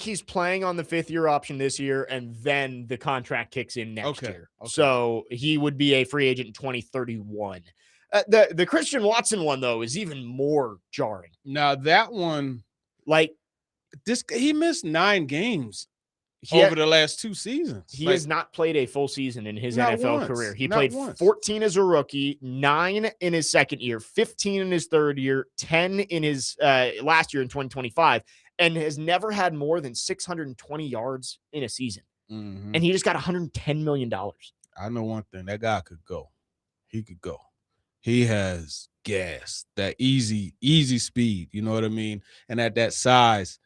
he's playing on the 5th-year option this year, and then the contract kicks in next year. Okay. So he would be a free agent in 2031. The Christian Watson one, though, is even more jarring. Now, that one, like, he missed 9 games over the last 2 seasons. He has not played a full season in his NFL career. He played 14 as a rookie, 9 in his second year, 15 in his third year, 10 in his last year in 2025, and has never had more than 620 yards in a season. Mm-hmm. And he just got $110 million. I know one thing. That guy could go. He could go. He has gas, that easy speed. You know what I mean? And at that size,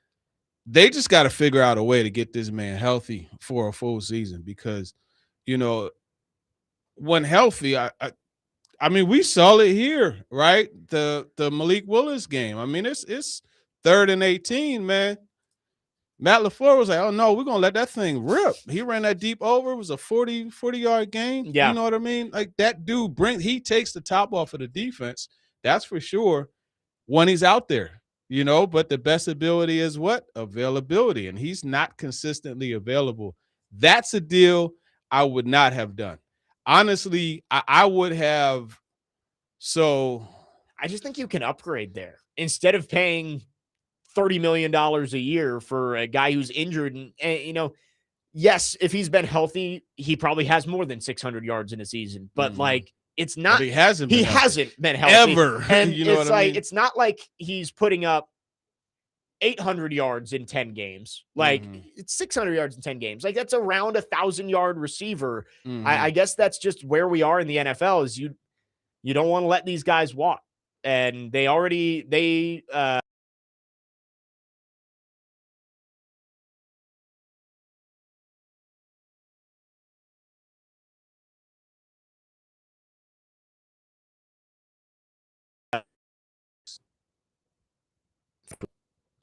they just got to figure out a way to get this man healthy for a full season because, when healthy, I mean, we saw it here, right? The Malik Willis game. I mean, it's 3rd and 18, man. Matt LaFleur was like, oh, no, we're going to let that thing rip. He ran that deep over. It was a 40-yard game. Yeah. You know what I mean? Like, that dude, he takes the top off of the defense. That's for sure when he's out there, But the best ability is what? Availability. And he's not consistently available. That's a deal I would not have done. Honestly, I would have. So I just think you can upgrade there. Instead of paying $30 million a year for a guy who's injured. And yes, if he's been healthy, he probably has more than 600 yards in a season. But it's not. But he hasn't been healthy ever. And it's like, I mean? It's not like he's putting up 800 yards in 10 games. Like it's 600 yards in 10 games. Like that's around 1,000-yard receiver. I guess that's just where we are in the NFL is you don't want to let these guys walk. And they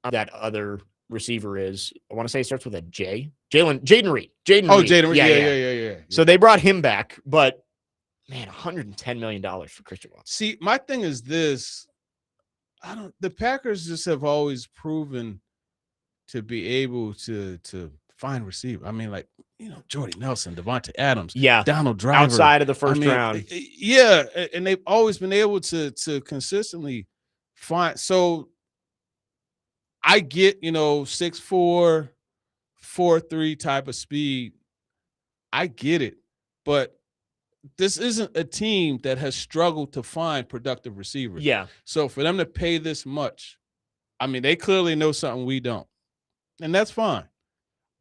that other receiver is. I want to say it starts with a J. Jaden Reed. Jaden Reed. Yeah. So they brought him back, but man, $110 million for Christian Watson. See, my thing is this. The Packers just have always proven to be able to find receiver. I mean, like, Jordy Nelson, Devontae Adams, Donald Driver. Outside of the first round. Yeah, and they've always been able to consistently find. So I get, 6'4", 4'3" type of speed. I get it. But this isn't a team that has struggled to find productive receivers. Yeah. So for them to pay this much, I mean, they clearly know something we don't. And that's fine.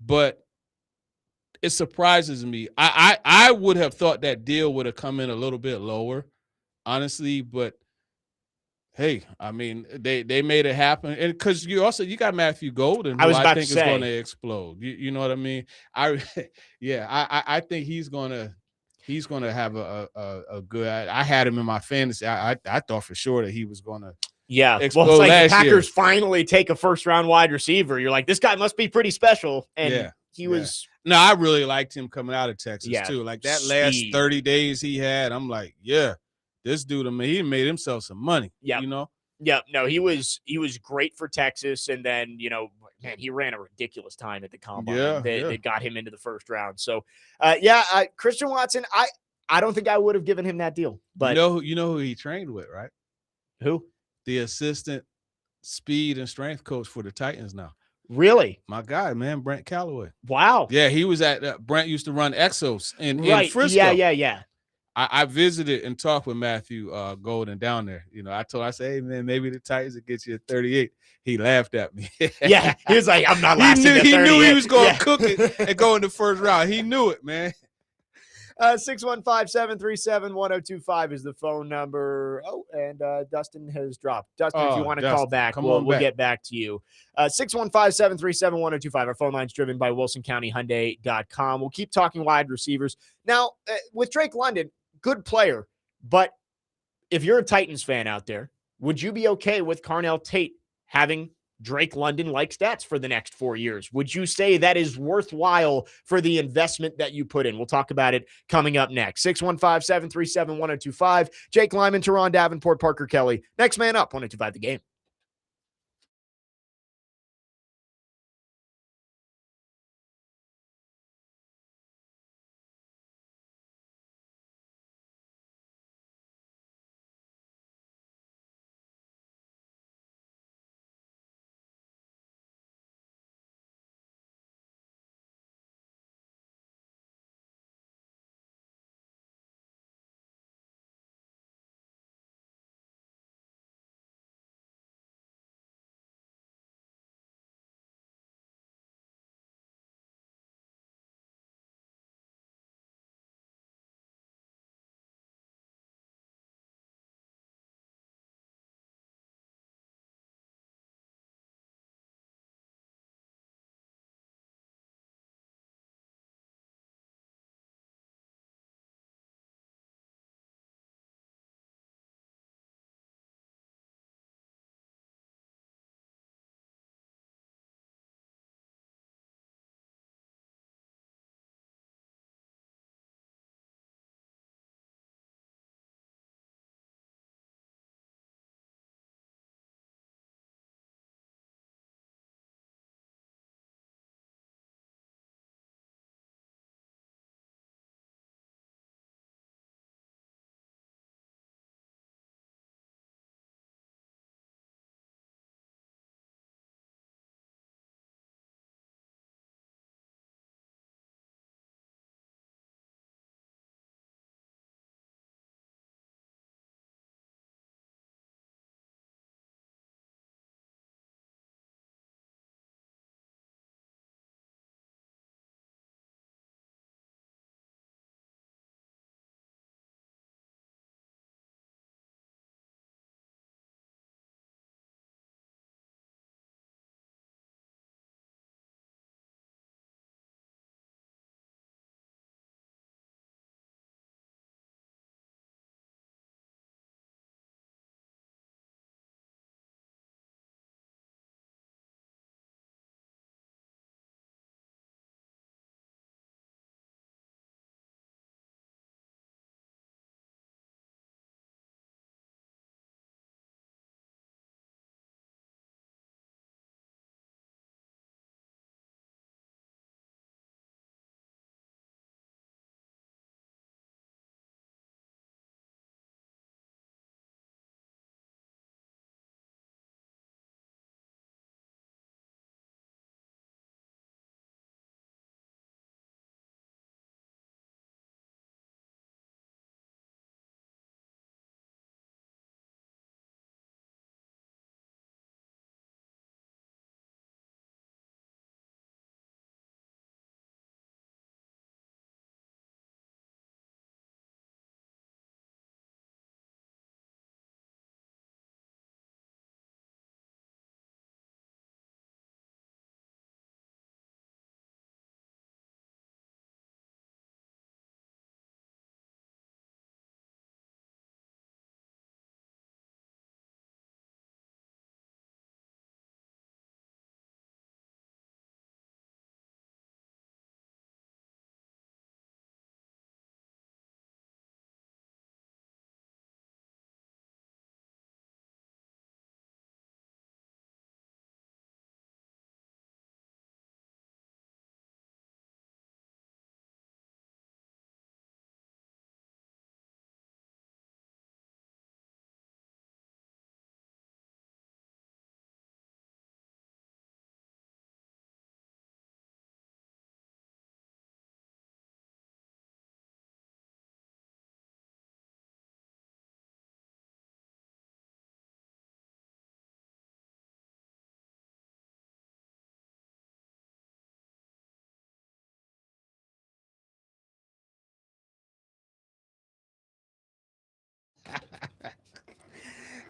But it surprises me. I would have thought that deal would have come in a little bit lower, honestly. But hey, I mean, they made it happen. And because you got Matthew Golden, who I think is going to explode. You know what I mean? I think he's going to have a good. I had him in my fantasy. I thought for sure that he was going to. Yeah, well, it's like the Packers finally take a first-round wide receiver. You're like, this guy must be pretty special, and he was. No, I really liked him coming out of Texas too. Like that last 30 days he had, I'm like, this dude, I mean, he made himself some money. Yeah, Yeah, no, he was great for Texas, and then man, he ran a ridiculous time at the combine. They got him into the first round. So, Christian Watson, I don't think I would have given him that deal. But you know who he trained with, right? Who? The assistant speed and strength coach for the Titans now. Really? My guy, man, Brent Callaway. Wow. Yeah, he was at Brent used to run Exos in Frisco. Yeah. I visited and talked with Matthew Golden down there. I said, hey, man, maybe the Titans will get you a 38. He laughed at me. Yeah, he was like, I'm not lasting He knew he was going to cook it and go in the first round. He knew it, man. 615-737-1025 is the phone number. Oh, and Dustin has dropped. Dustin, if you want to call back, we'll get back to you. 615-737-1025. Our phone line's driven by WilsonCountyHyundai.com. We'll keep talking wide receivers. Now, with Drake London, good player, but if you're a Titans fan out there, would you be okay with Carnell Tate having Drake London-like stats for the next 4 years? Would you say that is worthwhile for the investment that you put in? We'll talk about it coming up next. 615-737-1025. Jake Lyman, Turron Davenport, Parker Kelly. Next man up, 1025 The Game.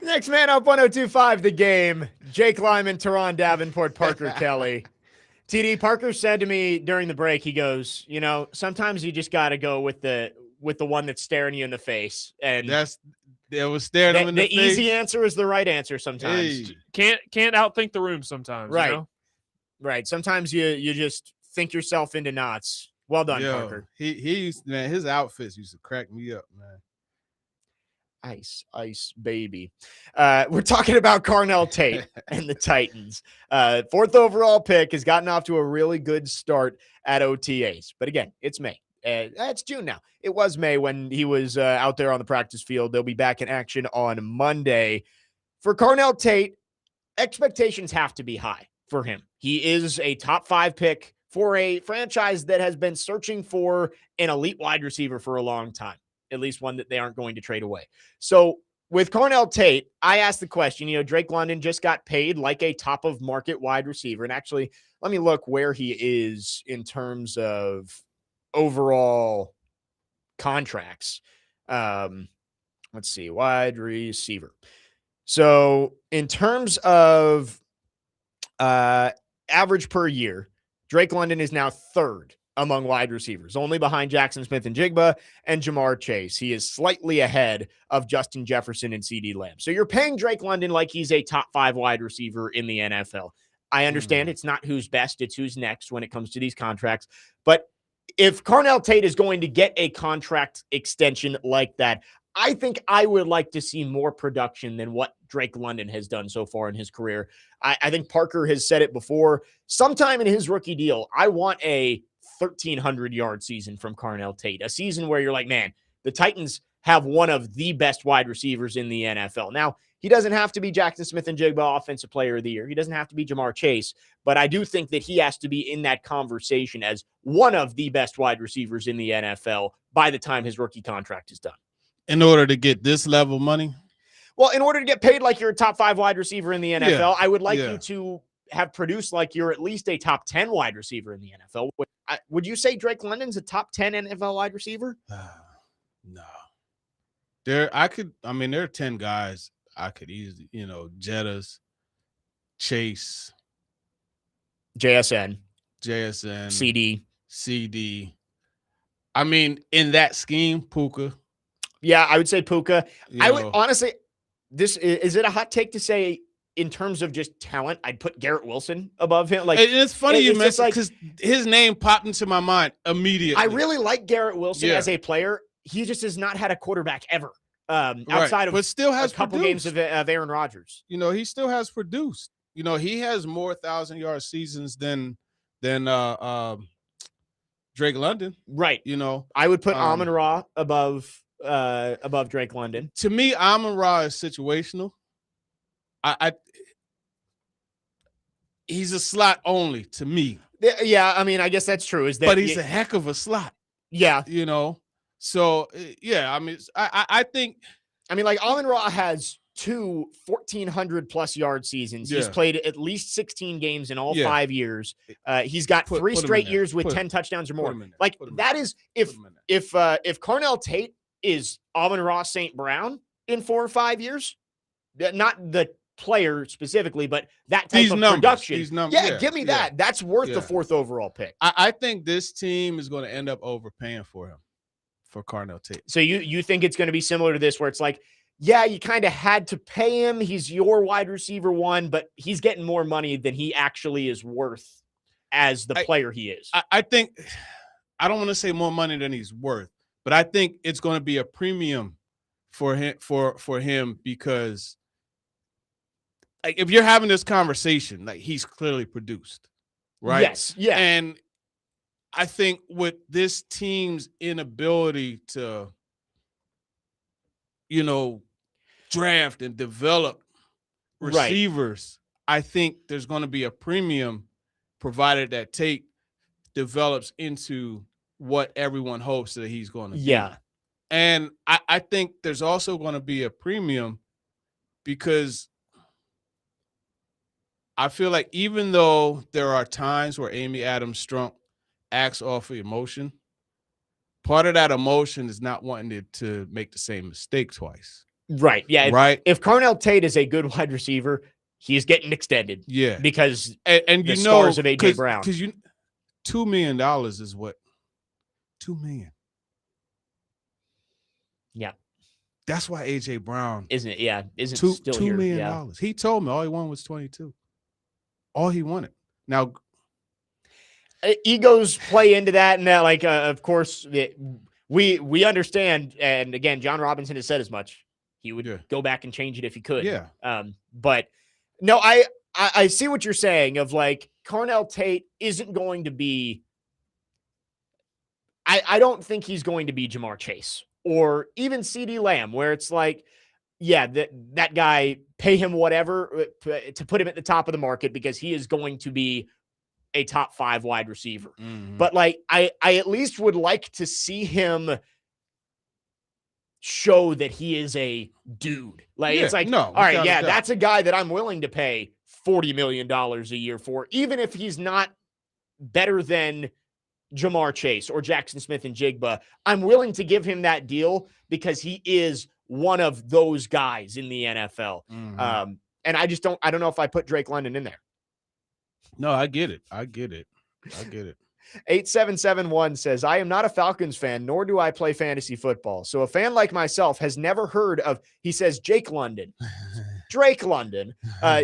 Next man up, 102.5 The Game. Jake Lyman, Turron Davenport, Parker Kelly. TD, Parker said to me during the break, he goes, you know, sometimes you just got to go with the one that's staring you in the face. And they was staring him in the face. The easy answer is the right answer sometimes. Can't outthink the room sometimes. Right. You know? Right. Sometimes you just think yourself into knots. Well done, Parker. He man, his outfits used to crack me up, man. Ice, baby. We're talking about Carnell Tate and the Titans. Fourth overall pick has gotten off to a really good start at OTAs. But again, it's May. It's June now. It was May when he was out there on the practice field. They'll be back in action on Monday. For Carnell Tate, expectations have to be high for him. He is a top 5 pick for a franchise that has been searching for an elite wide receiver for a long time. At least one that they aren't going to trade away. So with Carnell Tate, I asked the question, you know, Drake London just got paid like a top of market wide receiver. And actually, let me look where he is in terms of overall contracts. Let's see, wide receiver. So in terms of average per year, Drake London is now 3rd among wide receivers, only behind Jackson Smith-Njigba and Jamar Chase. He is slightly ahead of Justin Jefferson and CeeDee Lamb. So you're paying Drake London like he's a top 5 wide receiver in the NFL. I understand it's not who's best, it's who's next when it comes to these contracts. But if Carnell Tate is going to get a contract extension like that, I think I would like to see more production than what Drake London has done so far in his career. I think Parker has said it before. Sometime in his rookie deal, I want a 1,300-yard season from Carnell Tate, a season where you're like, man, the Titans have one of the best wide receivers in the NFL. Now, he doesn't have to be Jackson Smith-Njigba Offensive Player of the Year. He doesn't have to be Jamar Chase, but I do think that he has to be in that conversation as one of the best wide receivers in the NFL by the time his rookie contract is done. In order to get this level money? Well, in order to get paid like you're a top 5 wide receiver in the NFL, I would like you to have produced like you're at least a top 10 wide receiver in the NFL. Would you say Drake London's a top 10 NFL wide receiver? No. There are 10 guys I could easily, Jettas, Chase, JSN, CD. I mean, in that scheme, Puka. Yeah, I would say Puka. I would honestly, is it a hot take to say in terms of just talent, I'd put Garrett Wilson above him? Like, it's funny you mentioned because his name popped into my mind immediately. I really like Garrett Wilson as a player. He just has not had a quarterback ever outside of but still has a couple games of Aaron Rodgers. He still has produced. He has more 1,000-yard seasons than Drake London. Right. I would put Amon-Ra above Drake London. To me, Amon-Ra is situational. He's a slot only to me. Yeah, I mean, I guess that's true. But he's a heck of a slot. Yeah. So, yeah, I mean, I think. I mean, like, Amon-Ra has 2 1,400-plus yard seasons. Yeah. He's played at least 16 games in all 5 years. He's got 3 straight years with 10 touchdowns or more. Like, that is, if Carnell Tate is Amon-Ra St. Brown in 4 or 5 years, not the player specifically, but that type of production. Yeah, give me that. That's worth the 4th overall pick. I think this team is going to end up overpaying for him, for Carnell Tate. So you think it's going to be similar to this, where it's like, yeah, you kind of had to pay him. He's your wide receiver 1, but he's getting more money than he actually is worth as the player he is. I think, I don't want to say more money than he's worth, but I think it's going to be a premium for him because if you're having this conversation, like, he's clearly produced, right? Yes, yeah. And I think with this team's inability to, draft and develop receivers, I think there's going to be a premium provided that Tate develops into what everyone hopes that he's going to be. Yeah. And I think there's also going to be a premium because I feel like even though there are times where Amy Adams Strunk acts off of emotion, part of that emotion is not wanting to make the same mistake twice. Right. Yeah. Right. If Carnell Tate is a good wide receiver, he's getting extended. Yeah. Because and the you scars know, of A.J. Brown. Because $2 million is what? $2 million. Yeah. That's why A.J. Brown. Isn't it? Yeah. Isn't still $2 here. million. Yeah. He told me all he wanted was 22. All he wanted. Now, egos play into that, and that, like, of course, we understand. And again, John Robinson has said as much. He would go back and change it if he could. Yeah. But no, I see what you're saying. Of like, Carnell Tate isn't going to be. I don't think he's going to be Jamar Chase or even CeeDee Lamb, where it's like, yeah, that guy, pay him whatever to put him at the top of the market because he is going to be a top 5 wide receiver. Mm-hmm. But like, I at least would like to see him show that he is a dude. Like, it's like, all right, yeah, that's a guy that I'm willing to pay $40 million a year for, even if he's not better than Jamar Chase or Jackson Smith and Jigba. I'm willing to give him that deal because he is one of those guys in the NFL. Mm-hmm. And I don't know if I put Drake London in there. No, I get it. 8771 says, I am not a Falcons fan, nor do I play fantasy football. So a fan like myself has never heard of, he says, Jake London. Drake London.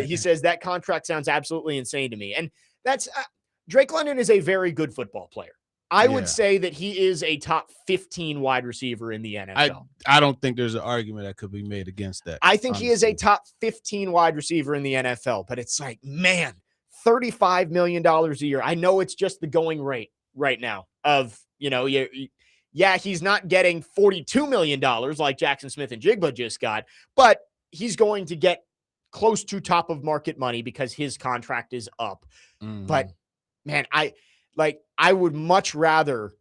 He says that contract sounds absolutely insane to me. And that's Drake London is a very good football player. I would say that he is a top 15 wide receiver in the NFL. I don't think there's an argument that could be made against that. I think he is a top 15 wide receiver in the NFL, but it's like, man, $35 million a year. I know it's just the going rate right now of, he's not getting $42 million like Jackson Smith and Jigba just got, but he's going to get close to top of market money because his contract is up. Mm-hmm. But man, I would much rather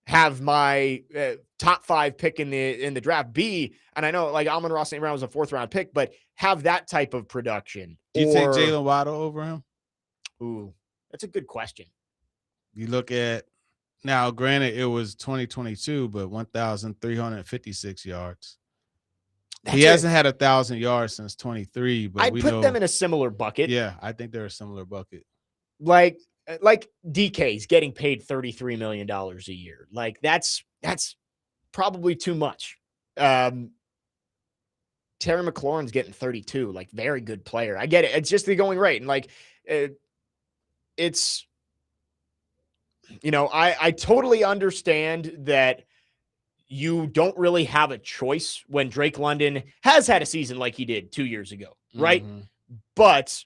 have my top 5 pick in the draft be, and I know like Amon-Ra St. Brown was a 4th round pick, but have that type of production. Do you take Jalen Waddle over him? Ooh, that's a good question. You look at now, granted, it was 2022, but 1,356 yards. He hasn't had 1,000 yards since 23, but I'd put them in a similar bucket. Yeah, I think they're a similar bucket. Like DK's getting paid $33 million a year. Like that's probably too much. Terry McLaurin's getting 32, like very good player. I get it. It's just the going rate. And like, it's, I totally understand that you don't really have a choice when Drake London has had a season like he did 2 years ago. Right. Mm-hmm. But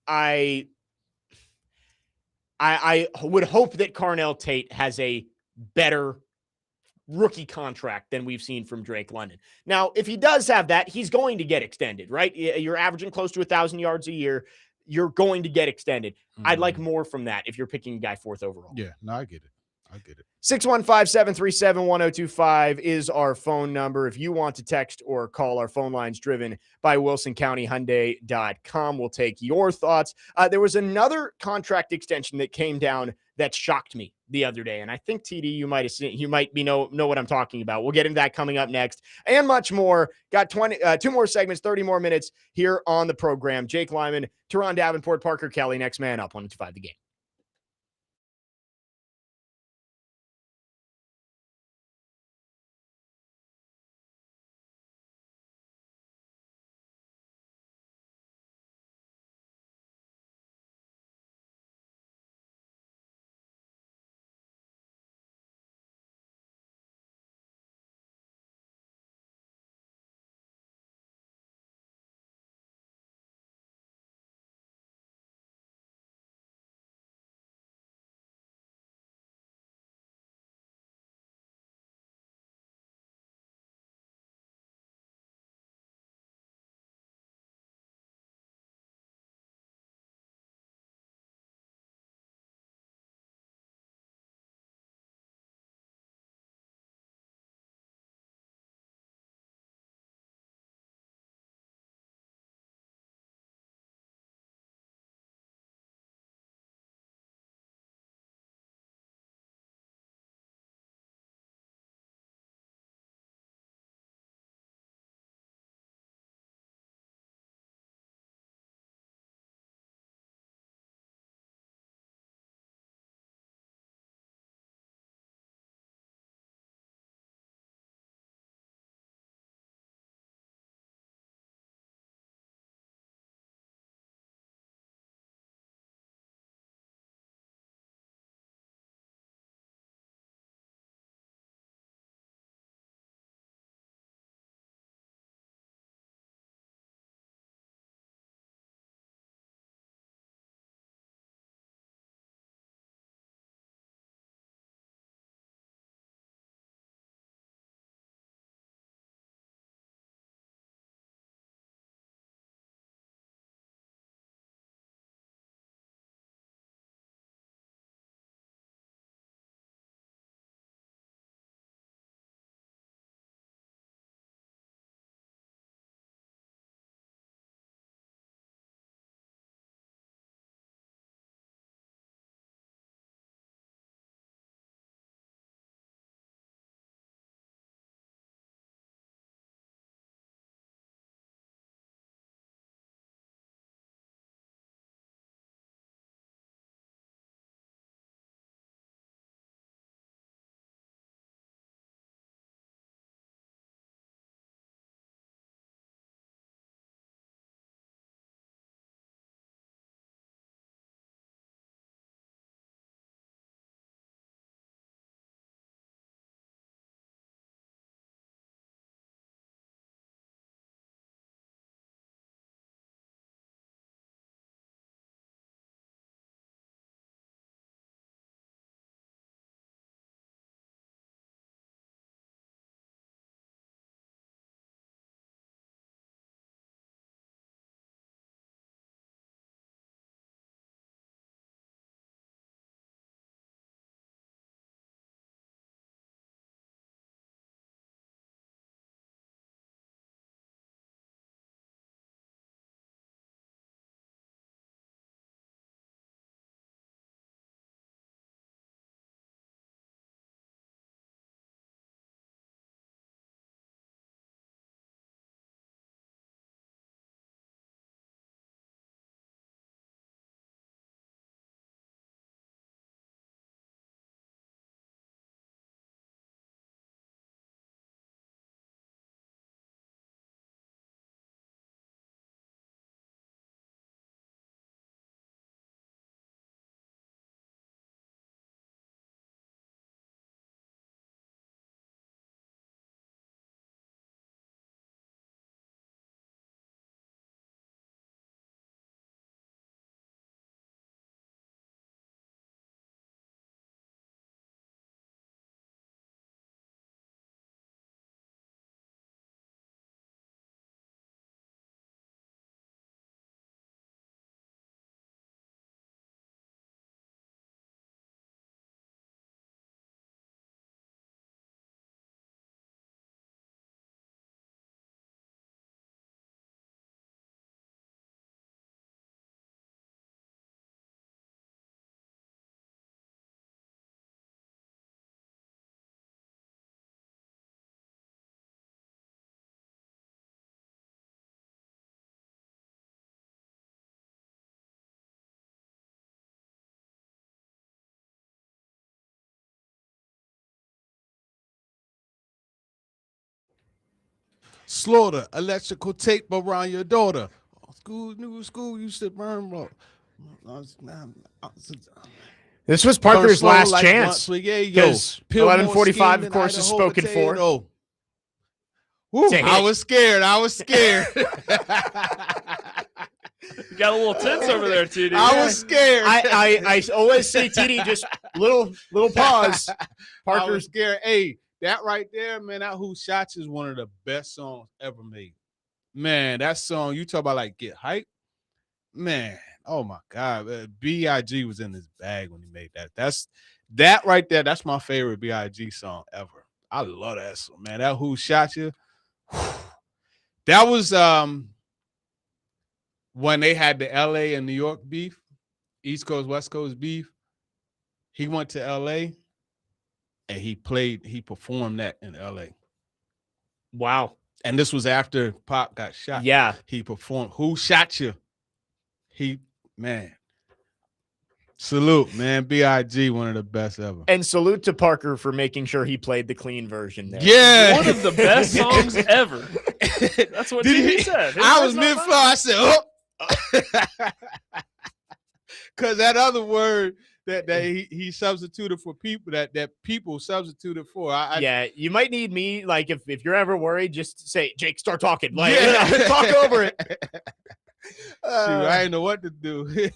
I would hope that Carnell Tate has a better rookie contract than we've seen from Drake London. Now, if he does have that, he's going to get extended, right? You're averaging close to 1,000 yards a year. You're going to get extended. Mm-hmm. I'd like more from that if you're picking a guy 4th overall. Yeah, no, I get it. 615-737-1025 is our phone number. If you want to text or call, our phone line's driven by WilsonCountyHyundai.com. We'll take your thoughts. There was another contract extension that came down that shocked me the other day, and I think TD, you might know what I'm talking about. We'll get into that coming up next, and much more. Got 2 more segments, 30 more minutes here on the program. Jake Lyman, Turron Davenport, Parker Kelly. Next man up, 102.5 The Game. Slaughter, electrical tape around your daughter. New school used to burn. This was Parker's last chance. Because 11:45, of course, is spoken for. Woo, I was scared. You got a little tense over there, TD. I was scared. I always say, TD, just little pause. Parker. I was scared. Hey, that right there, man, that Who Shot You is one of the best songs ever made. Man, that song, you talk about like Get Hype. Man, oh my God. B.I.G. was in his bag when he made that. That right there, that's my favorite B.I.G. song ever. I love that song, man. That Who Shot You. That was when they had the LA and New York beef, East Coast, West Coast beef. He went to LA and he performed that in LA. Wow. And this was after Pop got shot. Yeah. He performed Who Shot You? Man. Salute, man. B.I.G., one of the best ever. And salute to Parker for making sure he played the clean version there. Yeah. One of the best songs ever. That's what he said. I was mid-flow. I said, oh. Because that other word that he substituted for people, that people substituted for. Yeah, you might need me. Like, if you're ever worried, just say, Jake, start talking. Like, talk over it. Shoot, I didn't know what to do.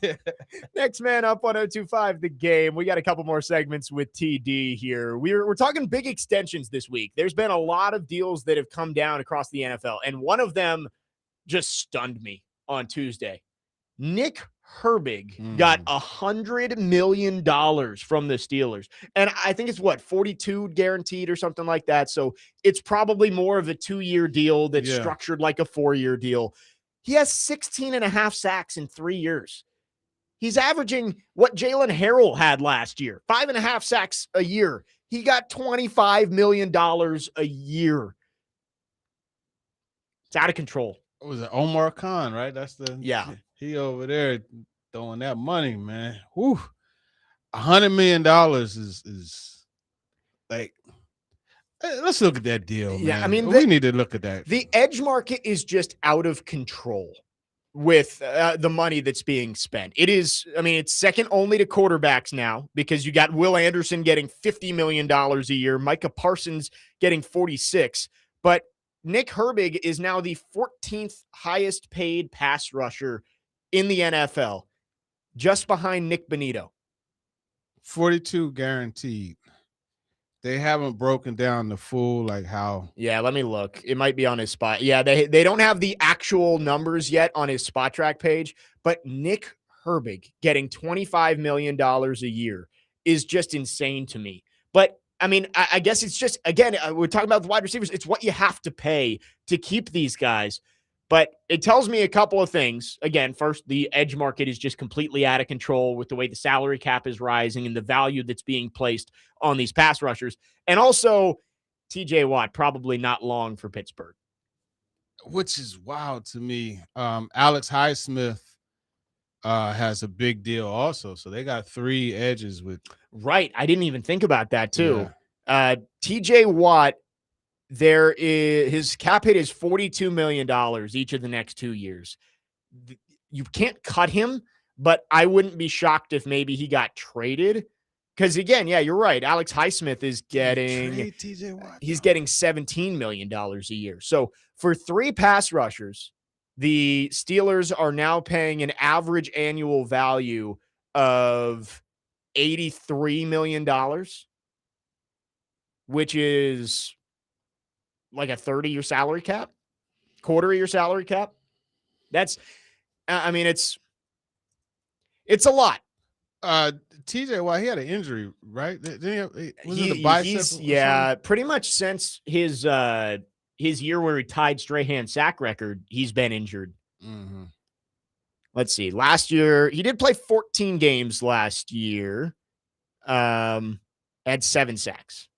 Next man up on 025 The Game. We got a couple more segments with TD here. We're talking big extensions this week. There's been a lot of deals that have come down across the NFL, and one of them just stunned me on Tuesday. Nick Herbig got $100 million from the Steelers. And I think it's 42 guaranteed or something like that. So it's probably more of a 2-year deal that's structured like a 4-year deal. He has 16.5 sacks in 3 years. He's averaging what Jalen Harrell had last year, 5.5 sacks a year. He got $25 million a year. It's out of control. What was it, Omar Khan, right? That's he over there throwing that money, man. Whew. $100 million is like, let's look at that deal, man. Yeah, I mean, we need to look at that. The edge market is just out of control with the money that's being spent. It's second only to quarterbacks now because you got Will Anderson getting $50 million a year, Micah Parsons getting 46, but Nick Herbig is now the 14th highest paid pass rusher in the NFL, just behind Nick Bonito. 42 guaranteed. They haven't broken down the full, like how. Yeah, let me look. It might be on his spot. Yeah, they don't have the actual numbers yet on his Spot Track page, but Nick Herbig getting $25 million a year is just insane to me. But I mean, I guess it's just, again, we're talking about the wide receivers. It's what you have to pay to keep these guys. But it tells me a couple of things. Again, first, the edge market is just completely out of control with the way the salary cap is rising and the value that's being placed on these pass rushers. And also, TJ Watt, probably not long for Pittsburgh. Which is wild to me. Alex Highsmith has a big deal also. So they got 3 edges with. Right. I didn't even think about that too. Yeah. TJ Watt, his cap hit is $42 million each of the next 2 years. You can't cut him, but I wouldn't be shocked if maybe he got traded. Because again, yeah, you're right. Alex Highsmith is getting $17 million a year. So for 3 pass rushers, the Steelers are now paying an average annual value of $83 million, which is like a 30-year salary cap, quarter of your salary cap. That's, it's a lot. TJ Watt, he had an injury, right? Was it a bicep? Pretty much since his year where he tied Strahan's sack record, he's been injured. Mm-hmm. Let's see. Last year, he did play 14 games last year. Had 7 sacks.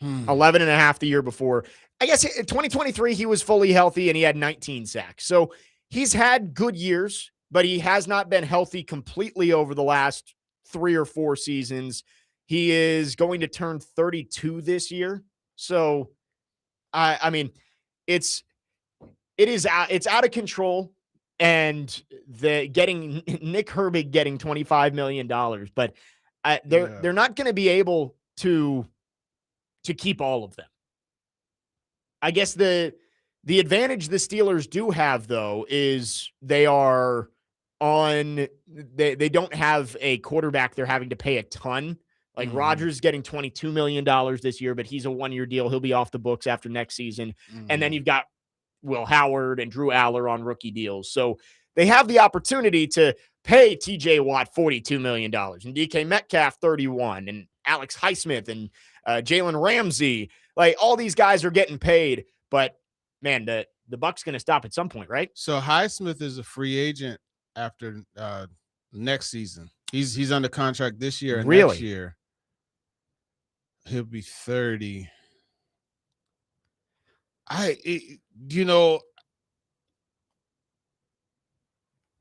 11.5 the year before. I guess in 2023, he was fully healthy and he had 19 sacks. So he's had good years, but he has not been healthy completely over the last 3 or 4 seasons. He is going to turn 32 this year. So, it's out of control, and getting Nick Herbig getting $25 million, but they're not going to be able to keep all of them. I guess the advantage the Steelers do have, though, is they don't have a quarterback they're having to pay a ton. Like Rodgers getting $22 million this year, but he's a 1-year deal. He'll be off the books after next season. And then you've got Will Howard and Drew Aller on rookie deals. So they have the opportunity to pay TJ Watt $42 million and DK Metcalf $31 and Alex Highsmith and Jalen Ramsey. Like, all these guys are getting paid, but man, the buck's going to stop at some point, right? So Highsmith is a free agent after next season. He's under contract this year and next year he'll be 30. I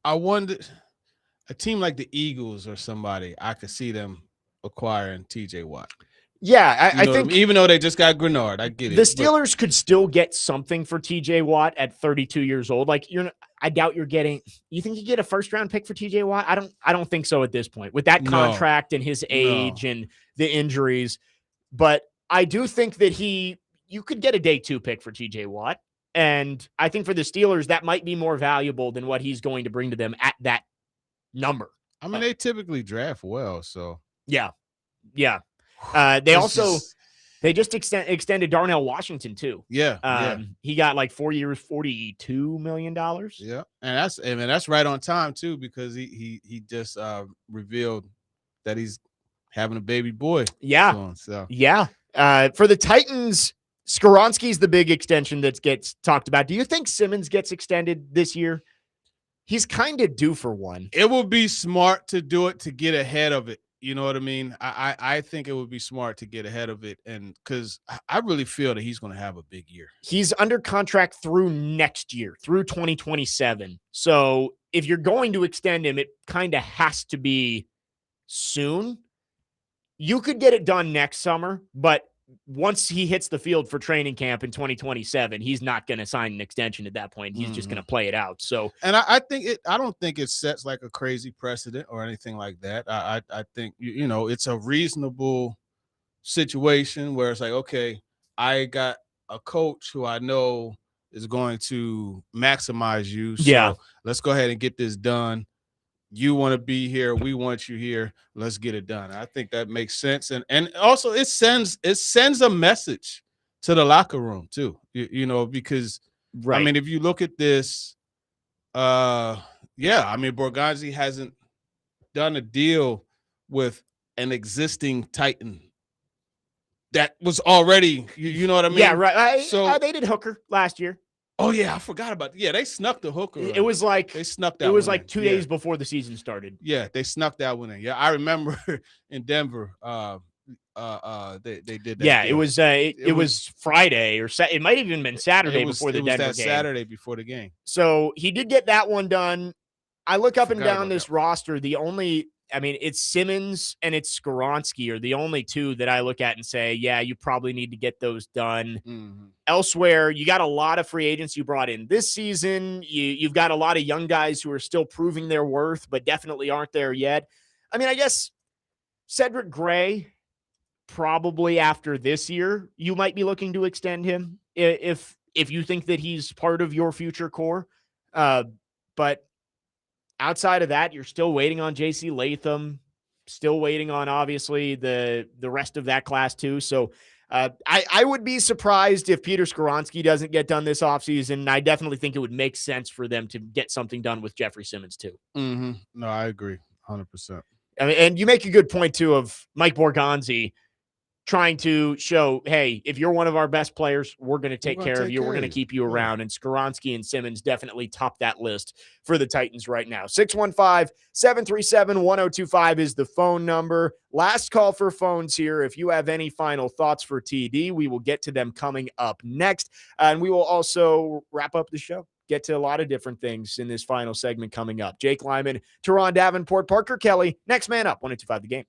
wonder, a team like the Eagles or somebody, I could see them acquiring TJ Watt. Yeah, I think even though they just got Grenard, I get it. The Steelers could still get something for TJ Watt at 32 years old. Like, I doubt you're getting. You think you get a first-round pick for TJ Watt? I don't think so at this point with that contract and his age and the injuries. But I do think that you could get a day 2 pick for TJ Watt, and I think for the Steelers that might be more valuable than what he's going to bring to them at that number. I mean, they typically draft well, so yeah. They just extended Darnell Washington too. Yeah. He got like 4 years, $42 million. Yeah. And that's right on time too, because he just revealed that he's having a baby boy. Yeah. So. Yeah. For the Titans, Skoronski's the big extension that gets talked about. Do you think Simmons gets extended this year? He's kind of due for one. It would be smart to do it to get ahead of it. You know what I mean? I think it would be smart to get ahead of it, and because I really feel that he's going to have a big year. He's under contract through next year, through 2027. So if you're going to extend him, it kind of has to be soon. You could get it done next summer, but once he hits the field for training camp in 2027, he's not going to sign an extension at that point. He's just going to play it out. So, and I don't think it sets like a crazy precedent or anything like that. I think, it's a reasonable situation where it's like, okay, I got a coach who I know is going to maximize you. So let's go ahead and get this done. You want to be here. We want you here. Let's get it done. I think that makes sense. And also it sends a message to the locker room too, because I mean, if you look at this, Borgonzi hasn't done a deal with an existing Titan that was already, you know what I mean? Yeah, right. They did Hooker last year. Oh yeah, I forgot about that. Yeah, they snuck the Hooker. It was like they snuck that. It was like 2 days before the season started. Yeah, they snuck that one in. Yeah, I remember in Denver. They did that. Yeah, deal. It was Friday or it might have even been Saturday before the Denver game. Saturday before the game. So he did get that one done. I look up and down this roster. It's Simmons and it's Skoronski are the only two that I look at and say, yeah, you probably need to get those done. Mm-hmm. Elsewhere, you got a lot of free agents you brought in this season. You've got a lot of young guys who are still proving their worth, but definitely aren't there yet. I mean, I guess Cedric Gray, probably after this year, you might be looking to extend him if you think that he's part of your future core. But outside of that, you're still waiting on J.C. Latham, still waiting on, obviously, the rest of that class too. So I would be surprised if Peter Skoronski doesn't get done this offseason. I definitely think it would make sense for them to get something done with Jeffrey Simmons too. Mm-hmm. No, I agree 100%. I mean, and you make a good point too of Mike Borgonzi trying to show, hey, if you're one of our best players, we're going to take care of you. We're going to keep you around. And Skoronski and Simmons definitely top that list for the Titans right now. 615-737-1025 is the phone number. Last call for phones here. If you have any final thoughts for TD, we will get to them coming up next. And we will also wrap up the show. Get to a lot of different things in this final segment coming up. Jake Lyman, Turron Davenport, Parker Kelly. Next man up, 102.5 The Game.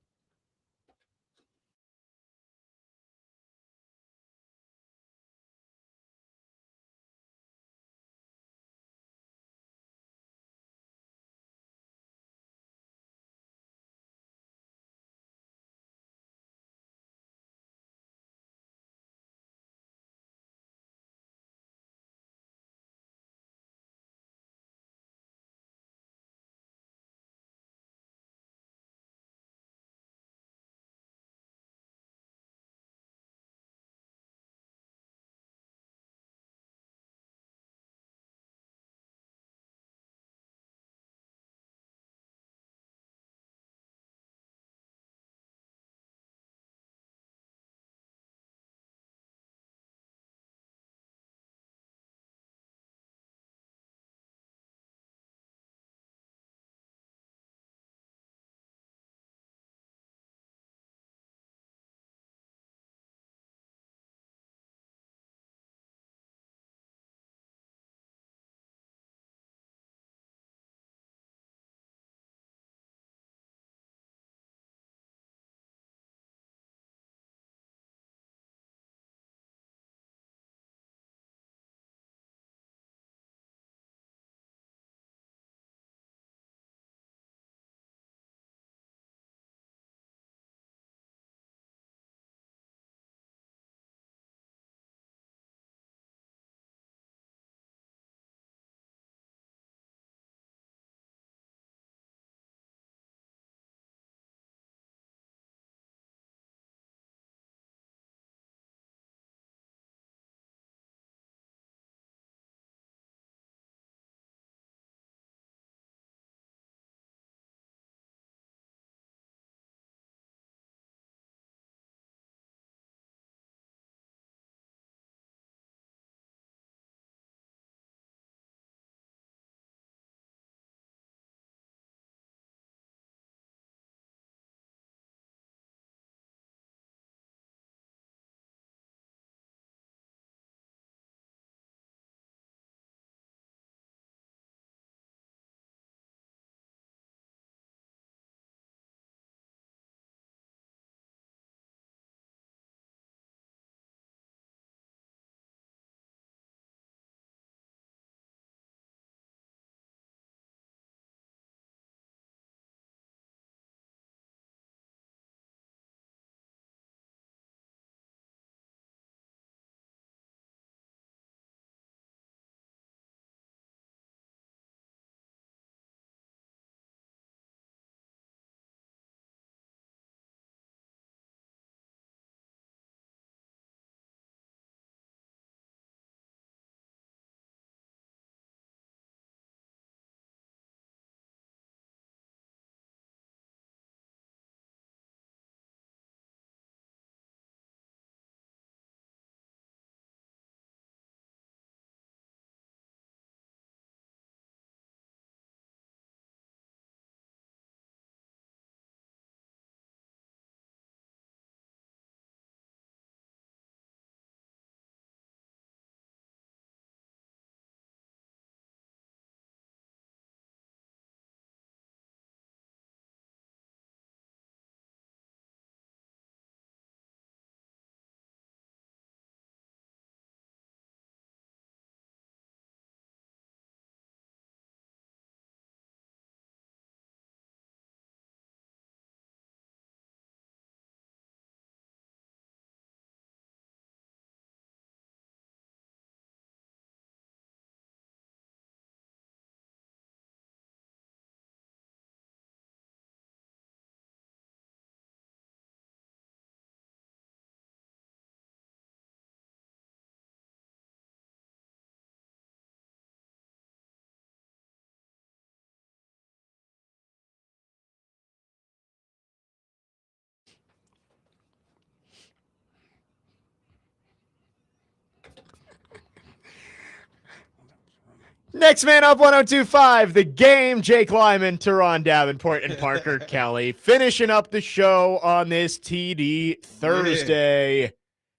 Next man up, 102.5, The Game. Jake Lyman, Turron Davenport, and Parker Kelly finishing up the show on this TD Thursday. Yeah.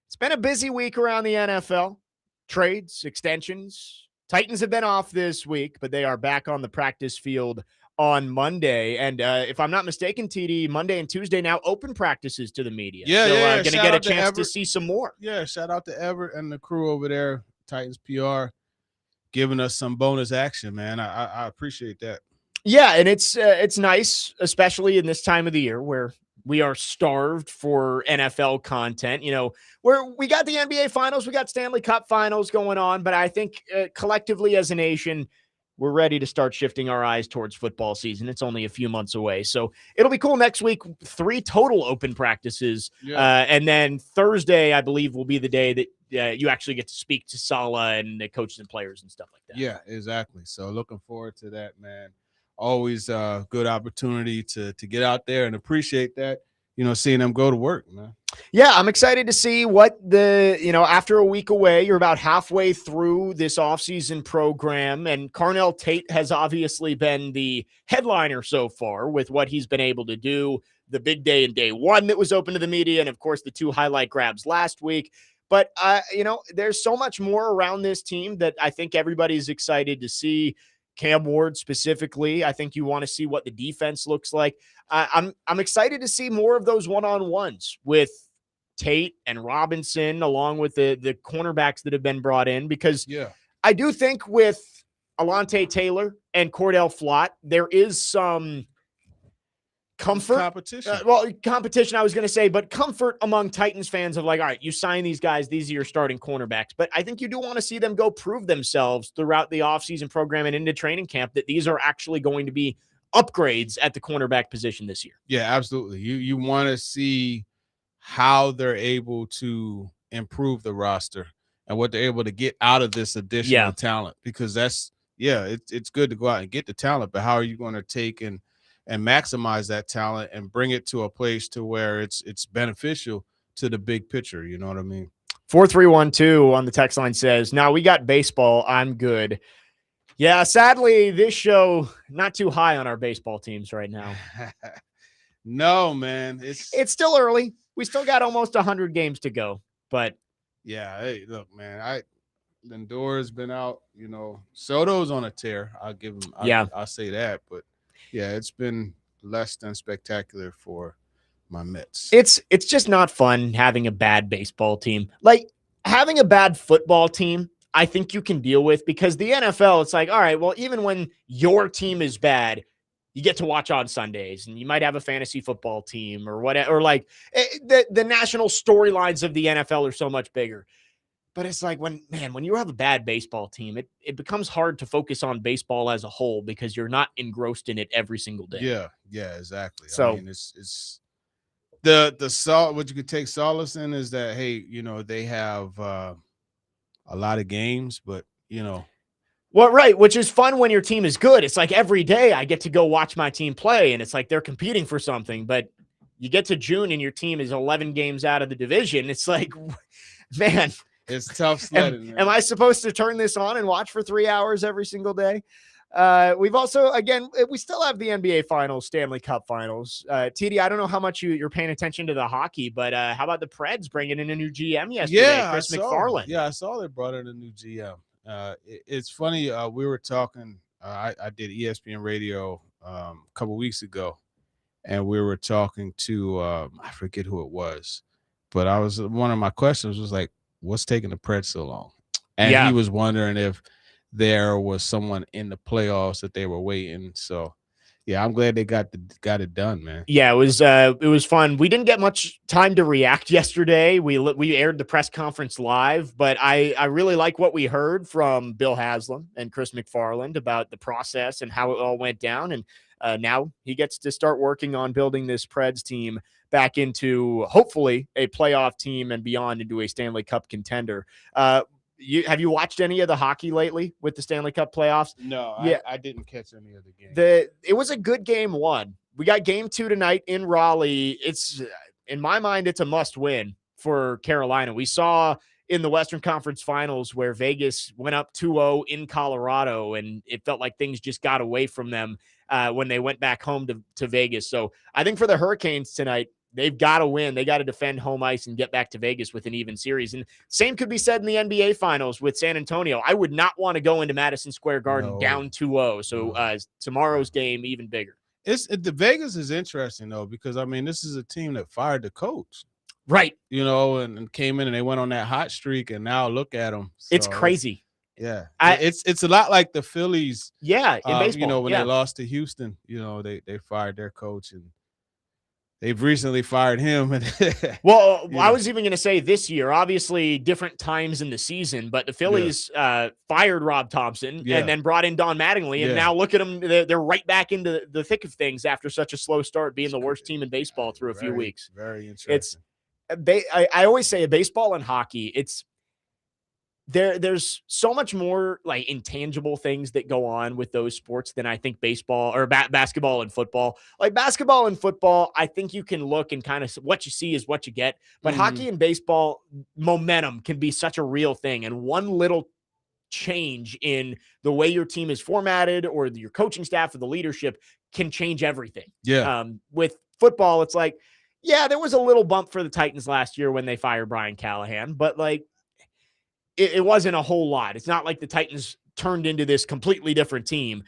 It's been a busy week around the NFL. Trades, extensions. Titans have been off this week, but they are back on the practice field on Monday. And if I'm not mistaken, TD, Monday and Tuesday now open practices to the media. Yeah, so going to get a chance to see some more. Yeah, shout out to Everett and the crew over there, Titans PR, giving us some bonus action, man. I appreciate that. Yeah, and it's nice, especially in this time of the year where we are starved for NFL content. You know, where we got the NBA Finals, we got Stanley Cup Finals going on, but I think collectively as a nation, we're ready to start shifting our eyes towards football season. It's only a few months away, so it'll be cool. Next week, 3 total open practices, and then Thursday, I believe, will be the day that you actually get to speak to Saleh and the coaches and players and stuff like that. Yeah, exactly. So looking forward to that, man. Always a good opportunity to get out there and appreciate that, seeing them go to work, man. Yeah, I'm excited to see what after a week away, you're about halfway through this offseason program, and Carnell Tate has obviously been the headliner so far with what he's been able to do, the big day in day one that was open to the media, and of course the 2 highlight grabs last week. But, there's so much more around this team that I think everybody's excited to see. Cam Ward specifically, I think you want to see what the defense looks like. I'm excited to see more of those one-on-ones with Tate and Robinson, along with the cornerbacks that have been brought in, because I do think with Alontae Taylor and Cordell Flott, there is some comfort. Competition, I was going to say, but comfort among Titans fans of like, all right, you sign these guys, these are your starting cornerbacks. But I think you do want to see them go prove themselves throughout the offseason program and into training camp that these are actually going to be upgrades at the cornerback position this year. Yeah, absolutely. You want to see how they're able to improve the roster and what they're able to get out of this additional talent, because it's good to go out and get the talent, but how are you going to take and maximize that talent and bring it to a place to where it's beneficial to the big picture? You know what I mean? 4312 on the text line says, "Now we got baseball. I'm good." Yeah, sadly, this show not too high on our baseball teams right now. No, man. It's still early. We still got almost 100 games to go. But yeah, hey, look, man, Lindor's been out. Soto's on a tear. I'll give him. I'll say that. But yeah, it's been less than spectacular for my Mets. It's just not fun having a bad baseball team. Like having a bad football team, I think you can deal with, because the NFL, it's like, all right, well, even when your team is bad, you get to watch on Sundays, and you might have a fantasy football team or whatever, or like the national storylines of the NFL are so much bigger. But it's like when you have a bad baseball team, it becomes hard to focus on baseball as a whole because you're not engrossed in it every single day. Yeah, exactly. So I mean, it's the what you could take solace in is that, hey, they have a lot of games, but well, right, which is fun when your team is good. It's like every day I get to go watch my team play, and it's like they're competing for something. But you get to June and your team is 11 games out of the division. It's like, man. It's tough sledding. Am I supposed to turn this on and watch for 3 hours every single day? We've also, again, we still have the NBA Finals, Stanley Cup Finals. TD, I don't know how much you're paying attention to the hockey, but how about the Preds bringing in a new GM yesterday, Chris McFarland? Yeah, I saw they brought in a new GM. It's funny. We were talking. I did ESPN Radio a couple weeks ago, and we were talking to I forget who it was, but one of my questions was like, what's taking the Preds so long? And he was wondering if there was someone in the playoffs that they were waiting. So yeah, I'm glad they got it done, man. Yeah, it was fun. We didn't get much time to react yesterday. We aired the press conference live, but I really like what we heard from Bill Haslam and Chris McFarland about the process and how it all went down. And now he gets to start working on building this Preds team back into hopefully a playoff team and beyond, into a Stanley Cup contender. Have you watched any of the hockey lately with the Stanley Cup playoffs? No, I didn't catch any of the games. It was a good game 1. We got game 2 tonight in Raleigh. It's, in my mind, it's a must win for Carolina. We saw in the Western Conference Finals where Vegas went up 2-0 in Colorado, and it felt like things just got away from them when they went back home to Vegas. So I think for the Hurricanes tonight, they've got to win. They got to defend home ice and get back to Vegas with an even series. And same could be said in the NBA Finals with San Antonio. I would not want to go into Madison Square Garden down 2-0. So tomorrow's game, even bigger. The Vegas is interesting, though, because, I mean, this is a team that fired the coach. Right. And came in and they went on that hot streak, and now look at them. So it's crazy. It's a lot like the Phillies. Yeah, in baseball. When they lost to Houston, they fired their coach, and they've recently fired him. Well, I was even going to say this year, obviously different times in the season, but the Phillies fired Rob Thompson and then brought in Don Mattingly, and now look at them. They're right back into the thick of things after such a slow start, being the worst team in baseball through a few weeks. Very interesting. I always say baseball and hockey, there's so much more like intangible things that go on with those sports than I think baseball or basketball and football. Like basketball and football, I think you can look and kind of what you see is what you get. But hockey and baseball, momentum can be such a real thing. And one little change in the way your team is formatted or your coaching staff or the leadership can change everything. Yeah. With football, it's like, yeah, there was a little bump for the Titans last year when they fired Brian Callahan, but like it wasn't a whole lot. It's not like the Titans turned into this completely different team.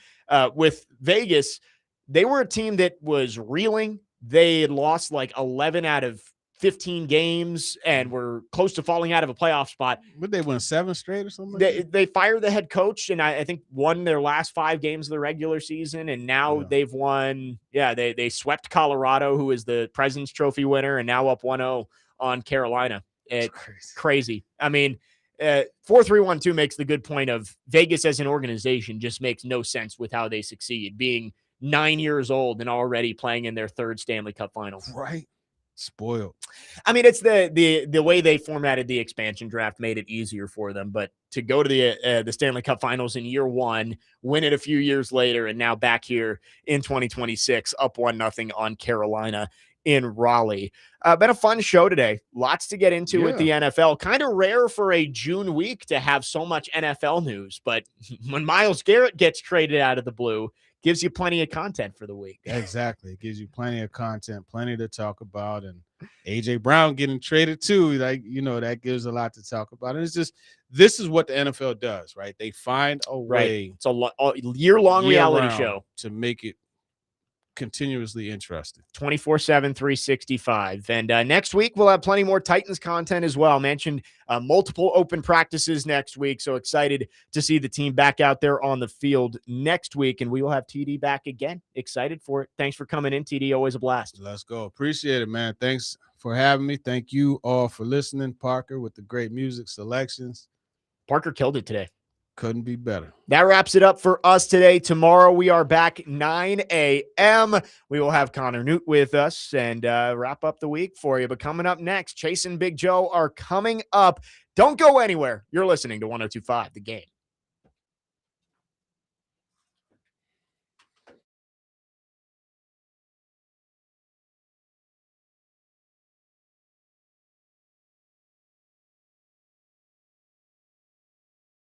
With Vegas, they were a team that was reeling. They had lost like 11 out of 15 games and were close to falling out of a playoff spot. Would they win 7 straight or something? They fired the head coach, and I think won their last 5 games of the regular season, and now they've won. Yeah, they swept Colorado, who is the President's Trophy winner, and now up 1-0 on Carolina. It's crazy. I mean, 4-3-1-2 makes the good point of Vegas as an organization just makes no sense with how they succeed, being 9 years old and already playing in their 3rd Stanley Cup final. Right. Spoiled. I mean, it's the way they formatted the expansion draft made it easier for them, but to go to the Stanley Cup Finals in year 1, win it a few years later, and now back here in 2026, up 1-0 on Carolina in Raleigh. Been a fun show today. Lots to get into with the NFL. Kind of rare for a June week to have so much NFL news, but when Myles Garrett gets traded out of the blue, gives you plenty of content for the week. Exactly. It gives you plenty of content, plenty to talk about. And A.J. Brown getting traded too, that gives a lot to talk about. And it's just, this is what the NFL does, right? They find a way. It's a year-long reality show to make it continuously interesting. 24/7, 365. And next week, we'll have plenty more Titans content as well. I mentioned multiple open practices next week. So excited to see the team back out there on the field next week. And we will have TD back again. Excited for it. Thanks for coming in, TD. Always a blast. Let's go. Appreciate it, man. Thanks for having me. Thank you all for listening. Parker with the great music selections. Parker killed it today. Couldn't be better. That wraps it up for us today. Tomorrow we are back 9 a.m. We will have Connor Newt with us and wrap up the week for you. But coming up next, Chase and Big Joe are coming up. Don't go anywhere. You're listening to 102.5 The Game.